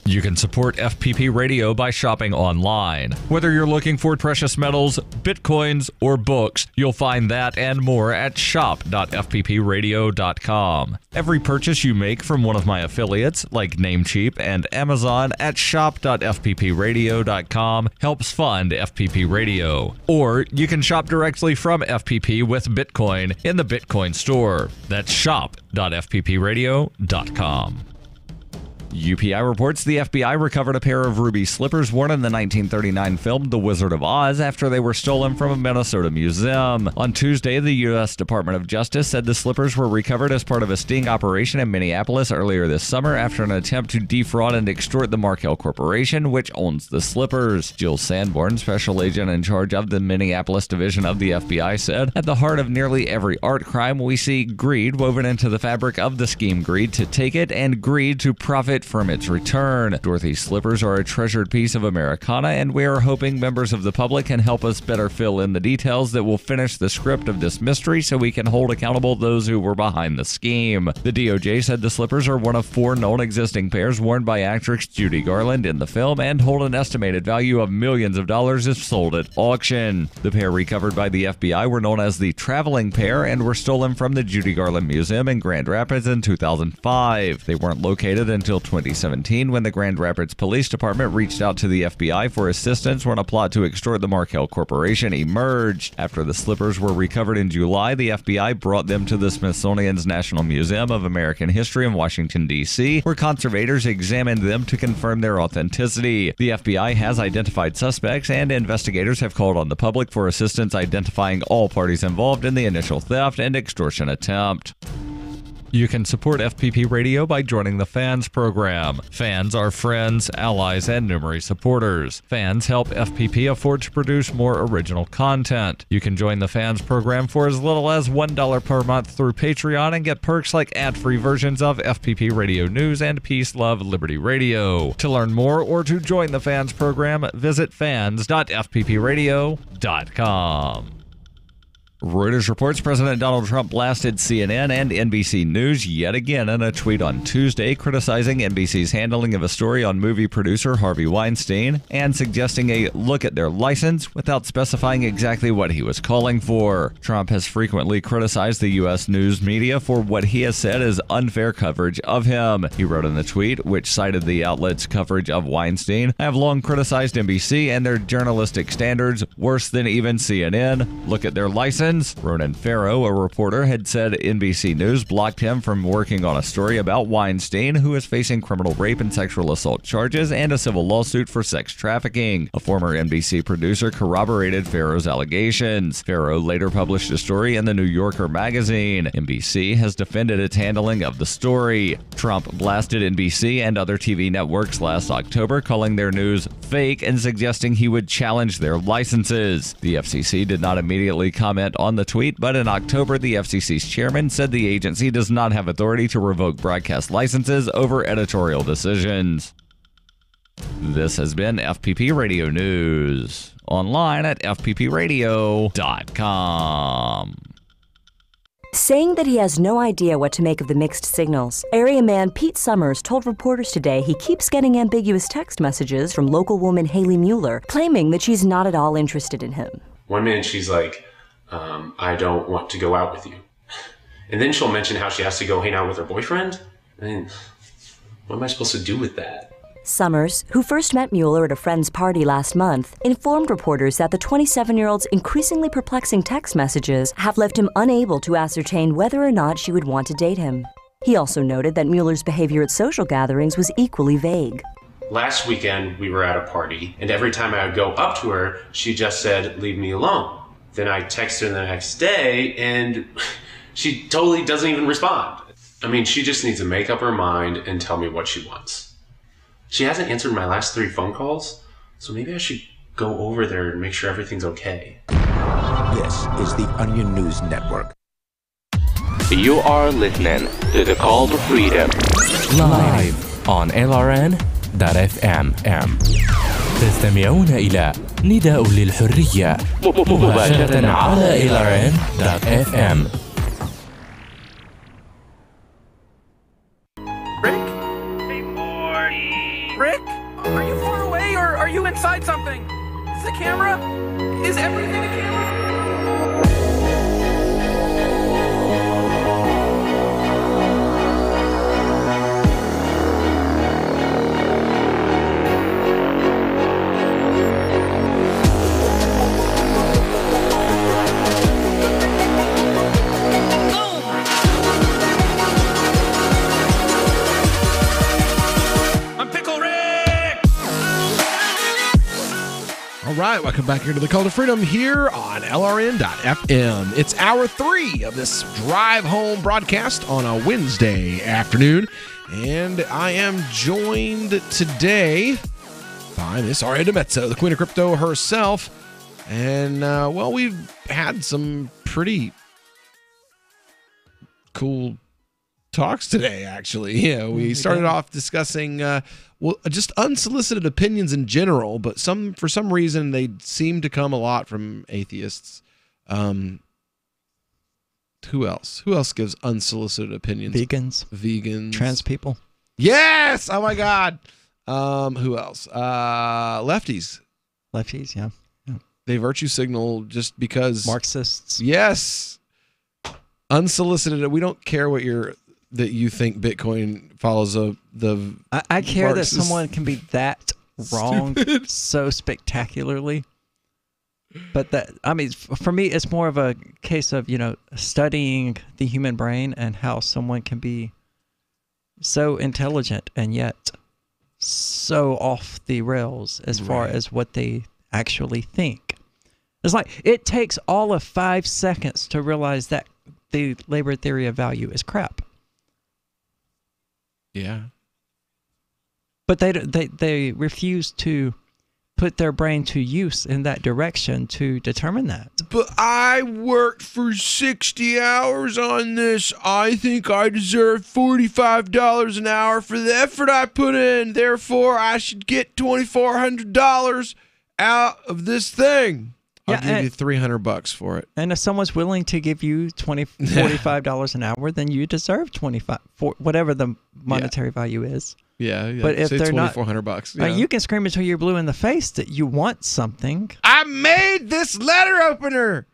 You can support FPP Radio by shopping online. Whether you're looking for precious metals, bitcoins, or books, you'll find that and more at shop.fppradio.com. Every purchase you make from one of my affiliates, like Namecheap and Amazon, at shop.fppradio.com helps fund FPP Radio. Or you can shop directly from FPP with Bitcoin in the Bitcoin store. That's shop.fppradio.com. UPI reports the FBI recovered a pair of ruby slippers worn in the 1939 film The Wizard of Oz after they were stolen from a Minnesota museum. On Tuesday, the U.S. Department of Justice said the slippers were recovered as part of a sting operation in Minneapolis earlier this summer after an attempt to defraud and extort the Markel Corporation, which owns the slippers. Jill Sanborn, special agent in charge of the Minneapolis division of the FBI, said, "At the heart of nearly every art crime, we see greed woven into the fabric of the scheme, greed to take it and greed to profit from its return. Dorothy's slippers are a treasured piece of Americana, and we are hoping members of the public can help us better fill in the details that will finish the script of this mystery so we can hold accountable those who were behind the scheme." The DOJ said the slippers are one of 4 known existing pairs worn by actress Judy Garland in the film and hold an estimated value of millions of dollars if sold at auction. The pair recovered by the FBI were known as the traveling pair and were stolen from the Judy Garland Museum in Grand Rapids in 2005. They weren't located until 2017 when the Grand Rapids Police Department reached out to the FBI for assistance when a plot to extort the Markel Corporation emerged. After the slippers were recovered in July, the FBI brought them to the Smithsonian's National Museum of American History in Washington, D.C., where conservators examined them to confirm their authenticity. The FBI has identified suspects, and investigators have called on the public for assistance identifying all parties involved in the initial theft and extortion attempt. You can support FPP Radio by joining the Fans program. Fans are friends, allies, and numerous supporters. Fans help FPP afford to produce more original content. You can join the Fans program for as little as $1 per month through Patreon and get perks like ad-free versions of FPP Radio News and Peace, Love, Liberty Radio. To learn more or to join the Fans program, visit fans.fppradio.com. Reuters reports President Donald Trump blasted CNN and NBC News yet again in a tweet on Tuesday, criticizing NBC's handling of a story on movie producer Harvey Weinstein and suggesting a look at their license without specifying exactly what he was calling for. Trump has frequently criticized the U.S. news media for what he has said is unfair coverage of him. He wrote in the tweet, which cited the outlet's coverage of Weinstein, "I have long criticized NBC and their journalistic standards, worse than even CNN. Look at their license." Ronan Farrow, a reporter, had said NBC News blocked him from working on a story about Weinstein, who is facing criminal rape and sexual assault charges and a civil lawsuit for sex trafficking. A former NBC producer corroborated Farrow's allegations. Farrow later published a story in the New Yorker magazine. NBC has defended its handling of the story. Trump blasted NBC and other TV networks last October, calling their news fake and suggesting he would challenge their licenses. The FCC did not immediately comment on the tweet, but in October, the FCC's chairman said the agency does not have authority to revoke broadcast licenses over editorial decisions. This has been FPP Radio News, online at fppradio.com. Saying that he has no idea what to make of the mixed signals, area man Pete Summers told reporters today he keeps getting ambiguous text messages from local woman Haley Mueller, claiming that she's not at all interested in him. One minute she's like, I don't want to go out with you. And then she'll mention how she has to go hang out with her boyfriend. I mean, what am I supposed to do with that? Summers, who first met Mueller at a friend's party last month, informed reporters that the 27-year-old's increasingly perplexing text messages have left him unable to ascertain whether or not she would want to date him. He also noted that Mueller's behavior at social gatherings was equally vague. Last weekend, we were at a party, and every time I would go up to her, she just said, "Leave me alone." Then I text her the next day, and she totally doesn't even respond. I mean, she just needs to make up her mind and tell me what she wants. She hasn't answered my last 3 phone calls, so maybe I should go over there and make sure everything's okay. This is the Onion News Network. You are listening to the Call to Freedom live on LRN.FM. تستمعون إلى نداء للحرية مباشرة على LRN.FM. Rick, are you far away or are you inside something? Is the camera? Is everything a camera? All right, welcome back here to the Call to Freedom here on LRN.FM. It's hour 3 of this drive home broadcast on a Wednesday afternoon, and I am joined today by Miss Aria DiMezzo, the Queen of Crypto herself. And, well, we've had some pretty cool talks today, actually. Yeah, we started off discussing just unsolicited opinions in general, but for some reason they seem to come a lot from atheists. Who else? Who else gives unsolicited opinions? Vegans. Trans people. Yes! Oh my God. Who else? Lefties. Lefties, yeah. They virtue signal just because. Marxists. Yes. Unsolicited. We don't care that you think Bitcoin follows the. I care Marxist that someone can be that wrong so spectacularly. But for me, it's more of a case of, studying the human brain and how someone can be so intelligent and yet so off the rails as far as what they actually think. It's like it takes all of 5 seconds to realize that the labor theory of value is crap. Yeah. But they refuse to put their brain to use in that direction to determine that. But I worked for 60 hours on this. I think I deserve $45 an hour for the effort I put in. Therefore, I should get $2,400 out of this thing. I'll give you $300 for it. And if someone's willing to give you $45 an hour, then you deserve $25 for whatever the monetary value is. Yeah, but if they're not $2,400, yeah. You can scream until you're blue in the face that you want something. I made this letter opener.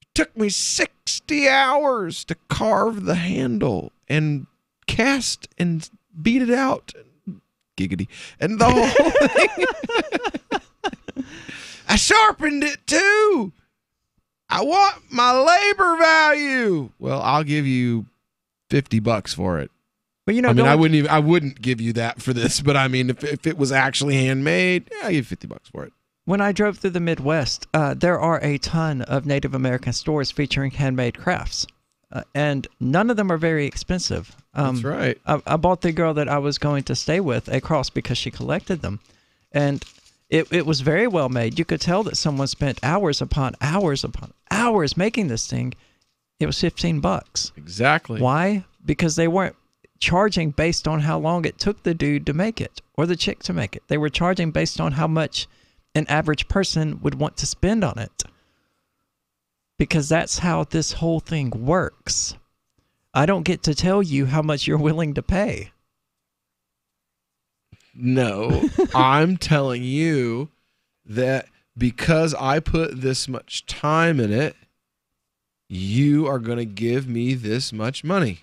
It took me 60 hours to carve the handle and cast and beat it out. Giggity. And the whole thing. I sharpened it too. I want my labor value. Well, I'll give you $50 for it. But I wouldn't give you that for this, but I mean, if it was actually handmade, I'll give you $50 for it. When I drove through the Midwest, there are a ton of Native American stores featuring handmade crafts, and none of them are very expensive. That's right. I bought the girl that I was going to stay with a cross because she collected them, and it was very well made. You could tell that someone spent hours upon hours upon hours making this thing. It was $15. Exactly. Why? Because they weren't charging based on how long it took the dude to make it or the chick to make it. They were charging based on how much an average person would want to spend on it. Because that's how this whole thing works. I don't get to tell you how much you're willing to pay. No, I'm telling you that because I put this much time in it, you are going to give me this much money.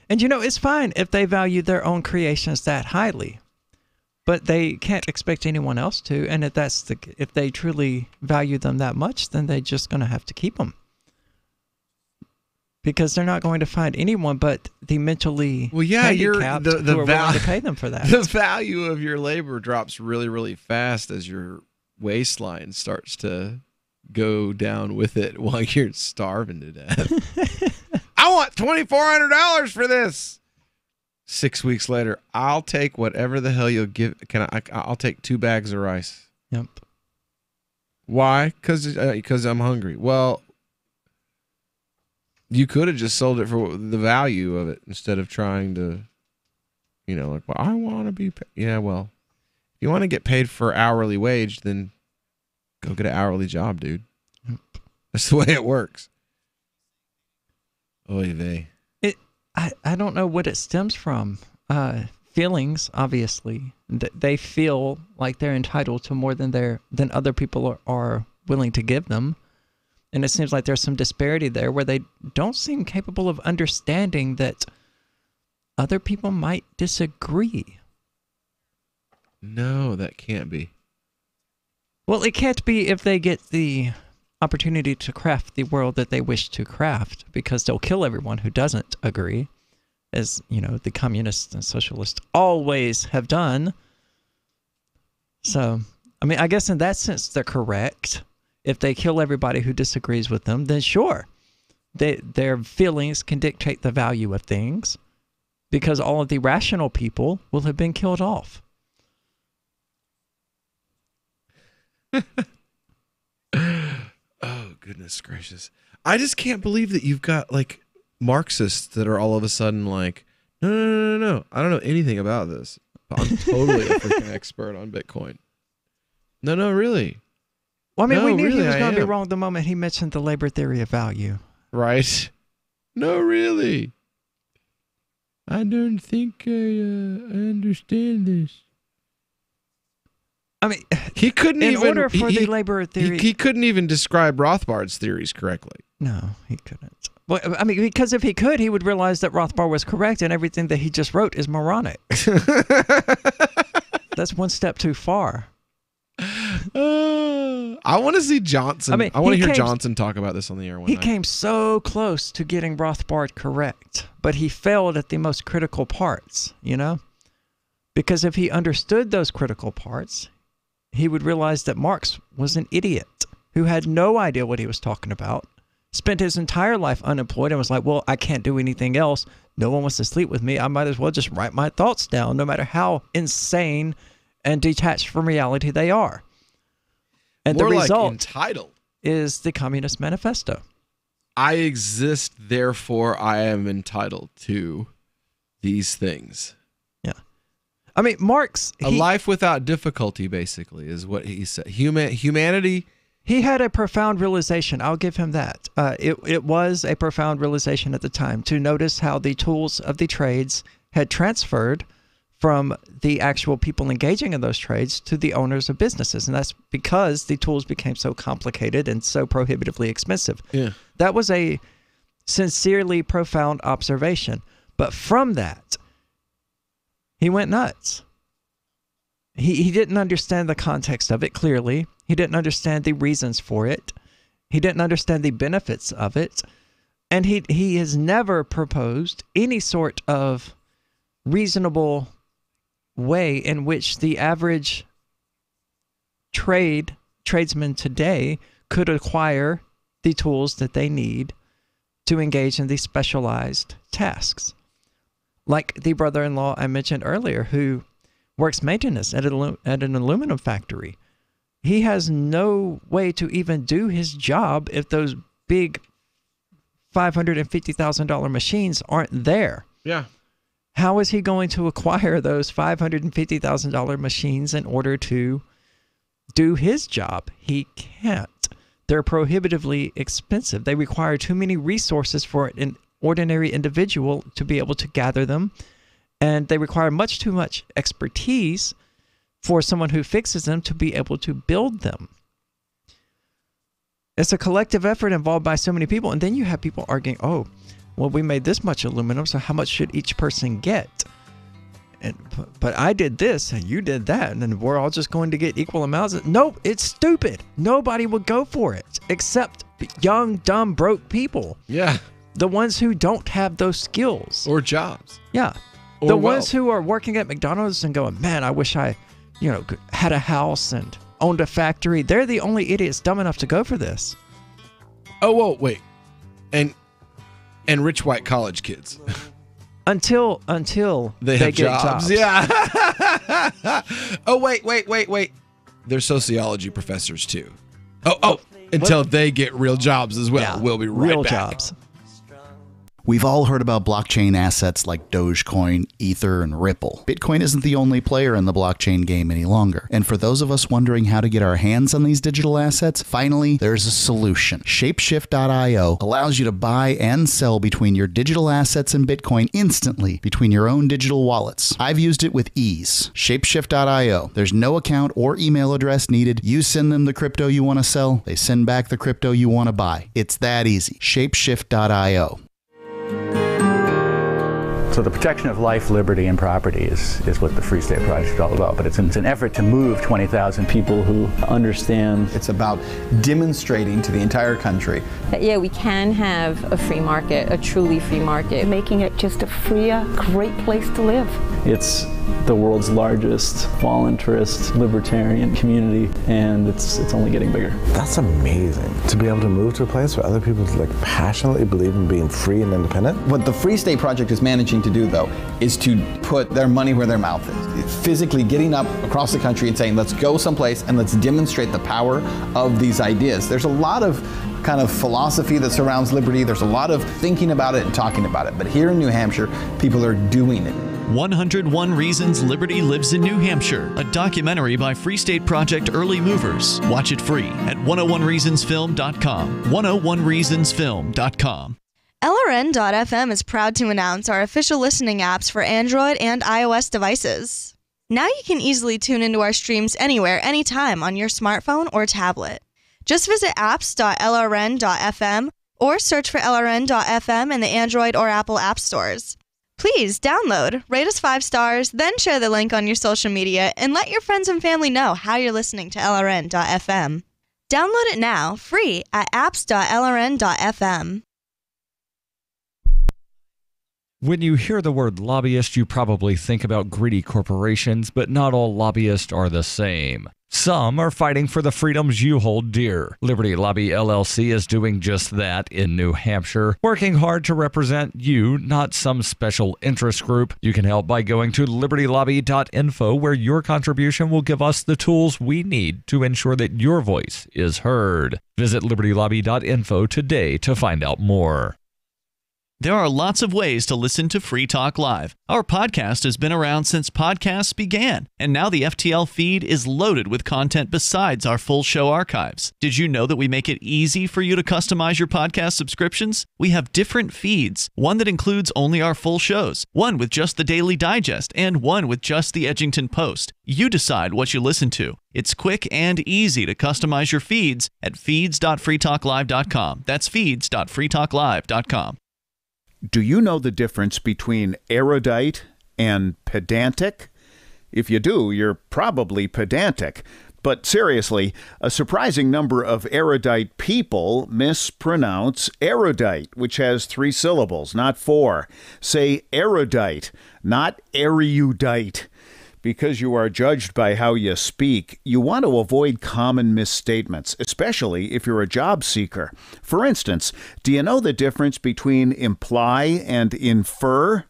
And it's fine if they value their own creations that highly, but they can't expect anyone else to. And if they truly value them that much, then they're just going to have to keep them, because they're not going to find anyone but the mentally handicapped who are willing to pay them for that. The value of your labor drops really, really fast as your waistline starts to go down with it while you're starving to death. I want $2,400 for this. 6 weeks later, I'll take whatever the hell you'll give. I'll take 2 bags of rice. Yep. Why? Because I'm hungry. Well, you could have just sold it for the value of it instead of trying to, well, I want to be paid. Yeah, well, if you want to get paid for hourly wage, then go get an hourly job, dude. Yep. That's the way it works. Oy vey. I don't know what it stems from. Feelings, obviously. They feel like they're entitled to more than other people are willing to give them. And it seems like there's some disparity there where they don't seem capable of understanding that other people might disagree. No, that can't be. Well, it can't be if they get the opportunity to craft the world that they wish to craft, because they'll kill everyone who doesn't agree, as, the communists and socialists always have done. So, I guess in that sense, they're correct. If they kill everybody who disagrees with them, then sure, their feelings can dictate the value of things, because all of the rational people will have been killed off. Oh, goodness gracious. I just can't believe that you've got, Marxists that are all of a sudden like, no. I don't know anything about this, but I'm totally a freaking expert on Bitcoin. No, really. Well, we knew he was going to be wrong the moment he mentioned the labor theory of value. Right. No, really. I don't think I understand this. He couldn't even... In order for the labor theory... He couldn't even describe Rothbard's theories correctly. No, he couldn't. Well, because if he could, he would realize that Rothbard was correct and everything that he just wrote is moronic. That's one step too far. I want to see Johnson. I want to hear Johnson talk about this on the air one night. He came so close to getting Rothbard correct, but he failed at the most critical parts, Because if he understood those critical parts, he would realize that Marx was an idiot who had no idea what he was talking about, spent his entire life unemployed and was like, well, I can't do anything else. No one wants to sleep with me. I might as well just write my thoughts down, no matter how insane and detached from reality they are. And More the result entitled is the Communist Manifesto. I exist, therefore I am entitled to these things. Yeah. Marx... A life without difficulty, basically, is what he said. Humanity... He had a profound realization. I'll give him that. It was a profound realization at the time to notice how the tools of the trades had transferred from the actual people engaging in those trades to the owners of businesses. And that's because the tools became so complicated and so prohibitively expensive. Yeah. That was a sincerely profound observation. But from that, he went nuts. He didn't understand the context of it clearly. He didn't understand the reasons for it. He didn't understand the benefits of it. And he has never proposed any sort of reasonable way in which the average tradesman today could acquire the tools that they need to engage in these specialized tasks. Like the brother-in-law I mentioned earlier who works maintenance at an aluminum factory. He has no way to even do his job if those big $550,000 machines aren't there. Yeah. How is he going to acquire those $550,000 machines in order to do his job? He can't. They're prohibitively expensive. They require too many resources for an ordinary individual to be able to gather them. And they require much too much expertise for someone who fixes them to be able to build them. It's a collective effort involved by so many people. And then you have people arguing, well, we made this much aluminum, so how much should each person get? But I did this and you did that, and then we're all just going to get equal amounts. Nope, it's stupid. Nobody would go for it except young, dumb, broke people. Yeah. The ones who don't have those skills. Or jobs. Yeah. Or the wealth. ones who are working at McDonald's and going, man, I wish I, had a house and owned a factory. They're the only idiots dumb enough to go for this. Oh, whoa, wait. And rich white college kids. Until they have get jobs. Yeah. Oh, wait. They're sociology professors too. Oh, until they get real jobs as well. Yeah, we'll be right real back. jobs. We've all heard about blockchain assets like Dogecoin, Ether, and Ripple. Bitcoin isn't the only player in the blockchain game any longer. And for those of us wondering how to get our hands on these digital assets, finally, there's a solution. Shapeshift.io allows you to buy and sell between your digital assets and Bitcoin instantly between your own digital wallets. I've used it with ease. Shapeshift.io. There's no account or email address needed. You send them the crypto you want to sell. They send back the crypto you want to buy. It's that easy. Shapeshift.io. So the protection of life, liberty, and property is what the Free State Project is all about. But it's an effort to move 20,000 people who understand. It's about demonstrating to the entire country that, yeah, we can have a free market, a truly free market. Making it just a freer, great place to live. It's the world's largest voluntarist libertarian community, and it's only getting bigger. That's amazing, to be able to move to a place where other people passionately believe in being free and independent. What the Free State Project is managing to do, though, is to put their money where their mouth is. It's physically getting up across the country and saying, let's go someplace and let's demonstrate the power of these ideas. There's a lot of kind of philosophy that surrounds liberty. There's a lot of thinking about it and talking about it. But here in New Hampshire, people are doing it. 101 Reasons Liberty Lives in New Hampshire, a documentary by Free State Project Early Movers. Watch it free at 101reasonsfilm.com. 101reasonsfilm.com. LRN.FM is proud to announce our official listening apps for Android and iOS devices. Now you can easily tune into our streams anywhere, anytime on your smartphone or tablet. Just visit apps.lrn.fm or search for LRN.FM in the Android or Apple app stores. Please download, rate us 5 stars, then share the link on your social media and let your friends and family know how you're listening to LRN.FM. Download it now, free at apps.lrn.fm. When you hear the word lobbyist, you probably think about greedy corporations, but not all lobbyists are the same. Some are fighting for the freedoms you hold dear. Liberty Lobby LLC is doing just that in New Hampshire, working hard to represent you, not some special interest group. You can help by going to libertylobby.info, where your contribution will give us the tools we need to ensure that your voice is heard. Visit libertylobby.info today to find out more. There are lots of ways to listen to Free Talk Live. Our podcast has been around since podcasts began, and now the FTL feed is loaded with content besides our full show archives. Did you know that we make it easy for you to customize your podcast subscriptions? We have different feeds, one that includes only our full shows, one with just the Daily Digest, and one with just the Edgington Post. You decide what you listen to. It's quick and easy to customize your feeds at feeds.freetalklive.com. That's feeds.freetalklive.com. Do you know the difference between erudite and pedantic? If you do, you're probably pedantic. But seriously, a surprising number of erudite people mispronounce erudite, which has 3 syllables, not 4. Say erudite, not erudite. Because you are judged by how you speak, you want to avoid common misstatements, especially if you're a job seeker. For instance, do you know the difference between imply and infer?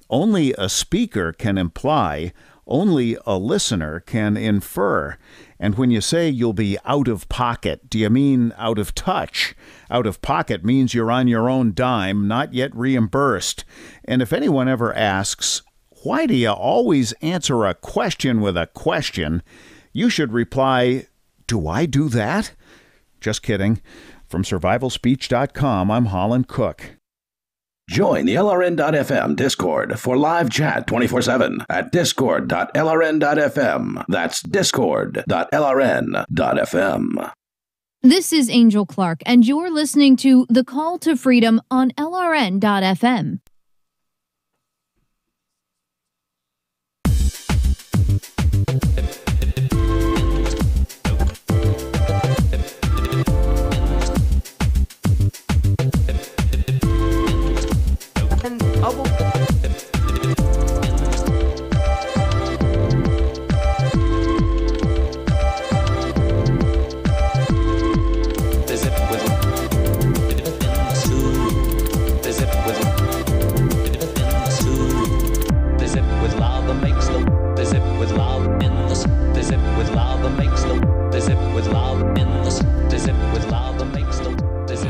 Only a speaker can imply, only a listener can infer. And when you say you'll be out of pocket, do you mean out of touch? Out of pocket means you're on your own dime, not yet reimbursed. And if anyone ever asks, why do you always answer a question with a question? You should reply, do I do that? Just kidding. From survivalspeech.com, I'm Holland Cook. Join the LRN.FM Discord for live chat 24/7 at discord.lrn.fm. That's discord.lrn.fm. This is Angel Clark, and you're listening to The Call to Freedom on LRN.FM.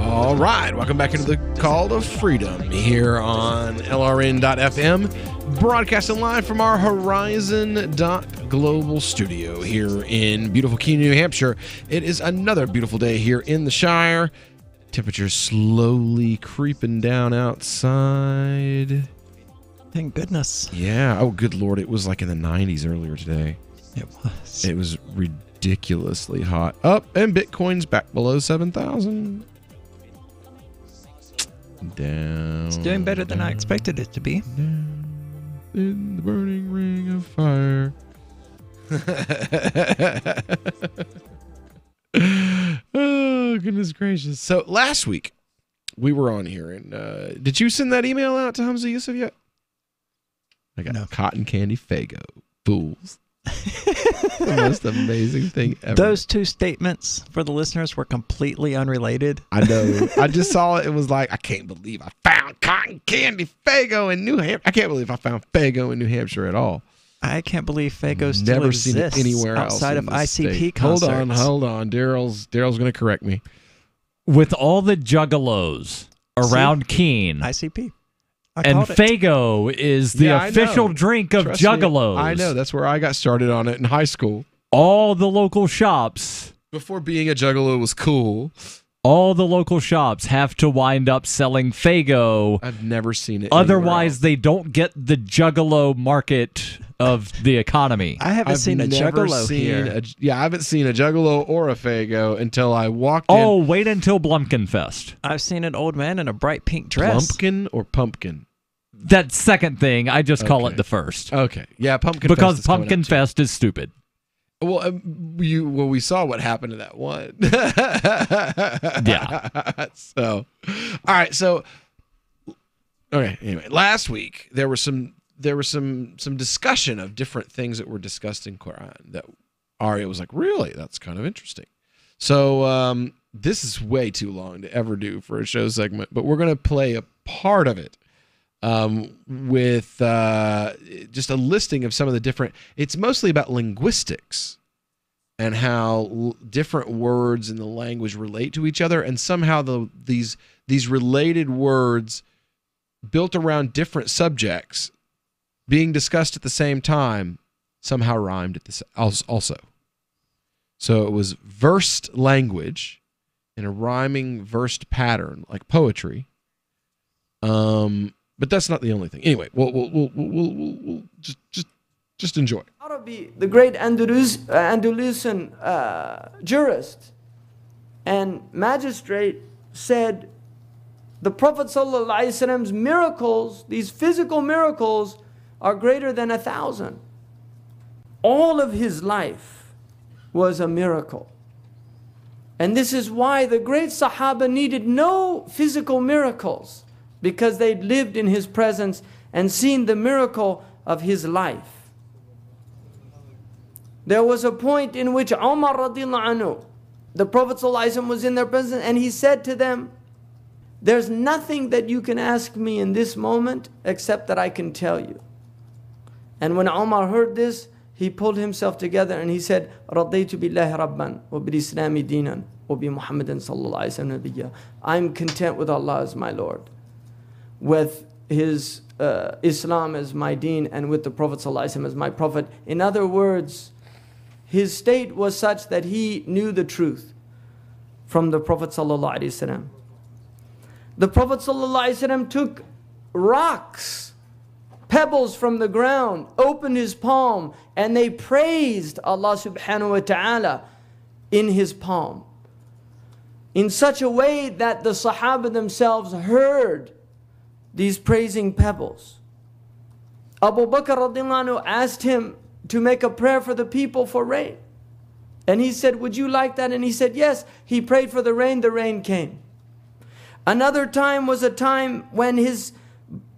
All right, welcome back into the Call to Freedom here on LRN.FM, broadcasting live from our Horizon.global studio here in beautiful Keene, New Hampshire. It is another beautiful day here in the Shire. Temperature slowly creeping down outside. Thank goodness. Yeah. Oh, good Lord. It was like in the 90s earlier today. It was. It was ridiculously hot. Up, and Bitcoin's back below 7,000. Down. It's doing better than I expected it to be. In the burning ring of fire. Oh, goodness gracious. So last week we were on here, and did you send that email out to Hamza Yusuf yet? I got cotton candy Faygo. Fools. The most amazing thing ever. Those two statements for the listeners were completely unrelated. I know. I just saw it. It was like, I can't believe I found cotton candy Faygo in New Hampshire. I can't believe I found Faygo in New Hampshire at all. I can't believe Faygo still Never exists seen it anywhere outside else of ICP state. concerts. Hold on. Daryl's going to correct me. With all the juggalos around Keene, ICP. And Faygo is the official drink of Trust juggalos. Me, I know. That's where I got started on it in high school. All the local shops. Before being a juggalo was cool. All the local shops have to wind up selling Faygo. I've never seen it. Otherwise, they don't get the juggalo market of the economy. I haven't seen a juggalo here. I haven't seen a juggalo or a Faygo until I walked in. Oh, wait until Blumpkin Fest. I've seen an old man in a bright pink dress. Pumpkin or pumpkin? That second thing, I just call it the first. Okay. Yeah, Pumpkin Fest. Because Fest is coming Pumpkin up, Fest is stupid. Well, we saw what happened to that one. Yeah. So, all right. So, okay. Anyway, last week there was some discussion of different things that were discussed in Quran that Aria was like, really, that's kind of interesting. So, this is way too long to ever do for a show segment, but we're going to play a part of it. With just a listing of some of the different, it's mostly about linguistics and how different words in the language relate to each other, and somehow these related words built around different subjects being discussed at the same time somehow rhymed at this also. So it was versed language in a rhyming versed pattern like poetry. But that's not the only thing. Anyway, we'll just enjoy. Arabi, the great Andalusian jurist and magistrate, said the Prophet ﷺ's miracles, these physical miracles, are greater than 1,000. All of his life was a miracle. And this is why the great Sahaba needed no physical miracles, because they'd lived in his presence and seen the miracle of his life. There was a point in which Umar radiallahu anhu, the Prophet ﷺ was in their presence, and he said to them, there's nothing that you can ask me in this moment except that I can tell you. And when Umar heard this, he pulled himself together and he said, رَضَيْتُ بِاللَّهِ رَبًّا وَبِالْإِسْلَامِ دِينًا وَبِمُحَمَّدٍ صَلَّى اللَّهُ عَلَيْهِ وَسَلَّمَ نَبِيًّا. I'm content with Allah as my Lord, with his Islam as my deen, and with the Prophet ﷺ as my prophet. In other words, his state was such that he knew the truth from the Prophet ﷺ. The Prophet ﷺ took rocks, pebbles from the ground, opened his palm, and they praised Allah subhanahu wa ta'ala in his palm. in such a way that the Sahaba themselves heard these praising pebbles. Abu Bakr radiallahu anhu asked him to make a prayer for the people for rain. And he said, would you like that? And he said, yes. He prayed for the rain came. Another time was a time when his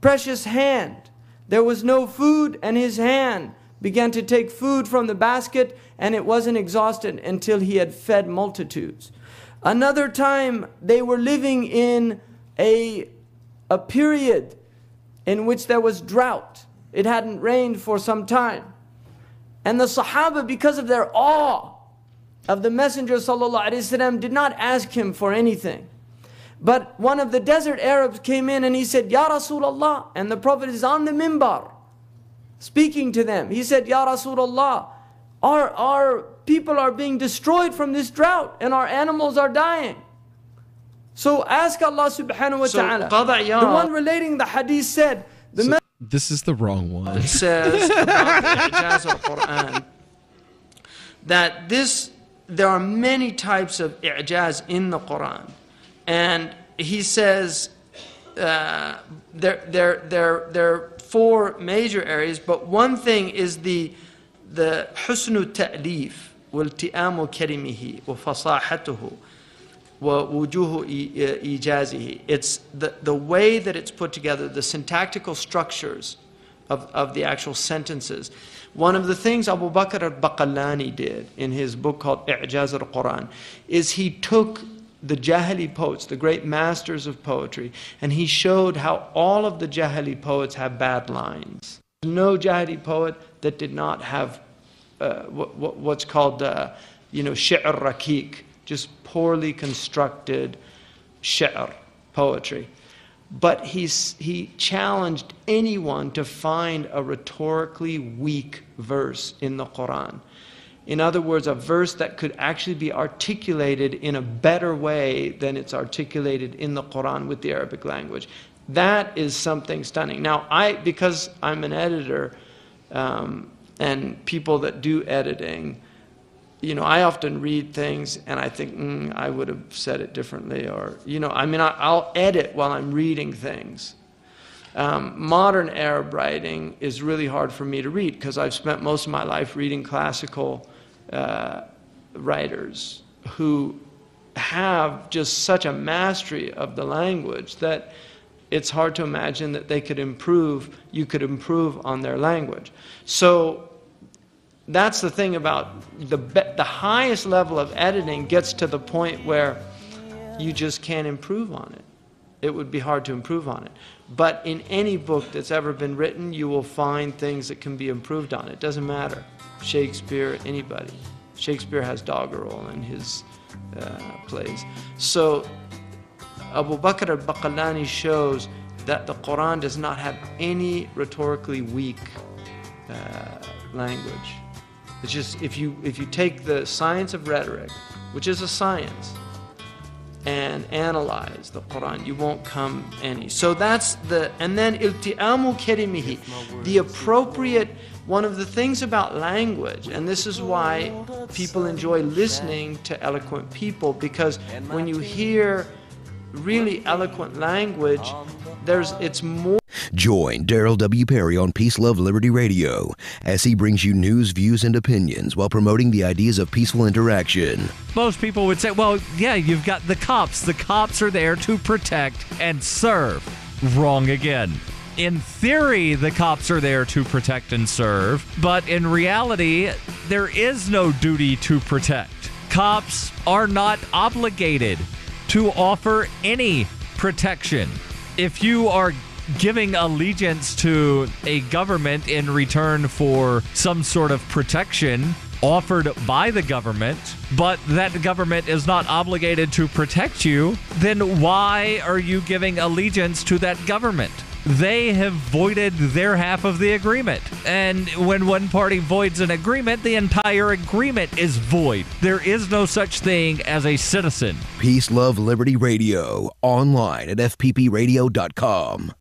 precious hand, there was no food, and his hand began to take food from the basket, and it wasn't exhausted until he had fed multitudes. Another time they were living in a period in which there was drought. It hadn't rained for some time. And the Sahaba, because of their awe of the Messenger ﷺ, did not ask him for anything. But one of the desert Arabs came in and he said, Ya Rasulullah, and the Prophet is on the mimbar speaking to them. He said, Ya Rasulullah, our people are being destroyed from this drought and our animals are dying. So ask Allah subhanahu wa ta'ala. The one relating the hadith said, this is the wrong one. It says about the i'jaz al-Quran that there are many types of i'jaz in the Quran. And he says there are 4 major areas, but one thing is the husnu ta'lif wal-ti'amu kalimihi wa fasahatuhu wa wujuhu ijazihi. It's the way that it's put together, the syntactical structures of the actual sentences. One of the things Abu Bakr al-Baqallani did in his book called I'jaz al-Quran is he took the Jahili poets, the great masters of poetry, and he showed how all of the Jahili poets have bad lines. No Jahili poet that did not have what's called shi'r raqiq, just poorly constructed shi'r, poetry. But he challenged anyone to find a rhetorically weak verse in the Quran. In other words, a verse that could actually be articulated in a better way than it's articulated in the Quran with the Arabic language. That is something stunning. Now, because I'm an editor, and people that do editing, I often read things and I think, I would have said it differently, or, I'll edit while I'm reading things. Modern Arab writing is really hard for me to read because I've spent most of my life reading classical writers who have just such a mastery of the language that it's hard to imagine that you could improve on their language. So that's the thing about the highest level of editing gets to the point where you just can't improve on it. It would be hard to improve on it. But in any book that's ever been written, you will find things that can be improved on. It doesn't matter. Shakespeare, anybody. Shakespeare has doggerel in his plays. So Abu Bakr al-Baqallani shows that the Quran does not have any rhetorically weak language. It's just if you take the science of rhetoric, which is a science, and analyze the Quran, you won't come any. So that's and then ilti'amu kalimihi, the appropriate. One of the things about language, and this is why people enjoy listening to eloquent people, because when you hear really eloquent language, it's more. Join Daryl W. Perry on Peace, Love, Liberty Radio as he brings you news, views, and opinions while promoting the ideas of peaceful interaction. Most people would say, well, yeah, you've got the cops. The cops are there to protect and serve. Wrong again. In theory, the cops are there to protect and serve, but in reality, there is no duty to protect. Cops are not obligated to offer any protection. If you are giving allegiance to a government in return for some sort of protection offered by the government, but that government is not obligated to protect you, then why are you giving allegiance to that government? They have voided their half of the agreement. And when one party voids an agreement, the entire agreement is void. There is no such thing as a citizen. Peace, Love, Liberty Radio. Online at fppradio.com.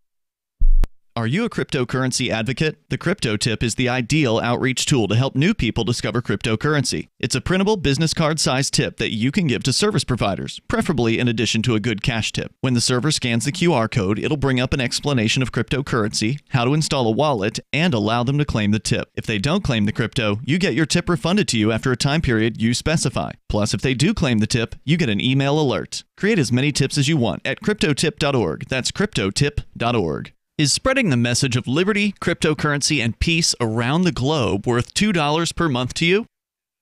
Are you a cryptocurrency advocate? The Crypto Tip is the ideal outreach tool to help new people discover cryptocurrency. It's a printable business card-sized tip that you can give to service providers, preferably in addition to a good cash tip. When the server scans the QR code, it'll bring up an explanation of cryptocurrency, how to install a wallet, and allow them to claim the tip. If they don't claim the crypto, you get your tip refunded to you after a time period you specify. Plus, if they do claim the tip, you get an email alert. Create as many tips as you want at cryptotip.org. That's cryptotip.org. Is spreading the message of liberty, cryptocurrency, and peace around the globe worth $2 per month to you?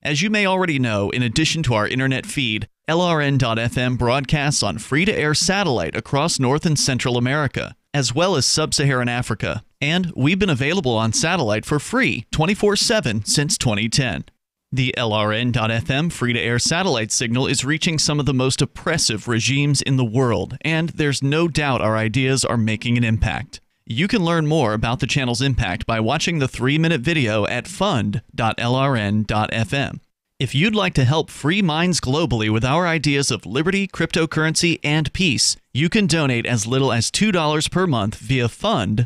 As you may already know, in addition to our internet feed, LRN.FM broadcasts on free-to-air satellite across North and Central America, as well as Sub-Saharan Africa. And we've been available on satellite for free 24/7 since 2010. The LRN.FM free-to-air satellite signal is reaching some of the most oppressive regimes in the world, and there's no doubt our ideas are making an impact. You can learn more about the channel's impact by watching the 3-minute video at fund.lrn.fm. If you'd like to help free minds globally with our ideas of liberty, cryptocurrency, and peace, you can donate as little as $2 per month via fund.lrn.fm.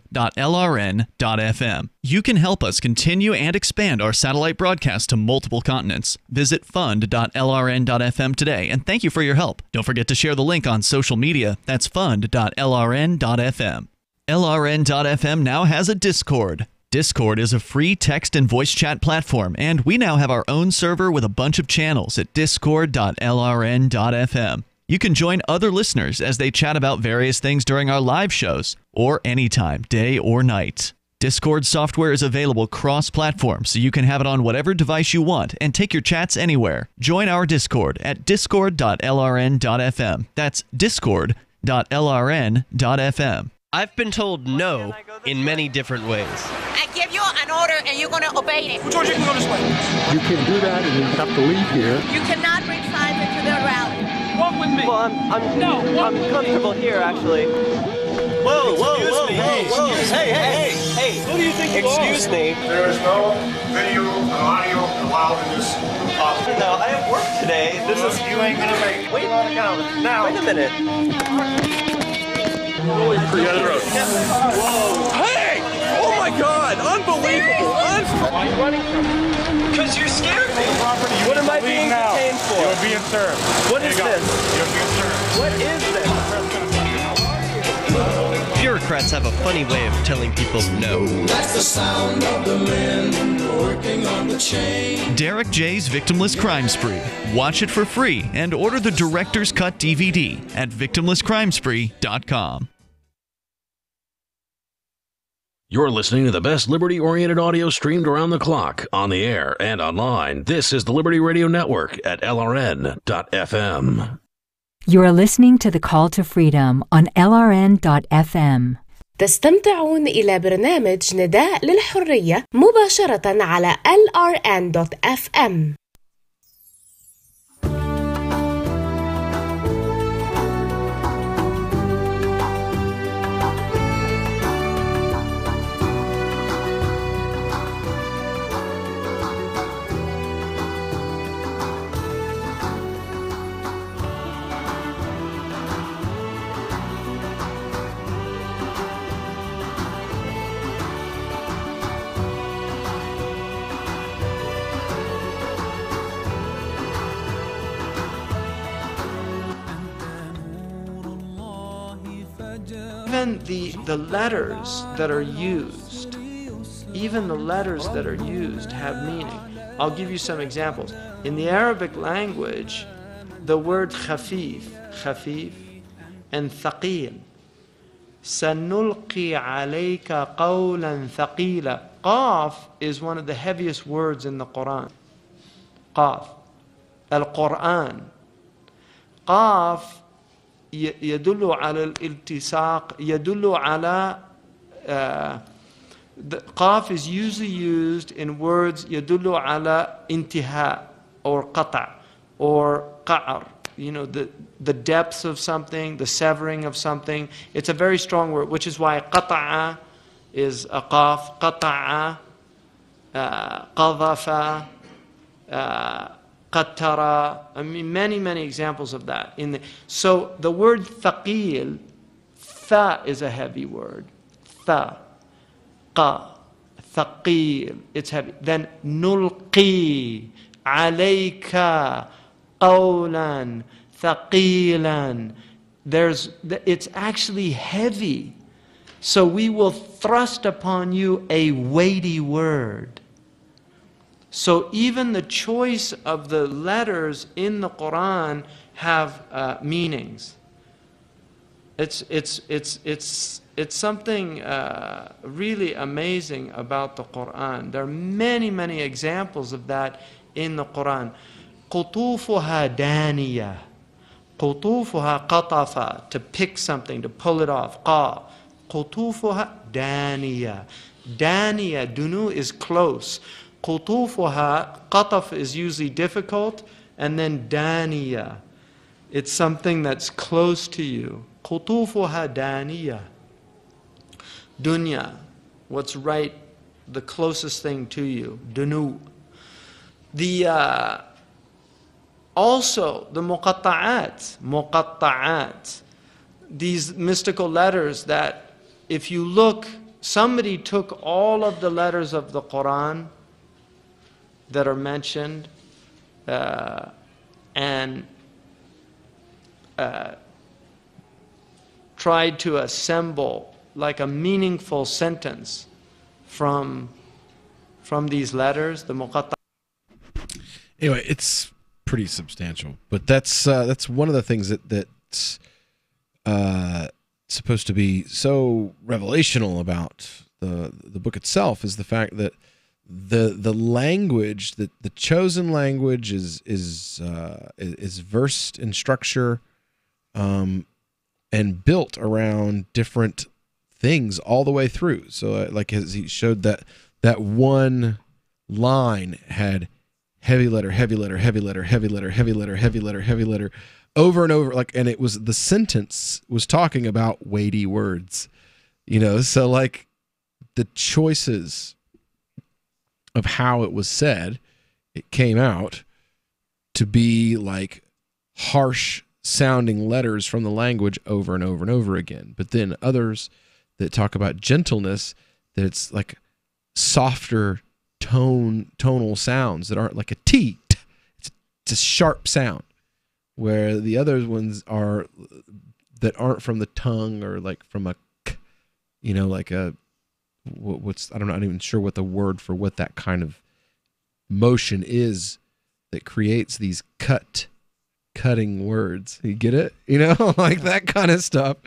You can help us continue and expand our satellite broadcast to multiple continents. Visit fund.lrn.fm today, and thank you for your help. Don't forget to share the link on social media. That's fund.lrn.fm. LRN.FM now has a Discord. Discord is a free text and voice chat platform, and we now have our own server with a bunch of channels at discord.lrn.fm. You can join other listeners as they chat about various things during our live shows, or anytime, day or night. Discord software is available cross-platform, so you can have it on whatever device you want and take your chats anywhere. Join our Discord at discord.lrn.fm. That's discord.lrn.fm. I've been told no in many different ways. I give you an order and you're going to obey it. George, you can go this way. You can do that and you have to leave here. You cannot bring signs into their rally. Walk with me. Well, I'm comfortable here, actually. Whoa, hey, who do you think you are? Excuse me. There is no video and audio allowed in this office. No, I have work today. This is... You ain't going to make it. Wait a minute. Really forget it. Hey! Oh my God! Unbelievable! Why are you running from me? Because you're scared me. What am I being detained for? You're being served. What is this? You're being served. What is this? Bureaucrats have a funny way of telling people no. That's the sound of the men working on the chain. Derek J's Victimless Crime Spree. Watch it for free and order the Director's Cut DVD at victimlesscrimespree.com. You're listening to the best liberty-oriented audio streamed around the clock, on the air, and online. This is the Liberty Radio Network at LRN.FM. You're listening to The Call to Freedom on LRN.FM. تستمتعون إلى برنامج نداء للحرية مباشرة على LRN.FM. Even the letters that are used, have meaning. I'll give you some examples. In the Arabic language, the word khafif, and thaqil. سَنُلْقِي عَلَيْكَ قَوْلًا ثَقِيلًا. Qaf is one of the heaviest words in the Quran. Qaf. Al-Quran. Qaf يدل على الالتصاق يدل على قاف is usually used in words يدل على انتهاء or قطع or قعر, you know, the depths of something, the severing of something. It's a very strong word, which is why قطع is a qaf, قطع, قذف, qattara. I mean, many examples of that. So the word thaqil, tha is a heavy word. Tha. qa, thaqil, it's heavy. Then nulqi alayka qawlan thaqilan. It's actually heavy. So we will thrust upon you a weighty word. So even the choice of the letters in the Quran have meanings. It's something really amazing about the Quran. There are many, many examples of that in the Quran. قُطُوفُهَا دَانِيَةٌ. قُطُوفُهَا قَطَفَ, to pick something, to pull it off. قَا. قُطُوفُهَا دَانِيَةٌ. Daniya, dunu is close. قُطُوفُهَا, qataf is usually difficult, and then daniya, it's something that's close to you. قُطُوفُهَا دَانِيَةٌ. Dunya, what's right, the closest thing to you. Dunu. Also, the muqatta'at, these mystical letters that if you look, somebody took all of the letters of the Quran that are mentioned and tried to assemble like a meaningful sentence from these letters, the muqatta'at. Anyway, it's pretty substantial, but that's one of the things that's supposed to be so revelational about the book itself is the fact that the language, that the chosen language is versed in structure and built around different things all the way through. So like as he showed that one line had heavy letter, heavy letter, heavy letter, heavy letter, heavy letter, heavy letter, heavy letter, over and over, like, and it was, the sentence was talking about weighty words, so like the choices of how it was said, it came out to be like harsh sounding letters from the language over and over and over again. But then others that talk about gentleness, that it's like softer tonal sounds that aren't like a T. It's a sharp sound, where the other ones are that aren't from the tongue or like from a, like a, what's, I'm not even sure what the word for what that kind of motion is that creates these cutting words. You get it? Like that kind of stuff.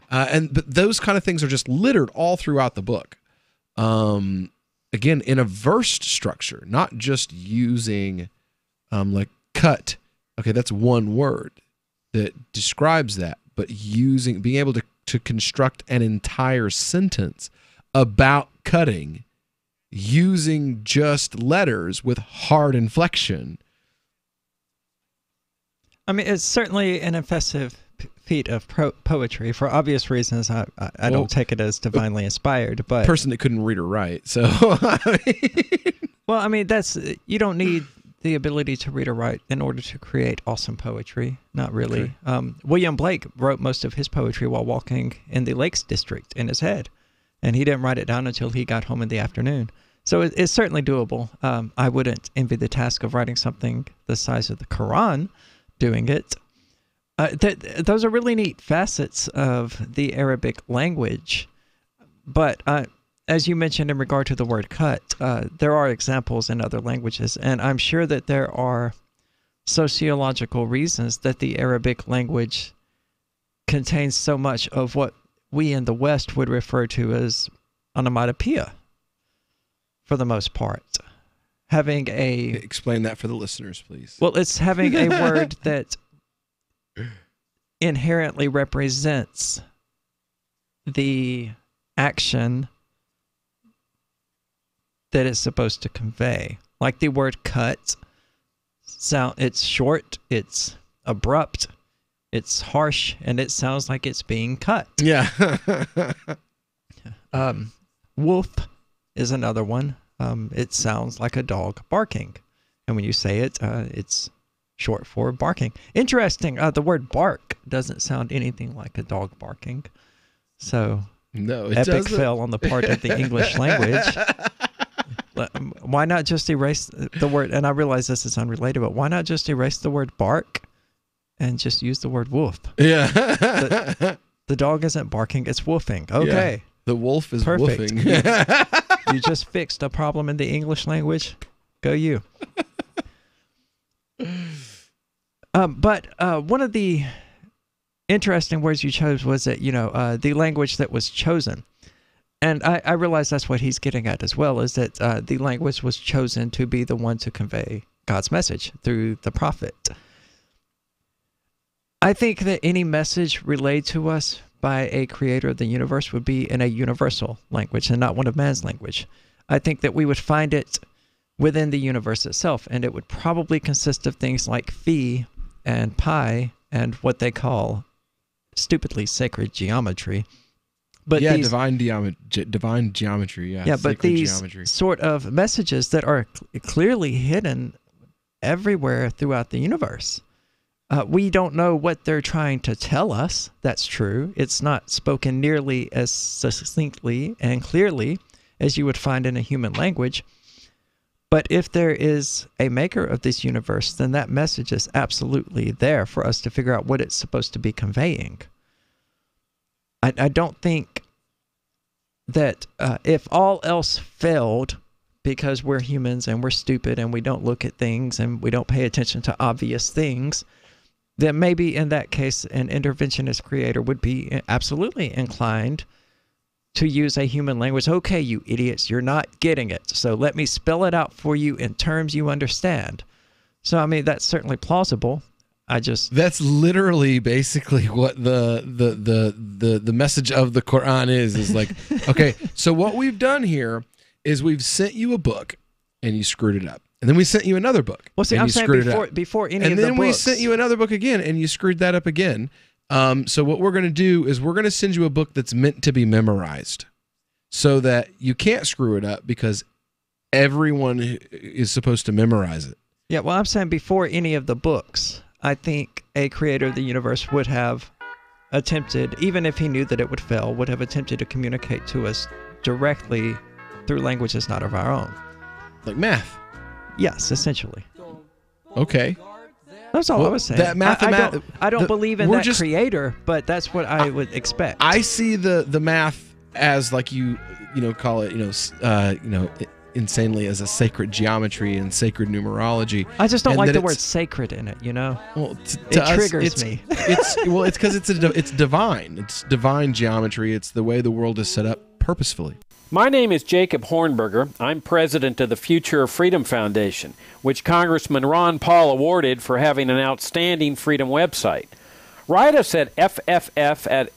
But those kind of things are just littered all throughout the book. Again, in a versed structure, not just using like cut. Okay, that's one word that describes that, but being able to construct an entire sentence about cutting using just letters with hard inflection. I mean, it's certainly an impressive feat of poetry. For obvious reasons, I don't take it as divinely inspired. But person that couldn't read or write, so well, I mean, you don't need the ability to read or write in order to create awesome poetry. Not really. Okay. William Blake wrote most of his poetry while walking in the Lakes District in his head, and he didn't write it down until he got home in the afternoon. So it's certainly doable. I wouldn't envy the task of writing something the size of the Quran doing it. Those are really neat facets of the Arabic language. But as you mentioned in regard to the word cut, there are examples in other languages, and I'm sure that there are sociological reasons that the Arabic language contains so much of what we in the West would refer to as onomatopoeia, for the most part. Explain that for the listeners, please. Well, it's having a word that inherently represents the action that it's supposed to convey. Like the word cut, it's short, it's abrupt, it's harsh, and it sounds like it's being cut. Yeah. Wolf is another one. It sounds like a dog barking. And when you say it, it's short for barking. Interesting. The word bark doesn't sound anything like a dog barking. So No, it epic doesn't. fail on the part of the English language. Why not just erase the word? And I realize this is unrelated, but why not just erase the word bark and just use the word wolf? Yeah. The dog isn't barking, it's woofing. Okay. Yeah. The wolf is perfect. woofing. You just fixed a problem in the English language. Go you. But one of the interesting words you chose was that, the language that was chosen. And I realize that's what he's getting at as well, is that the language was chosen to be the one to convey God's message through the prophet. I think that any message relayed to us by a creator of the universe would be in a universal language and not one of man's language. I think that we would find it within the universe itself, and it would probably consist of things like phi and pi and what they call stupidly sacred geometry. But yeah, these, divine geometry. Yeah, but these geometry. Sort of messages that are clearly hidden everywhere throughout the universe. We don't know what they're trying to tell us. That's true. It's not spoken nearly as succinctly and clearly as you would find in a human language. But if there is a maker of this universe, then that message is absolutely there for us to figure out what it's supposed to be conveying. I don't think that if all else failed because we're humans and we're stupid and we don't look at things and we don't pay attention to obvious things, then maybe in that case an interventionist creator would be absolutely inclined to use a human language. Okay, you idiots, you're not getting it. So let me spell it out for you in terms you understand. So, I mean, that's certainly plausible. That's literally basically what the message of the Quran is like, okay, so what we've done here is we've sent you a book and you screwed it up. And then we sent you another book. Well, see, I'm saying before any of the books. And then we sent you another book again and you screwed that up again. So what we're going to do is we're going to send you a book that's meant to be memorized so that you can't screw it up because everyone is supposed to memorize it. Yeah, well, I'm saying before any of the books, I think a creator of the universe would have attempted, even if he knew that it would fail, would have attempted to communicate to us directly through languages not of our own. Like math? Yes, essentially. Okay. That's all I was saying. That I don't believe in that creator, but that's what I would expect. I see the math as like you call it insanely as a sacred geometry and sacred numerology. I just don't like the word sacred in it. Well, it triggers me. It's because it's divine. It's divine geometry. It's the way the world is set up purposefully. My name is Jacob Hornberger. I'm president of the Future of Freedom Foundation, which Congressman Ron Paul awarded for having an outstanding freedom website. Write us at fff@fff.org,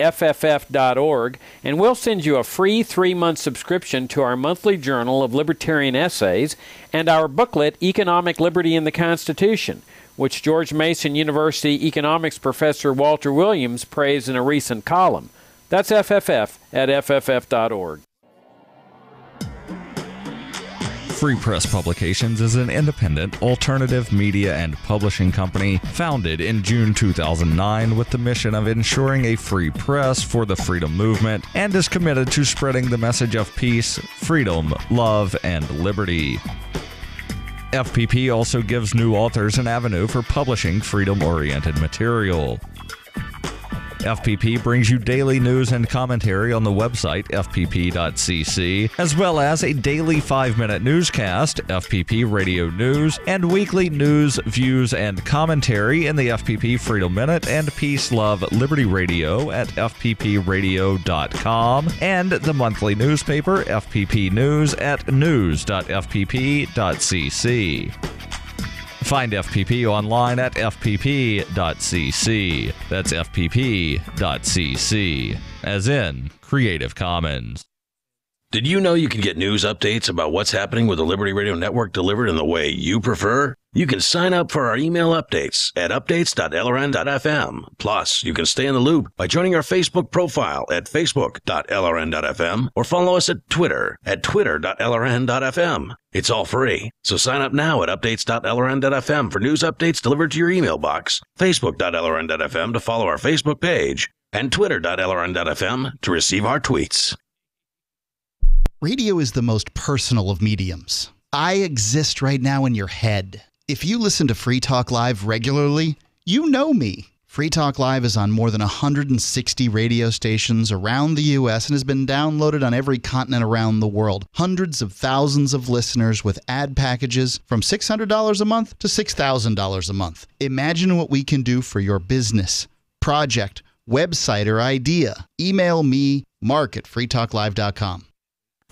and we'll send you a free 3-month subscription to our monthly journal of libertarian essays and our booklet, Economic Liberty in the Constitution, which George Mason University economics professor Walter Williams praised in a recent column. That's fff@fff.org. Free Press Publications is an independent, alternative media and publishing company founded in June 2009 with the mission of ensuring a free press for the freedom movement and is committed to spreading the message of peace, freedom, love, and liberty. FPP also gives new authors an avenue for publishing freedom-oriented material. FPP brings you daily news and commentary on the website fpp.cc, as well as a daily 5-minute newscast, FPP Radio News, and weekly news, views, and commentary in the FPP Freedom Minute and Peace, Love, Liberty Radio at fppradio.com, and the monthly newspaper FPP News at news.fpp.cc. Find FPP online at fpp.cc. That's fpp.cc, as in Creative Commons. Did you know you can get news updates about what's happening with the Liberty Radio Network delivered in the way you prefer? You can sign up for our email updates at updates.lrn.fm. Plus, you can stay in the loop by joining our Facebook profile at facebook.lrn.fm or follow us at Twitter at twitter.lrn.fm. It's all free, so sign up now at updates.lrn.fm for news updates delivered to your email box, facebook.lrn.fm to follow our Facebook page, and twitter.lrn.fm to receive our tweets. Radio is the most personal of mediums. I exist right now in your head. If you listen to Free Talk Live regularly, you know me. Free Talk Live is on more than 160 radio stations around the U.S. and has been downloaded on every continent around the world. Hundreds of thousands of listeners with ad packages from $600 a month to $6,000 a month. Imagine what we can do for your business, project, website, or idea. Email me, mark@freetalklive.com.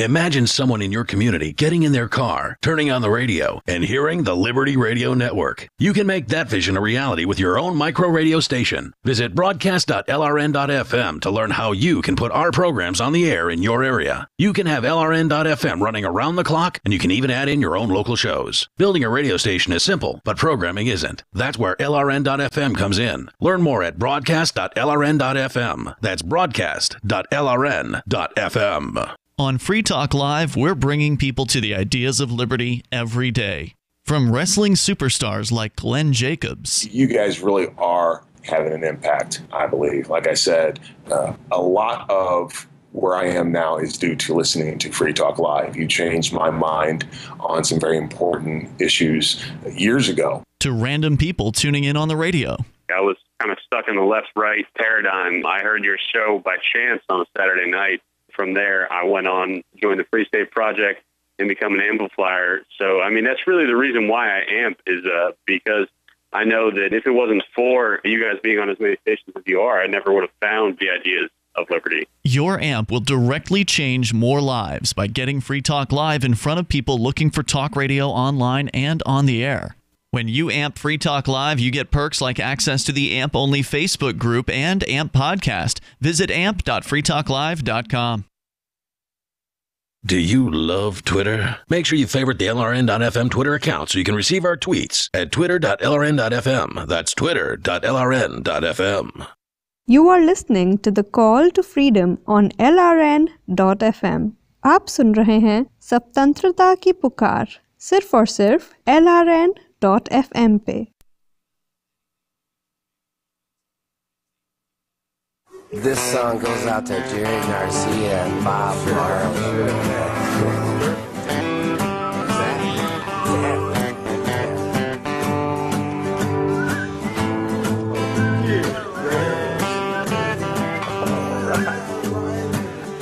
Imagine someone in your community getting in their car, turning on the radio, and hearing the Liberty Radio Network. You can make that vision a reality with your own micro radio station. Visit broadcast.lrn.fm to learn how you can put our programs on the air in your area. You can have LRN.FM running around the clock, and you can even add in your own local shows. Building a radio station is simple, but programming isn't. That's where LRN.FM comes in. Learn more at broadcast.lrn.fm. That's broadcast.lrn.fm. On Free Talk Live, we're bringing people to the ideas of liberty every day. From wrestling superstars like Glenn Jacobs. You guys really are having an impact, I believe. Like I said, a lot of where I am now is due to listening to Free Talk Live. You changed my mind on some very important issues years ago. To random people tuning in on the radio. I was kind of stuck in the left-right paradigm. I heard your show by chance on a Saturday night. From there, I went on, joined the Free State Project, and become an amplifier. So, I mean, that's really the reason why I amp is because I know that if it wasn't for you guys being on as many stations as you are, I never would have found the ideas of liberty. Your amp will directly change more lives by getting Free Talk Live in front of people looking for talk radio online and on the air. When you amp Free Talk Live, you get perks like access to the AMP-only Facebook group and AMP podcast. Visit amp.freetalklive.com. Do you love Twitter? Make sure you favorite the LRN.FM Twitter account so you can receive our tweets at twitter.lrn.fm. That's twitter.lrn.fm. You are listening to the Call to Freedom on LRN.fm. आप सुन रहे हैं स्वतंत्रता की पुकार सिर्फ और सिर्फ LRN.fm पे। This song goes out to Jerry Garcia and Bob Marley.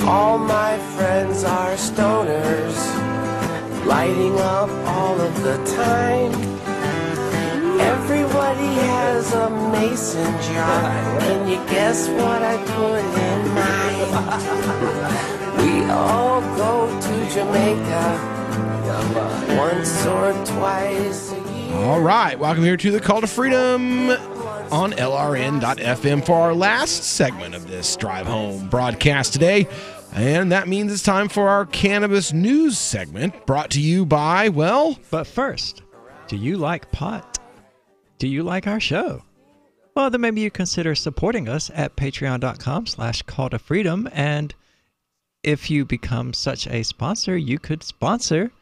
All my friends are stoners, lighting up all of the time. Everybody has a mason jar. Can you guess what I put in mine? We all go to Jamaica once or twice a year. All right, welcome here to the Call to Freedom on LRN.FM for our last segment of this Drive Home broadcast today. And that means it's time for our cannabis news segment brought to you by, well... But first, do you like pot? Do you like our show? Well, then maybe you consider supporting us at patreon.com/call-to-freedom. And if you become such a sponsor, you could sponsor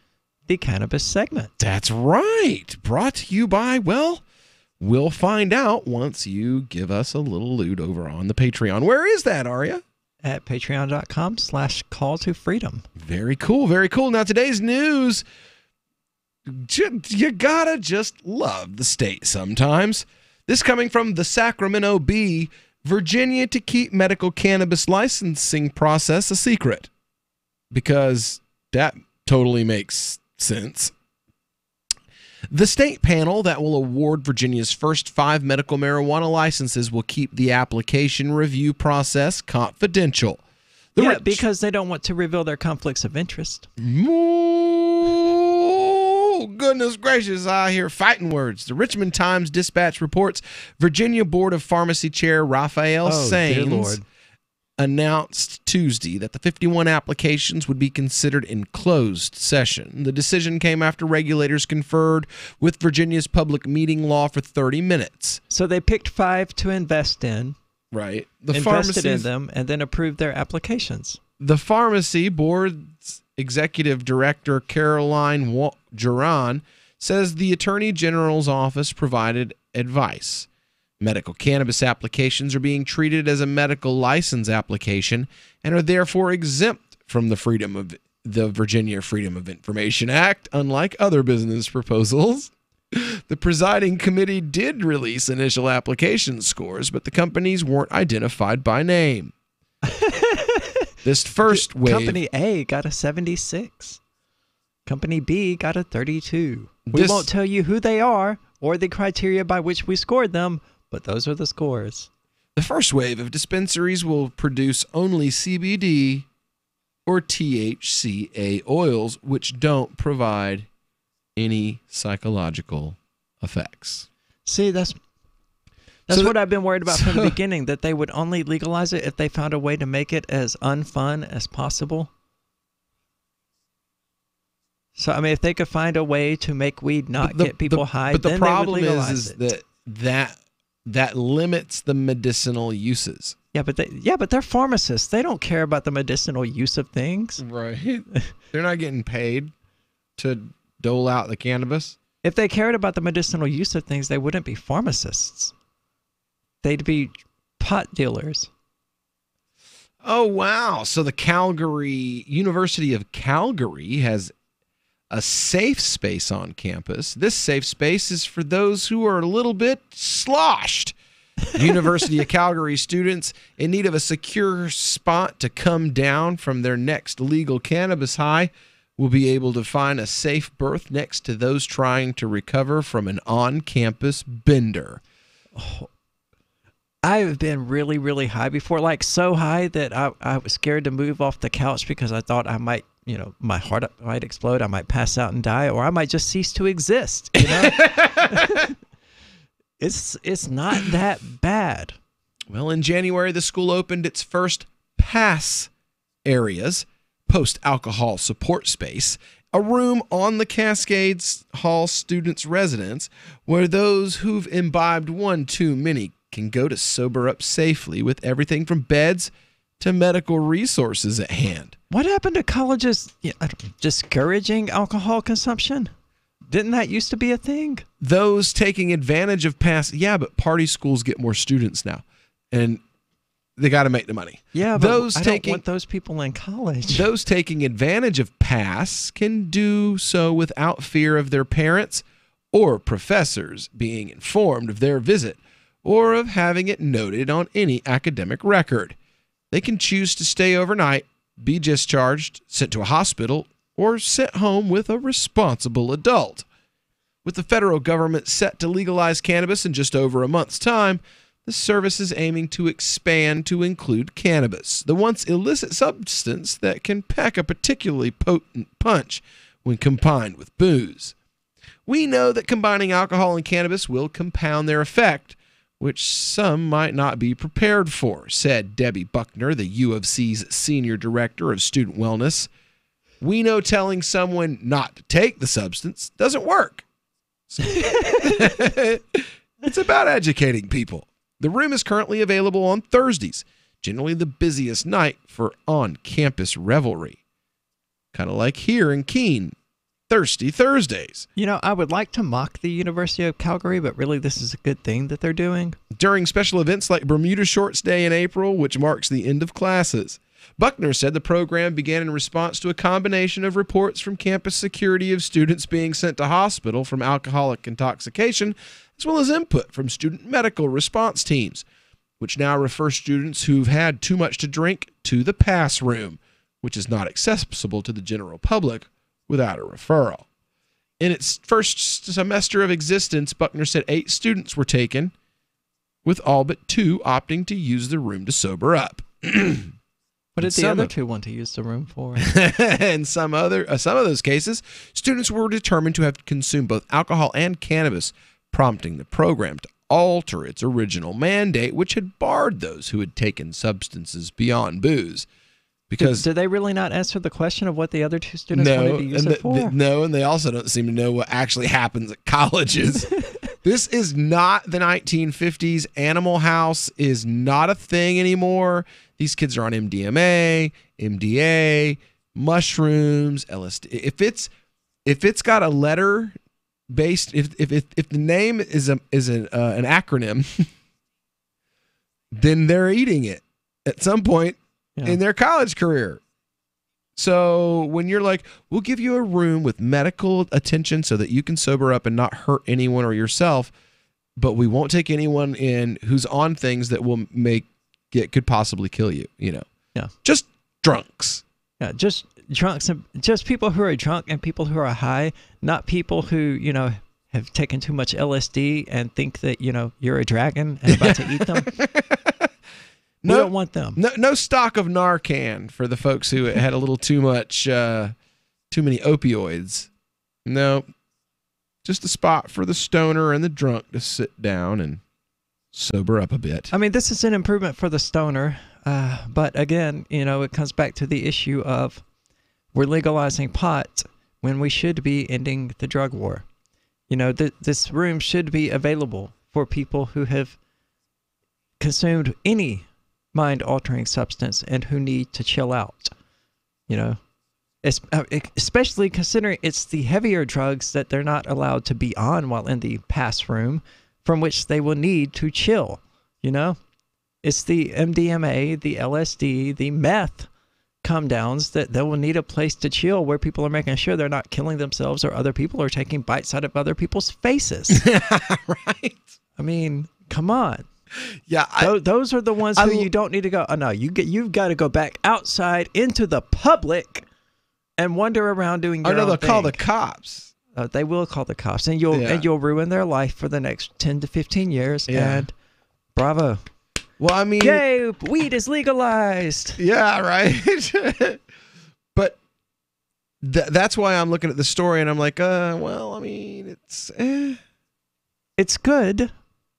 the cannabis segment. That's right. Brought to you by, well, we'll find out once you give us a little loot over on the Patreon. Where is that, Aria? At patreon.com/call-to-freedom. Very cool, very cool. Now, today's news, you gotta just love the state sometimes. This coming from the Sacramento Bee, Virginia to keep medical cannabis licensing process a secret. Because that totally makes sense. The state panel that will award Virginia's first 5 medical marijuana licenses will keep the application review process confidential. Because they don't want to reveal their conflicts of interest. Oh, goodness gracious, I hear fighting words. The Richmond Times-Dispatch reports Virginia Board of Pharmacy Chair Raphael Saines announced Tuesday that the 51 applications would be considered in closed session. The decision came after regulators conferred with Virginia's public meeting law for 30 minutes. So they picked 5 to invest in. Right. Invested in them and then approved their applications. The Pharmacy Board's Executive Director Caroline Duran says the Attorney General's office provided advice. Medical cannabis applications are being treated as a medical license application and are therefore exempt from the Virginia Freedom of Information Act, unlike other business proposals. The presiding committee did release initial application scores, but the companies weren't identified by name. This first wave... Company A got a 76. Company B got a 32. We won't tell you who they are or the criteria by which we scored them, but those are the scores. The first wave of dispensaries will produce only CBD or THCA oils, which don't provide any psychological effects. See, that's what I've been worried about from the beginning, that they would only legalize it if they found a way to make it as unfun as possible. So, I mean, if they could find a way to make weed not get people high, but the then problem they would legalize is that limits the medicinal uses. Yeah, but they're pharmacists. They don't care about the medicinal use of things. Right. They're not getting paid to dole out the cannabis. If they cared about the medicinal use of things, they wouldn't be pharmacists. They'd be pot dealers. Oh, wow. So the University of Calgary has a safe space on campus. This safe space is for those who are a little bit sloshed. University of Calgary students in need of a secure spot to come down from their next legal cannabis high will be able to find a safe berth next to those trying to recover from an on-campus bender. Oh, I've been really, really high before, like so high that I was scared to move off the couch because I thought I might, my heart might explode, I might pass out and die, or I might just cease to exist, It's not that bad. Well, in January, the school opened its first PASS areas, post-alcohol support space, a room on the Cascades Hall students' residence where those who've imbibed one too many can go to sober up safely with everything from beds to medical resources at hand. What happened to colleges discouraging alcohol consumption? Didn't that used to be a thing? Those taking advantage of PASS, but party schools get more students now, and they got to make the money. Yeah, but I don't want those people in college. Those taking advantage of PASS can do so without fear of their parents or professors being informed of their visit or of having it noted on any academic record. They can choose to stay overnight, be discharged, sent to a hospital, or sent home with a responsible adult. With the federal government set to legalize cannabis in just over a month's time, the service is aiming to expand to include cannabis, the once illicit substance that can pack a particularly potent punch when combined with booze. We know that combining alcohol and cannabis will compound their effect, which some might not be prepared for, said Debbie Buckner, the U of C's Senior Director of Student Wellness. We know telling someone not to take the substance doesn't work. It's about educating people. The room is currently available on Thursdays, generally the busiest night for on-campus revelry. Kind of like here in Keene, Thirsty Thursdays. I would like to mock the University of Calgary, but really this is a good thing that they're doing. During special events like Bermuda Shorts Day in April, which marks the end of classes. Buckner said the program began in response to a combination of reports from campus security of students being sent to hospital from alcoholic intoxication, as well as input from student medical response teams, which now refer students who've had too much to drink to the pass room, which is not accessible to the general public without a referral. In its first semester of existence, Buckner said 8 students were taken, with all but 2 opting to use the room to sober up. What did the other 2 want to use the room for? In some of those cases, students were determined to have consumed both alcohol and cannabis, prompting the program to alter its original mandate, which had barred those who had taken substances beyond booze. Because did they really not answer the question of what the other 2 students wanted to use it for? No, and they also don't seem to know what actually happens at colleges. This is not the 1950s. Animal House is not a thing anymore. These kids are on MDMA, MDA, mushrooms, LSD. If it's got a letter based, if the name is an acronym, then they're eating it at some point in their college career. So when you're like, we'll give you a room with medical attention so that you can sober up and not hurt anyone or yourself, but we won't take anyone in who's on things that will could possibly kill you, Yeah. Just drunks. Yeah, just drunks, and just people who are drunk and people who are high, not people who, have taken too much LSD and think that, you're a dragon and about to eat them. We don't want them. No stock of Narcan for the folks who had a little too many opioids. No, just a spot for the stoner and the drunk to sit down and sober up a bit. I mean, this is an improvement for the stoner, but again, it comes back to the issue of we're legalizing pot when we should be ending the drug war. This room should be available for people who have consumed any mind-altering substance and who need to chill out. Especially considering it's the heavier drugs that they're not allowed to be on while in the pass room, from which they will need to chill. It's the MDMA, the LSD, the meth come downs that they will need a place to chill where people are making sure they're not killing themselves or other people or taking bites out of other people's faces. Right. I mean, come on. Yeah. Those are the ones who you don't need to go. Oh no, you've got to go back outside into the public and wander around doing your own they'll thing. call the cops. They will call the cops, and you'll ruin their life for the next 10 to 15 years. Yeah. And bravo. Well, I mean, yay, weed is legalized. Yeah, right. But that's why I'm looking at the story and I'm like, well, I mean, it's good,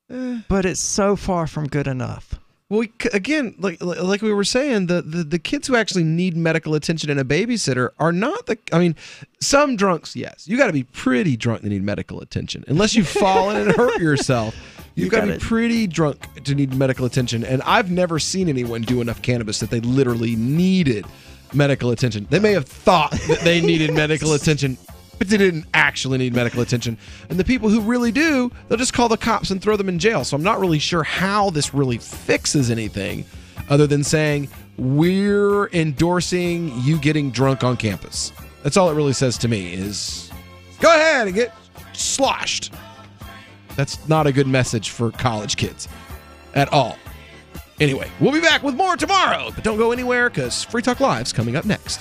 but it's so far from good enough. Well, again, like we were saying, the kids who actually need medical attention and a babysitter are not some drunks, yes. You got to be pretty drunk to need medical attention. Unless you've fallen and hurt yourself, you've got to be pretty drunk to need medical attention. And I've never seen anyone do enough cannabis that they literally needed medical attention. They may have thought that they needed medical attention, but they didn't actually need medical attention. And the people who really do, they'll just call the cops and throw them in jail. So I'm not really sure how this really fixes anything other than saying we're endorsing you getting drunk on campus. That's all it really says to me is go ahead and get sloshed. That's not a good message for college kids at all. Anyway, we'll be back with more tomorrow, but don't go anywhere because Free Talk Live's coming up next.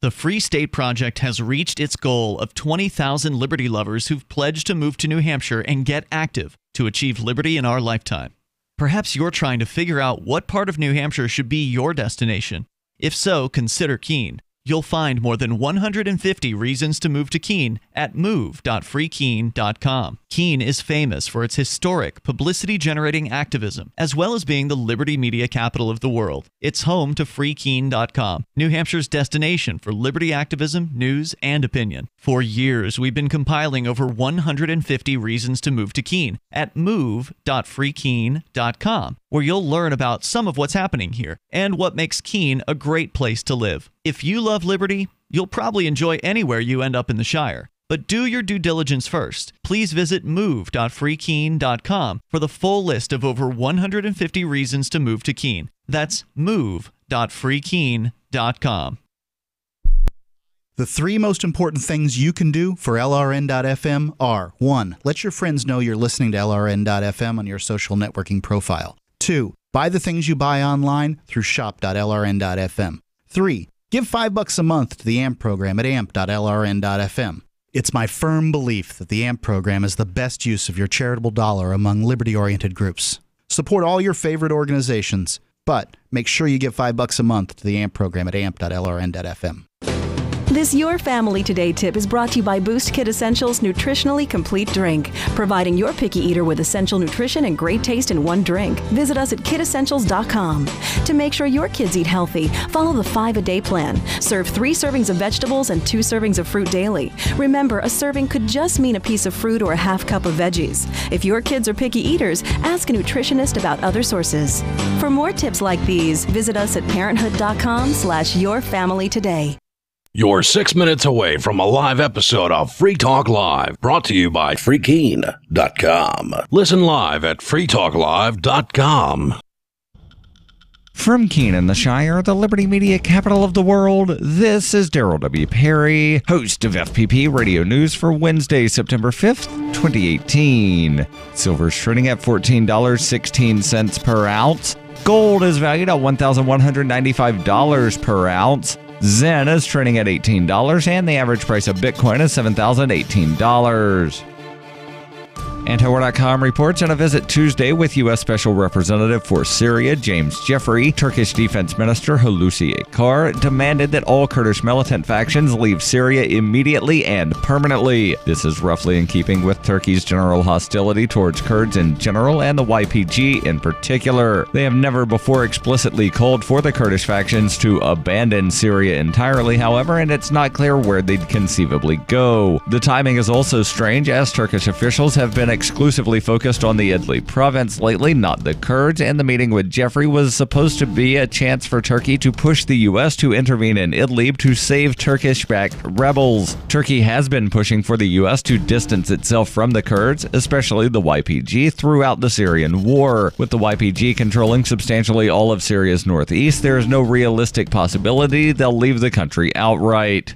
The Free State Project has reached its goal of 20,000 liberty lovers who've pledged to move to New Hampshire and get active to achieve liberty in our lifetime. Perhaps you're trying to figure out what part of New Hampshire should be your destination. If so, consider Keene. You'll find more than 150 reasons to move to Keene at move.freekeene.com. Keene is famous for its historic, publicity-generating activism, as well as being the liberty media capital of the world. It's home to freekeene.com, New Hampshire's destination for liberty activism, news, and opinion. For years, we've been compiling over 150 reasons to move to Keene at move.freekeene.com, where you'll learn about some of what's happening here and what makes Keene a great place to live. If you love liberty, you'll probably enjoy anywhere you end up in the Shire. But do your due diligence first. Please visit move.freekeene.com for the full list of over 150 reasons to move to Keene. That's move.freekeene.com. The three most important things you can do for LRN.FM are: 1. Let your friends know you're listening to LRN.FM on your social networking profile. 2. Buy the things you buy online through shop.lrn.fm. 3. Give $5 a month to the AMP program at amp.lrn.fm. It's my firm belief that the AMP program is the best use of your charitable dollar among liberty-oriented groups. Support all your favorite organizations, but make sure you give $5 a month to the AMP program at amp.lrn.fm. This Your Family Today tip is brought to you by Boost Kid Essentials Nutritionally Complete Drink, providing your picky eater with essential nutrition and great taste in one drink. Visit us at kidessentials.com. To make sure your kids eat healthy, follow the 5-a-day plan. Serve 3 servings of vegetables and 2 servings of fruit daily. Remember, a serving could just mean a piece of fruit or a half cup of veggies. If your kids are picky eaters, ask a nutritionist about other sources. For more tips like these, visit us at parenthood.com/yourfamilytoday. You're 6 minutes away from a live episode of Free Talk Live, brought to you by Freekeen.com. Listen live at freetalklive.com. From Keene in the Shire, the Liberty Media capital of the world, this is Daryl W. Perry, host of FPP Radio News for Wednesday, September 5th, 2018. Silver's trading at $14.16 per ounce. Gold is valued at $1,195 per ounce. Zen is trading at $18, and the average price of Bitcoin is $7,018. Antiwar.com reports on a visit Tuesday with U.S. Special Representative for Syria James Jeffrey. Turkish Defense Minister Hulusi Akar demanded that all Kurdish militant factions leave Syria immediately and permanently. This is roughly in keeping with Turkey's general hostility towards Kurds in general and the YPG in particular. They have never before explicitly called for the Kurdish factions to abandon Syria entirely, however, and it's not clear where they'd conceivably go. The timing is also strange, as Turkish officials have been exclusively focused on the Idlib province lately, not the Kurds, and the meeting with Jeffrey was supposed to be a chance for Turkey to push the U.S. to intervene in Idlib to save Turkish-backed rebels. Turkey has been pushing for the U.S. to distance itself from the Kurds, especially the YPG, throughout the Syrian war. With the YPG controlling substantially all of Syria's northeast, there is no realistic possibility they'll leave the country outright.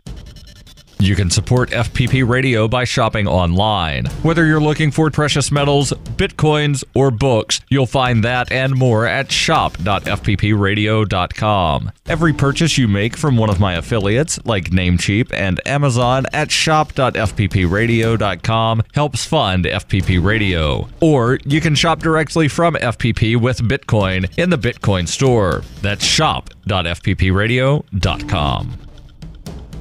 You can support FPP Radio by shopping online. Whether you're looking for precious metals, bitcoins, or books, you'll find that and more at shop.fppradio.com. Every purchase you make from one of my affiliates, like Namecheap and Amazon, at shop.fppradio.com helps fund FPP Radio. Or you can shop directly from FPP with Bitcoin in the Bitcoin store. That's shop.fppradio.com.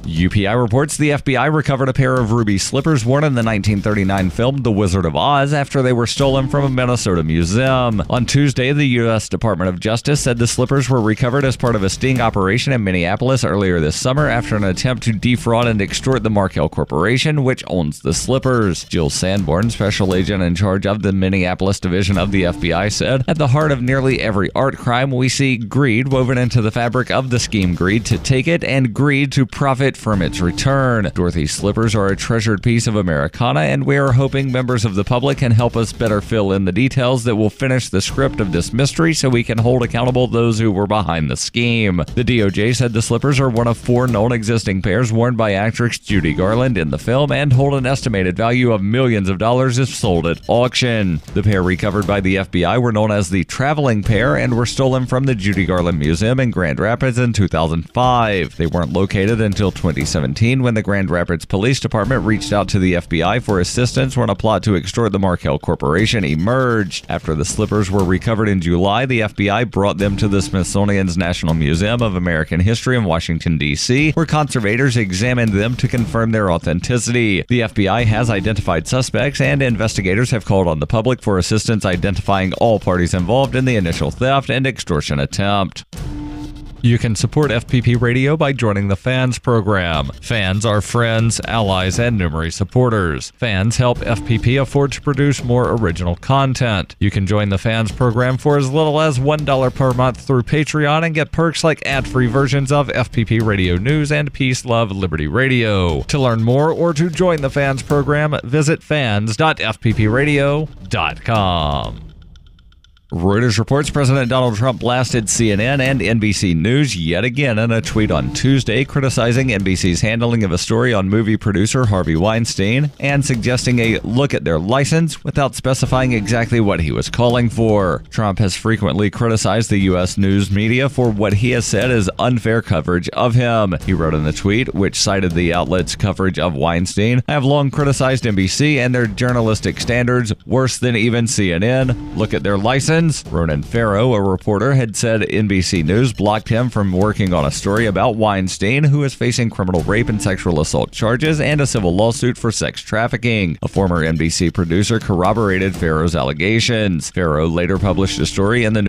UPI reports the FBI recovered a pair of ruby slippers worn in the 1939 film The Wizard of Oz after they were stolen from a Minnesota museum. On Tuesday, the U.S. Department of Justice said the slippers were recovered as part of a sting operation in Minneapolis earlier this summer after an attempt to defraud and extort the Markel Corporation, which owns the slippers. Jill Sanborn, special agent in charge of the Minneapolis division of the FBI, said, "At the heart of nearly every art crime, we see greed woven into the fabric of the scheme. Greed to take it and greed to profit from its return. Dorothy's slippers are a treasured piece of Americana, and we are hoping members of the public can help us better fill in the details that will finish the script of this mystery so we can hold accountable those who were behind the scheme." The DOJ said the slippers are one of 4 known existing pairs worn by actress Judy Garland in the film and hold an estimated value of millions of dollars if sold at auction. The pair recovered by the FBI were known as the traveling pair and were stolen from the Judy Garland Museum in Grand Rapids in 2005. They weren't located until 2017 when the Grand Rapids Police Department reached out to the FBI for assistance when a plot to extort the Markel Corporation emerged. After the slippers were recovered in July, the FBI brought them to the Smithsonian's National Museum of American History in Washington, D.C., where conservators examined them to confirm their authenticity. The FBI has identified suspects, and investigators have called on the public for assistance identifying all parties involved in the initial theft and extortion attempt. You can support FPP Radio by joining the Fans program. Fans are friends, allies, and numerous supporters. Fans help FPP afford to produce more original content. You can join the Fans program for as little as $1 per month through Patreon and get perks like ad-free versions of FPP Radio News and Peace, Love, Liberty Radio. To learn more or to join the Fans program, visit fans.fppradio.com. Reuters reports President Donald Trump blasted CNN and NBC News yet again in a tweet on Tuesday, criticizing NBC's handling of a story on movie producer Harvey Weinstein and suggesting a look at their license without specifying exactly what he was calling for. Trump has frequently criticized the U.S. news media for what he has said is unfair coverage of him. He wrote in the tweet, which cited the outlet's coverage of Weinstein, "I have long criticized NBC and their journalistic standards, worse than even CNN. Look at their license." Ronan Farrow, a reporter, had said NBC News blocked him from working on a story about Weinstein, who is facing criminal rape and sexual assault charges and a civil lawsuit for sex trafficking. A former NBC producer corroborated Farrow's allegations. Farrow later published a story in the